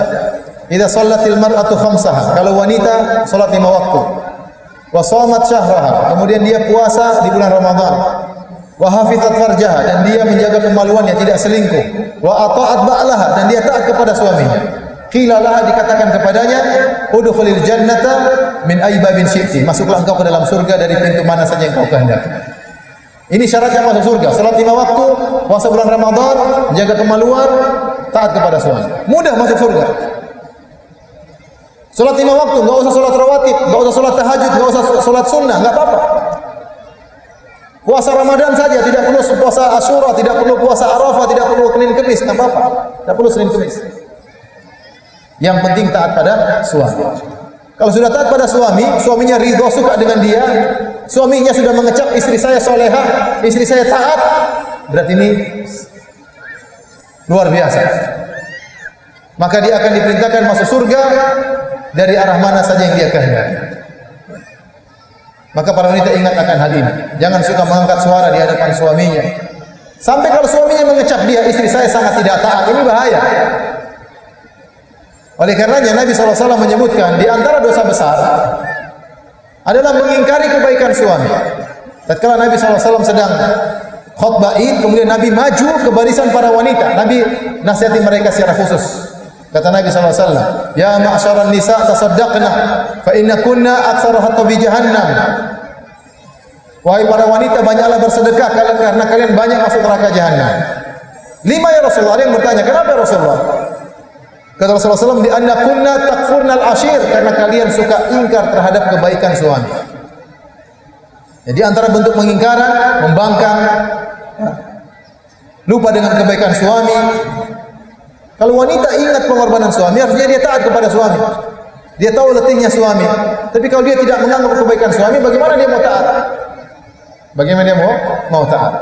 "Idza shallatil mar'atu khamsaha," kalau wanita salat 5 waktu, wa shamat syahraha, kemudian dia puasa di bulan Ramadan, wa hafizat farjaha, dan dia menjaga kemaluannya, tidak selingkuh, wa ata'at ba'laha, dan dia taat kepada suaminya. Qila laha, dikatakan kepadanya, udkhulil jannata min ayyi babin syi'ti, masuklah engkau ke dalam surga dari pintu mana saja yang kau kehendaki. Ini syaratnya masuk surga, salat 5 waktu, puasa bulan Ramadan, menjaga kemaluan, taat kepada suami. Mudah masuk surga. Salat 5 waktu, enggak usah salat rawatib, enggak usah salat tahajud, enggak usah salat sunnah, enggak apa-apa. Puasa Ramadan saja, tidak perlu puasa Asyura, tidak perlu puasa Arafah, tidak perlu Senin Kemis, enggak apa-apa. Tidak perlu Senin Kemis. Yang penting taat pada suami. Kalau sudah taat pada suami, suaminya ridho, suka dengan dia, suaminya sudah mengecap istri saya solehah, istri saya taat, berarti ini luar biasa. Maka dia akan diperintahkan masuk surga dari arah mana saja yang dia kehendaki. Maka para wanita ingat akan hal ini. Jangan suka mengangkat suara di hadapan suaminya. Sampai kalau suaminya mengecap dia, istri saya sangat tidak taat, ini bahaya. Oleh karenanya Nabi SAW menyebutkan di antara dosa besar adalah mengingkari kebaikan suami. Tatkala Nabi SAW sedang khutbah Id, kemudian Nabi maju ke barisan para wanita. Nabi nasihati mereka secara khusus. Kata Nabi SAW, "Ya ma'syaran nisa tasaddaqna, fa inna kunna aktsara hatabi jahannam." Wahai para wanita, banyaklah bersedekah karena kalian banyak masuk neraka jahanam. 5 ya Rasulullah. Ada yang bertanya, kenapa ya Rasulullah? Kata Rasulullah SAW, "Di anna kunna takfurnal ashir," karena kalian suka ingkar terhadap kebaikan suami. Jadi antara bentuk pengingkaran, membangkang, lupa dengan kebaikan suami. Kalau wanita ingat pengorbanan suami, harusnya dia taat kepada suami. Dia tahu letihnya suami. Tapi kalau dia tidak menganggap kebaikan suami, bagaimana dia mau taat? Bagaimana dia mau taat?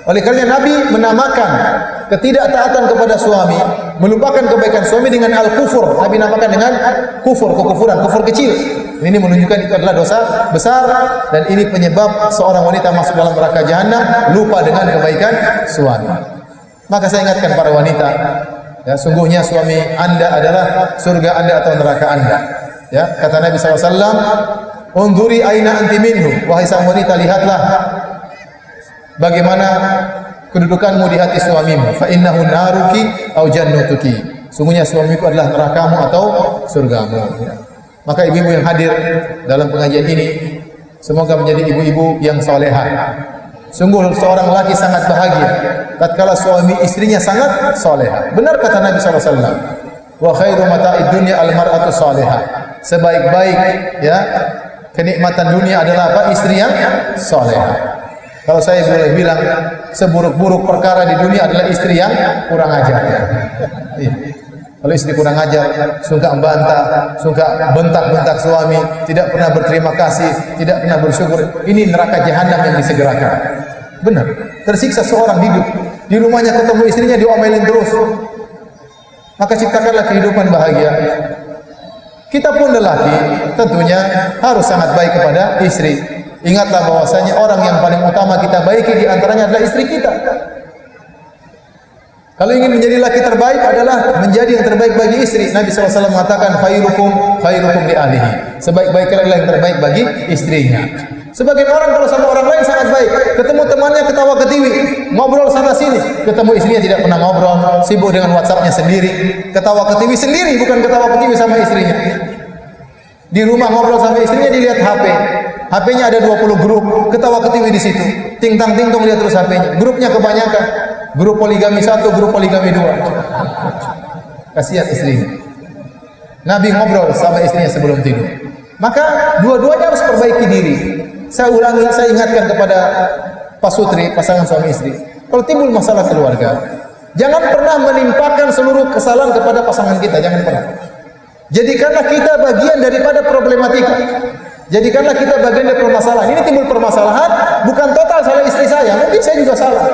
Oleh karena Nabi menamakan ketidaktaatan kepada suami, melupakan kebaikan suami dengan al-kufur. Nabi namakan dengan kufur, kekufuran, kufur kecil. Ini menunjukkan itu adalah dosa besar dan ini penyebab seorang wanita masuk dalam neraka jahanam, lupa dengan kebaikan suami. Maka saya ingatkan para wanita, ya, sungguhnya suami Anda adalah surga Anda atau neraka Anda. Ya, kata Nabi SAW, "Unzuri aina anti minhu," wahai sang wanita, lihatlah bagaimana kedudukanmu di hati suamimu. Fa innahu naruki au jannatuki. Sungguhnya suamiku adalah nerakamu atau surgamu. Ya. Maka ibu-ibu yang hadir dalam pengajian ini, semoga menjadi ibu-ibu yang salehah. Sungguh seorang laki sangat bahagia tatkala suami istrinya sangat salehah. Benar kata Nabi SAW, "Wa khairu mata'id dunya al-mar'atu salehah." Sebaik-baik ya kenikmatan dunia adalah apa? Istri yang salehah. Kalau saya boleh bilang, seburuk-buruk perkara di dunia adalah istri yang kurang ajar. Ya. Kalau istri kurang ajar, suka membantah, suka bentak-bentak suami, tidak pernah berterima kasih, tidak pernah bersyukur, ini neraka jahanam yang disegerakan. Benar. Tersiksa seorang hidup di rumahnya ketemu istrinya diomelin terus. Maka ciptakanlah kehidupan bahagia. Kita pun lelaki tentunya harus sangat baik kepada istri. Ingatlah bahwasanya orang yang paling utama kita baiki di antaranya adalah istri kita. Kalau ingin menjadi laki terbaik adalah menjadi yang terbaik bagi istri. Nabi SAW mengatakan khairukum li ahlihi. Sebaik-baik adalah yang terbaik bagi istrinya. Sebagian orang kalau sama orang lain sangat baik, ketemu temannya ketawa ketiwi, ngobrol sana sini, ketemu istrinya tidak pernah ngobrol, sibuk dengan WhatsApp-nya sendiri, ketawa ketiwi sendiri, bukan ketawa ketiwi sama istrinya. Di rumah ngobrol sama istrinya dilihat HP. HP-nya ada 20 grup, ketawa-ketiwi di situ. Ting-tang-ting-tong lihat terus HP-nya. Grupnya kebanyakan. Grup poligami 1, grup poligami 2. Kasihan istrinya. Nabi ngobrol sama istrinya sebelum tidur. Maka dua-duanya harus perbaiki diri. Saya ulangi, saya ingatkan kepada pasutri, pasangan suami istri. Kalau timbul masalah keluarga, jangan pernah menimpakan seluruh kesalahan kepada pasangan kita, jangan pernah. Jadikanlah kita bagian daripada problematika. Jadikanlah kita bagian dari permasalahan. Ini timbul permasalahan, bukan total salah istri saya, mungkin saya juga salah.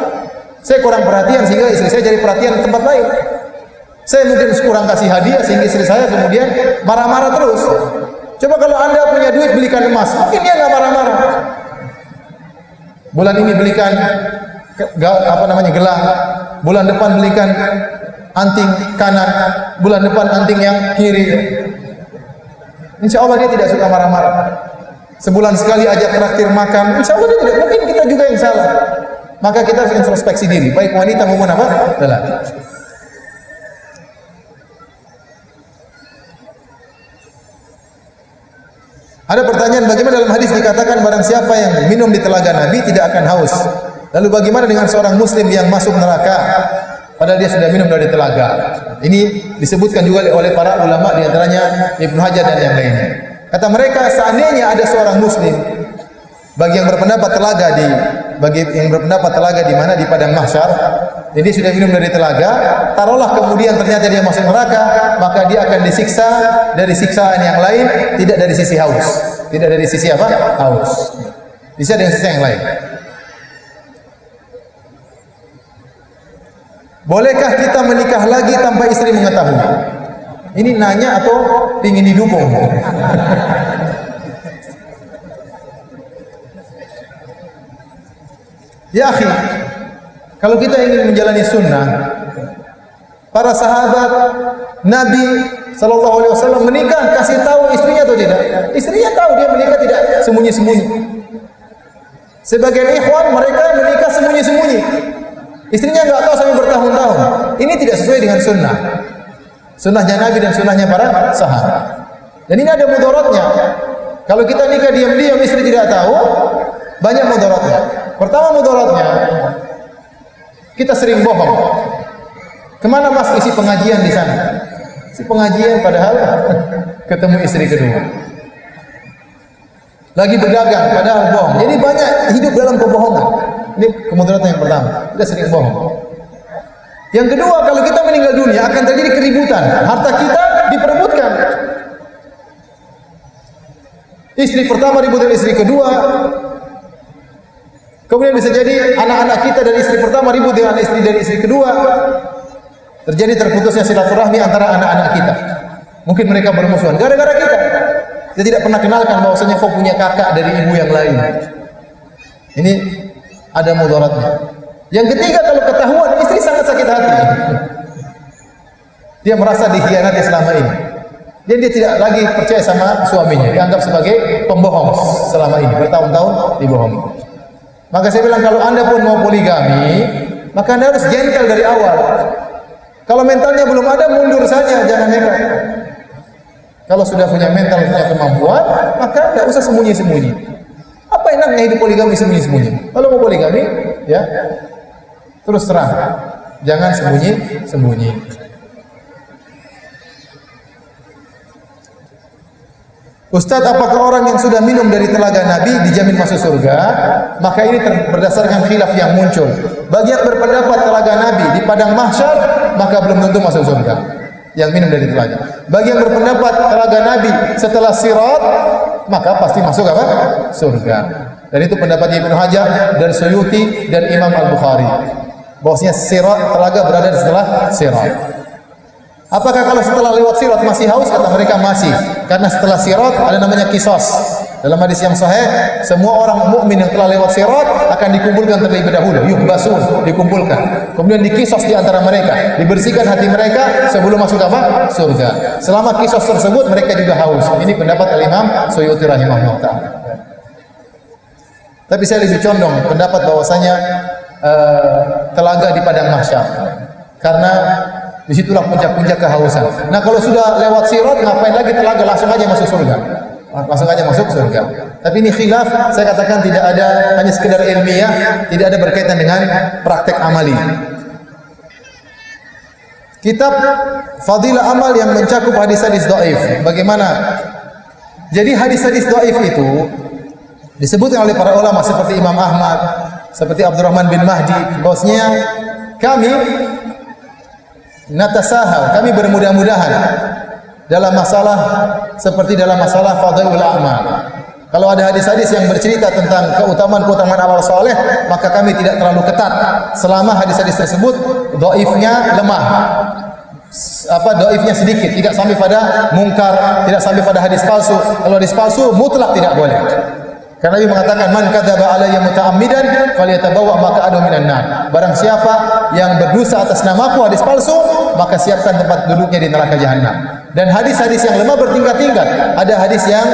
Saya kurang perhatian sehingga istri saya jadi perhatian di tempat lain. Saya mungkin kurang kasih hadiah sehingga istri saya kemudian marah-marah terus. Coba kalau Anda punya duit belikan emas, mungkin dia nggak marah-marah. Bulan ini belikan gelang, bulan depan belikan anting kanan, bulan depan anting yang kiri. Insya Allah dia tidak suka marah-marah. Sebulan sekali ajak traktir makan, insya Allah dia tidak. Mungkin kita juga yang salah. Maka kita harus introspeksi diri, baik wanita maupun apa? Lelaki. Ada pertanyaan, bagaimana dalam hadis dikatakan barang siapa yang minum di telaga Nabi tidak akan haus. Lalu bagaimana dengan seorang muslim yang masuk neraka padahal dia sudah minum dari telaga? Ini disebutkan juga oleh para ulama, di antaranya Ibnu Hajar dan yang lainnya. Kata mereka, seandainya ada seorang muslim, bagi yang berpendapat telaga di mana, di padang mahsyar, jadi sudah minum dari telaga, taruhlah kemudian ternyata dia masuk neraka, maka dia akan disiksa dari siksaan yang lain, tidak dari sisi haus. Tidak dari sisi apa? Haus. Bisa dengan sisi yang lain. Bolehkah kita menikah lagi tanpa istri mengetahui? Ini nanya atau ingin didukung? Ya akhi, kalau kita ingin menjalani sunnah, para sahabat Nabi SAW menikah, kasih tahu istrinya atau tidak? Istrinya tahu, dia menikah tidak sembunyi-sembunyi. Sebagian ikhwan mereka menikah sembunyi-sembunyi. Istrinya nggak tahu sampai bertahun-tahun. Ini tidak sesuai dengan sunnah. Sunnahnya Nabi dan sunnahnya para sahabat. Dan ini ada mudaratnya. Kalau kita nikah diam-diam, istri tidak tahu, banyak mudaratnya. Pertama mudaratnya, kita sering bohong. Kemana mas isi pengajian di sana? Isi pengajian padahal ketemu istri kedua. Lagi berdagang padahal bohong. Jadi banyak hidup dalam kebohongan. Ini kemudaratan yang pertama. Kita sering bohong. Yang kedua, kalau kita meninggal dunia akan terjadi keributan. Harta kita diperebutkan. Istri pertama ribut dengan istri kedua. Kemudian bisa jadi anak-anak kita dari istri pertama ribut dengan istri dari istri kedua. Terjadi terputusnya silaturahmi antara anak-anak kita. Mungkin mereka bermusuhan gara-gara kita. Dia tidak pernah kenalkan bahwasanya kau punya kakak dari ibu yang lain. Ini ada mudaratnya. Yang ketiga, kalau ketahuan, istri sangat sakit hati. Dia merasa dikhianati selama ini. Dan dia tidak lagi percaya sama suaminya. Dianggap sebagai pembohong selama ini. Bertahun-tahun dibohongi. Maka saya bilang, kalau Anda pun mau poligami, maka Anda harus gentle dari awal. Kalau mentalnya belum ada, mundur saja, jangan nekat. Kalau sudah punya mental, punya kemampuan, maka tidak usah sembunyi-sembunyi. Apa enaknya hidup poligami sembunyi-sembunyi? Kalau mau poligami, ya terus terang, jangan sembunyi-sembunyi. Ustadz, apakah orang yang sudah minum dari telaga Nabi dijamin masuk surga? Maka ini berdasarkan khilaf yang muncul. Bagi yang berpendapat telaga Nabi di padang mahsyar, maka belum tentu masuk surga. Yang minum dari telaga. Bagi yang berpendapat telaga Nabi setelah sirat, maka pasti masuk apa? Surga. Dan itu pendapat Ibnu Hajar dan Suyuti dan Imam Al-Bukhari. Bahwasanya sirat, telaga berada setelah sirat. Apakah kalau setelah lewat sirat masih haus? Kata mereka masih. Karena setelah sirat ada namanya kisos. Dalam hadis yang sahih, semua orang mukmin yang telah lewat sirat akan dikumpulkan terlebih dahulu, yuhbasun, dikumpulkan. Kemudian dikisos di antara mereka, dibersihkan hati mereka sebelum masuk apa? Surga. Selama kisos tersebut mereka juga haus. Ini pendapat Al-Imam Suyuti rahimahullah ta'ala. Tapi saya lebih condong pendapat bahwasanya telaga di padang mahsyar. Karena disitulah puncak-puncak kehausan. Nah, kalau sudah lewat sirat, ngapain lagi telaga? Langsung aja masuk surga. Langsung aja masuk surga. Tapi ini khilaf, saya katakan tidak ada, hanya sekedar ilmiah, tidak ada berkaitan dengan praktek amali. Kitab Fadilah Amal yang mencakup hadis-hadis dhaif. Bagaimana? Jadi hadis-hadis dhaif itu disebutkan oleh para ulama seperti Imam Ahmad, seperti Abdurrahman bin Mahdi, bahwasanya kami natasahal, kami bermudah-mudahan dalam masalah seperti dalam masalah fadhailul a'mal. Kalau ada hadis-hadis yang bercerita tentang keutamaan-keutamaan amal soleh, maka kami tidak terlalu ketat selama hadis-hadis tersebut dhaifnya lemah. Dhaifnya sedikit, tidak sampai pada mungkar, tidak sampai pada hadis palsu. Kalau hadis palsu mutlak tidak boleh. Karena Nabi mengatakan man kadzaba alayya muta'ammidan falyatabawwa maq'adahu minan nar. Barang siapa yang berdusta atas namaku hadis palsu, maka siapkan tempat duduknya di neraka jahanam. Dan hadis-hadis yang lemah bertingkat-tingkat. Ada hadis yang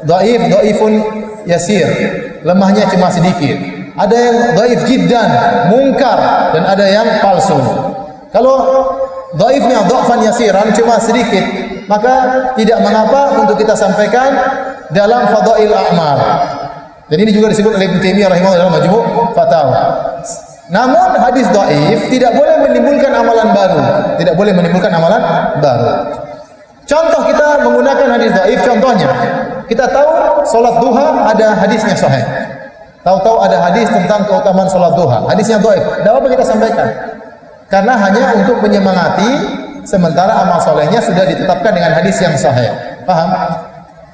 dhaifun yasir, lemahnya cuma sedikit. Ada yang dhaif jiddan, mungkar, dan ada yang palsu. Kalau dhaifnya dhafan yasiran cuma sedikit, maka tidak mengapa untuk kita sampaikan dalam fadail a'mal. Dan ini juga disebut oleh Ibnu Taimiyah rahimahullah dalam Majmu' Fatawa. Namun hadis dhaif tidak boleh menimbulkan amalan baru, tidak boleh menimbulkan amalan baru. Contoh kita menggunakan hadis dhaif, contohnya kita tahu salat duha ada hadisnya sahih. Tahu-tahu ada hadis tentang keutamaan salat duha, hadisnya dhaif. Tidak apa kita sampaikan. Karena hanya untuk menyemangati, sementara amal solehnya sudah ditetapkan dengan hadis yang sahih. Paham?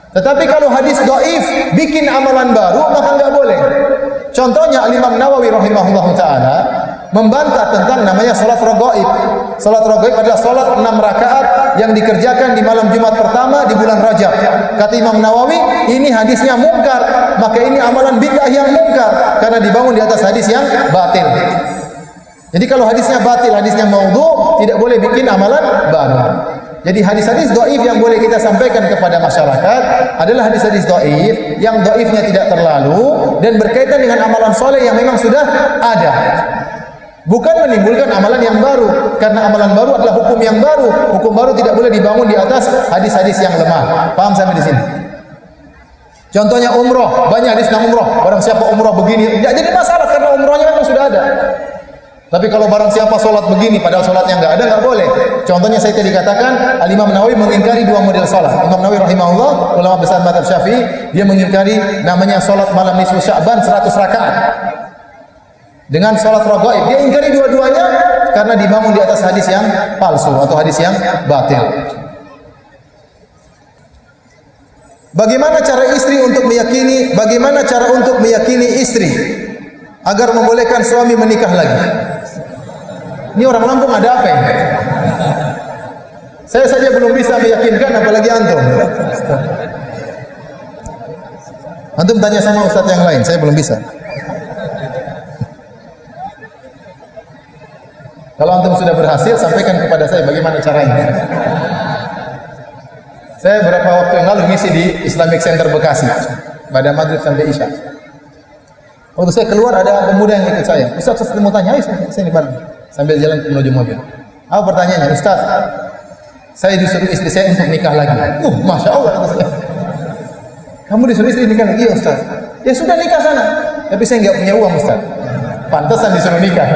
Tetapi kalau hadis dhaif bikin amalan baru, maka enggak boleh. Contohnya Imam Nawawi rahimahullah taala membantah tentang namanya salat raghaib. Salat raghaib adalah salat 6 rakaat yang dikerjakan di malam Jumat pertama di bulan Rajab. Kata Imam Nawawi, ini hadisnya mungkar, maka ini amalan bid'ah yang mungkar karena dibangun di atas hadis yang batil. Jadi kalau hadisnya batil, hadisnya maudhu, tidak boleh bikin amalan baru. Jadi hadis-hadis dhaif yang boleh kita sampaikan kepada masyarakat adalah hadis-hadis dhaif yang dhaifnya tidak terlalu dan berkaitan dengan amalan soleh yang memang sudah ada. Bukan menimbulkan amalan yang baru, karena amalan baru adalah hukum yang baru. Hukum baru tidak boleh dibangun di atas hadis-hadis yang lemah. Paham sampai di sini? Contohnya umroh, banyak hadis tentang umroh. Barang siapa umroh begini, tidak jadi masalah karena umrohnya memang sudah ada. Tapi kalau barang siapa solat begini, padahal solatnya enggak ada, enggak boleh. Contohnya saya tadi katakan, Al-Imam Nawawi mengingkari 2 model solat. Imam Nawawi rahimahullah, ulama besar mazhab Syafi'i, dia mengingkari namanya solat malam nisfu Sya'ban 100 rakaat. Dengan solat raghaib, dia ingkari dua-duanya karena dibangun di atas hadis yang palsu atau hadis yang batil. Bagaimana cara untuk meyakini istri agar membolehkan suami menikah lagi? Ini orang Lampung ada apa ini? Saya saja belum bisa meyakinkan, apalagi antum. Antum tanya sama ustadz yang lain, saya belum bisa. Kalau antum sudah berhasil, sampaikan kepada saya bagaimana caranya. Saya beberapa waktu yang lalu ngisi di Islamic Center Bekasi, pada maghrib sampai isya. Waktu saya keluar ada pemuda yang ikut saya. Ustaz, saya mau tanya, ayo sini bareng. Sambil jalan menuju mobil. Apa pertanyaannya? Ustaz, saya disuruh istri saya untuk nikah lagi. Masya Allah, kata saya. Kamu disuruh istri nikah lagi? Iya Ustaz. Ya sudah nikah sana. Tapi saya nggak punya uang Ustaz. Pantesan disuruh nikah.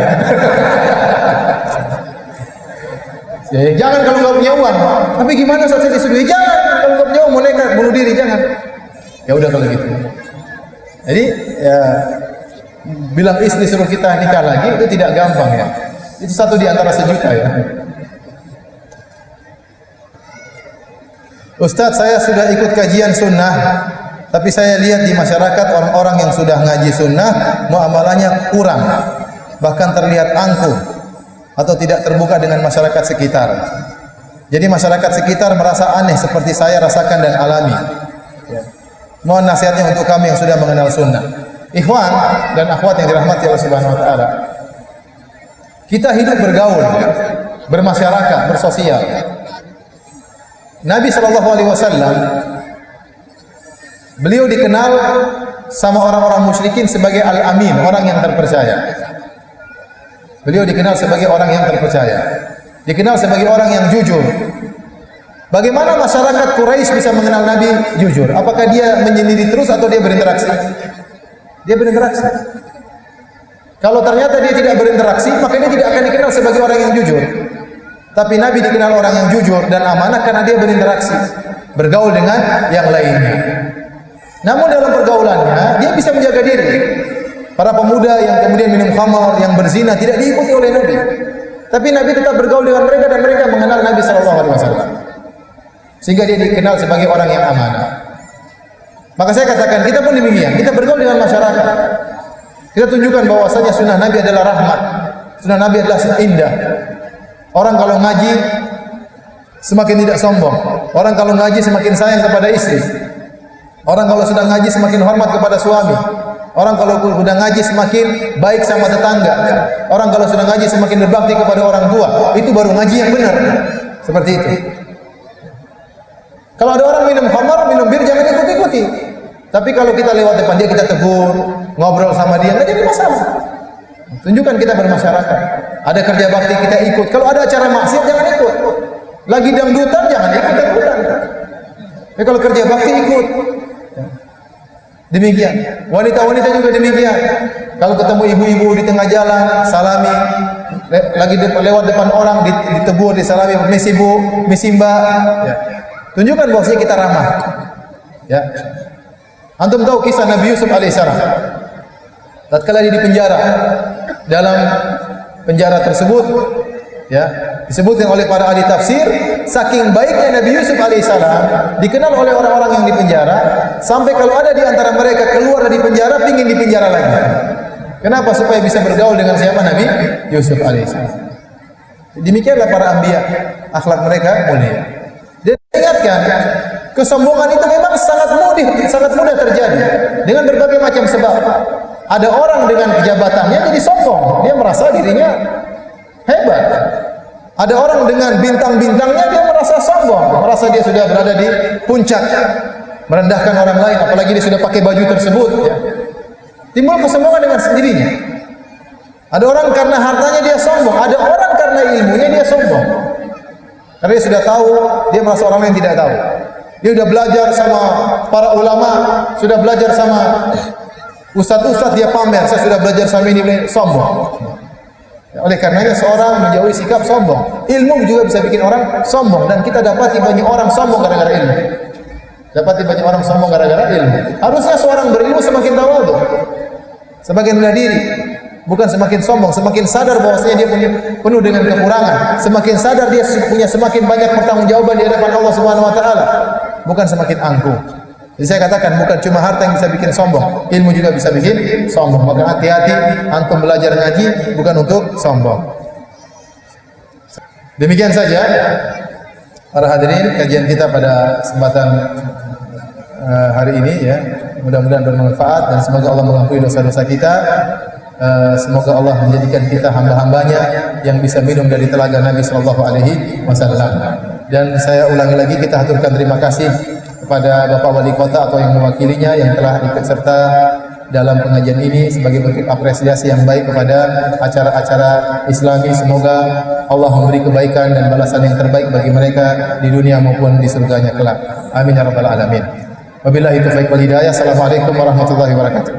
Ya, jangan kalau nggak punya uang. Tapi gimana Ustaz, saya disuruh? Ya, jangan kalau nggak punya uang, mau nekat bunuh diri, jangan. Ya udah kalau gitu. Jadi ya, bilang istri suruh kita nikah lagi itu tidak gampang ya. Itu satu di antara sejuta ya. Ustadz, saya sudah ikut kajian sunnah, tapi saya lihat di masyarakat orang-orang yang sudah ngaji sunnah muamalahnya kurang, bahkan terlihat angkuh atau tidak terbuka dengan masyarakat sekitar. Jadi masyarakat sekitar merasa aneh seperti saya rasakan dan alami. Mohon nasihatnya untuk kami yang sudah mengenal sunnah. Ikhwan dan akhwat yang dirahmati Allah Subhanahu wa taala. Kita hidup bergaul, bermasyarakat, bersosial. Nabi sallallahu alaihi wasallam beliau dikenal sama orang-orang musyrikin sebagai al-amin, orang yang terpercaya. Beliau dikenal sebagai orang yang terpercaya. Dikenal sebagai orang yang jujur. Bagaimana masyarakat Quraisy bisa mengenal Nabi jujur? Apakah dia menyendiri terus atau dia berinteraksi? Dia berinteraksi. Kalau ternyata dia tidak berinteraksi, maka dia tidak akan dikenal sebagai orang yang jujur. Tapi Nabi dikenal orang yang jujur dan amanah karena dia berinteraksi, bergaul dengan yang lainnya. Namun dalam pergaulannya, dia bisa menjaga diri. Para pemuda yang kemudian minum khamar, yang berzina tidak diikuti oleh Nabi. Tapi Nabi tetap bergaul dengan mereka dan mereka mengenal Nabi SAW. Sehingga dia dikenal sebagai orang yang amanah. Maka saya katakan, kita pun demikian. Kita bergaul dengan masyarakat. Kita tunjukkan bahwasanya sunnah Nabi adalah rahmat. Sunnah Nabi adalah indah. Orang kalau ngaji semakin tidak sombong. Orang kalau ngaji semakin sayang kepada istri. Orang kalau sudah ngaji semakin hormat kepada suami. Orang kalau sudah ngaji semakin baik sama tetangga. Orang kalau sudah ngaji semakin berbakti kepada orang tua. Itu baru ngaji yang benar. Seperti itu. Kalau ada orang minum khamar, minum bir, jangan ikuti-ikuti. Tapi kalau kita lewat depan dia, kita tegur, ngobrol sama dia, nggak jadi masalah. Tunjukkan kita bermasyarakat. Ada kerja bakti, kita ikut. Kalau ada acara maksiat, jangan ikut. Lagi dangdutan, jangan ikut dangdutan. Tapi kalau kerja bakti, ikut. Demikian. Wanita-wanita juga demikian. Kalau ketemu ibu-ibu di tengah jalan, salami. Lagi lewat depan orang, ditegur, disalami. Misi bu, misi mbak. Ya. Tunjukkan bahwasanya kita ramah. Ya. Antum tahu kisah Nabi Yusuf alaihissalam. Tatkala dia di penjara, dalam penjara tersebut, ya, disebutkan oleh para ahli tafsir, saking baiknya Nabi Yusuf alaihissalam dikenal oleh orang-orang yang di penjara, sampai kalau ada di antara mereka keluar dari penjara, pingin di penjara lagi. Kenapa? Supaya bisa bergaul dengan siapa? Nabi Yusuf alaihissalam. Demikianlah para anbiya, akhlak mereka mulia. Dan ingatkan, kesombongan itu memang sangat mudah terjadi dengan berbagai macam sebab. Ada orang dengan kejabatannya jadi sombong, dia merasa dirinya hebat. Ada orang dengan bintang-bintangnya dia merasa sombong, merasa dia sudah berada di puncak, merendahkan orang lain, apalagi dia sudah pakai baju tersebut. Ya. Timbul kesombongan dengan sendirinya. Ada orang karena hartanya dia sombong, ada orang karena ilmunya dia sombong. Karena dia sudah tahu, dia merasa orang lain tidak tahu. Dia sudah belajar sama para ulama, sudah belajar sama ustadz-ustadz, dia pamer, saya sudah belajar sama ini, sombong. Oleh karenanya seorang menjauhi sikap sombong. Ilmu juga bisa bikin orang sombong, dan kita dapati banyak orang sombong gara-gara ilmu. Dapati banyak orang sombong gara-gara ilmu. Harusnya seorang berilmu semakin tawadhu, semakin rendah diri, bukan semakin sombong, semakin sadar bahwasanya dia penuh dengan kekurangan, semakin sadar dia punya semakin banyak pertanggungjawaban di hadapan Allah Subhanahu wa taala, bukan semakin angkuh. Jadi saya katakan bukan cuma harta yang bisa bikin sombong, ilmu juga bisa bikin sombong. Maka hati-hati antum belajar ngaji bukan untuk sombong. Demikian saja para hadirin kajian kita pada kesempatan hari ini ya. Mudah-mudahan bermanfaat dan semoga Allah mengampuni dosa-dosa kita. Semoga Allah menjadikan kita hamba-hambanya yang bisa minum dari telaga Nabi sallallahu alaihi wasallam. Dan saya ulangi lagi, kita haturkan terima kasih kepada Bapak Wali Kota atau yang mewakilinya yang telah ikut serta dalam pengajian ini sebagai bentuk apresiasi yang baik kepada acara-acara Islami. Semoga Allah memberi kebaikan dan balasan yang terbaik bagi mereka di dunia maupun di surganya kelak. Amin ya rabbal alamin. Wabillahi taufiq wal hidayah. Assalamualaikum warahmatullahi wabarakatuh.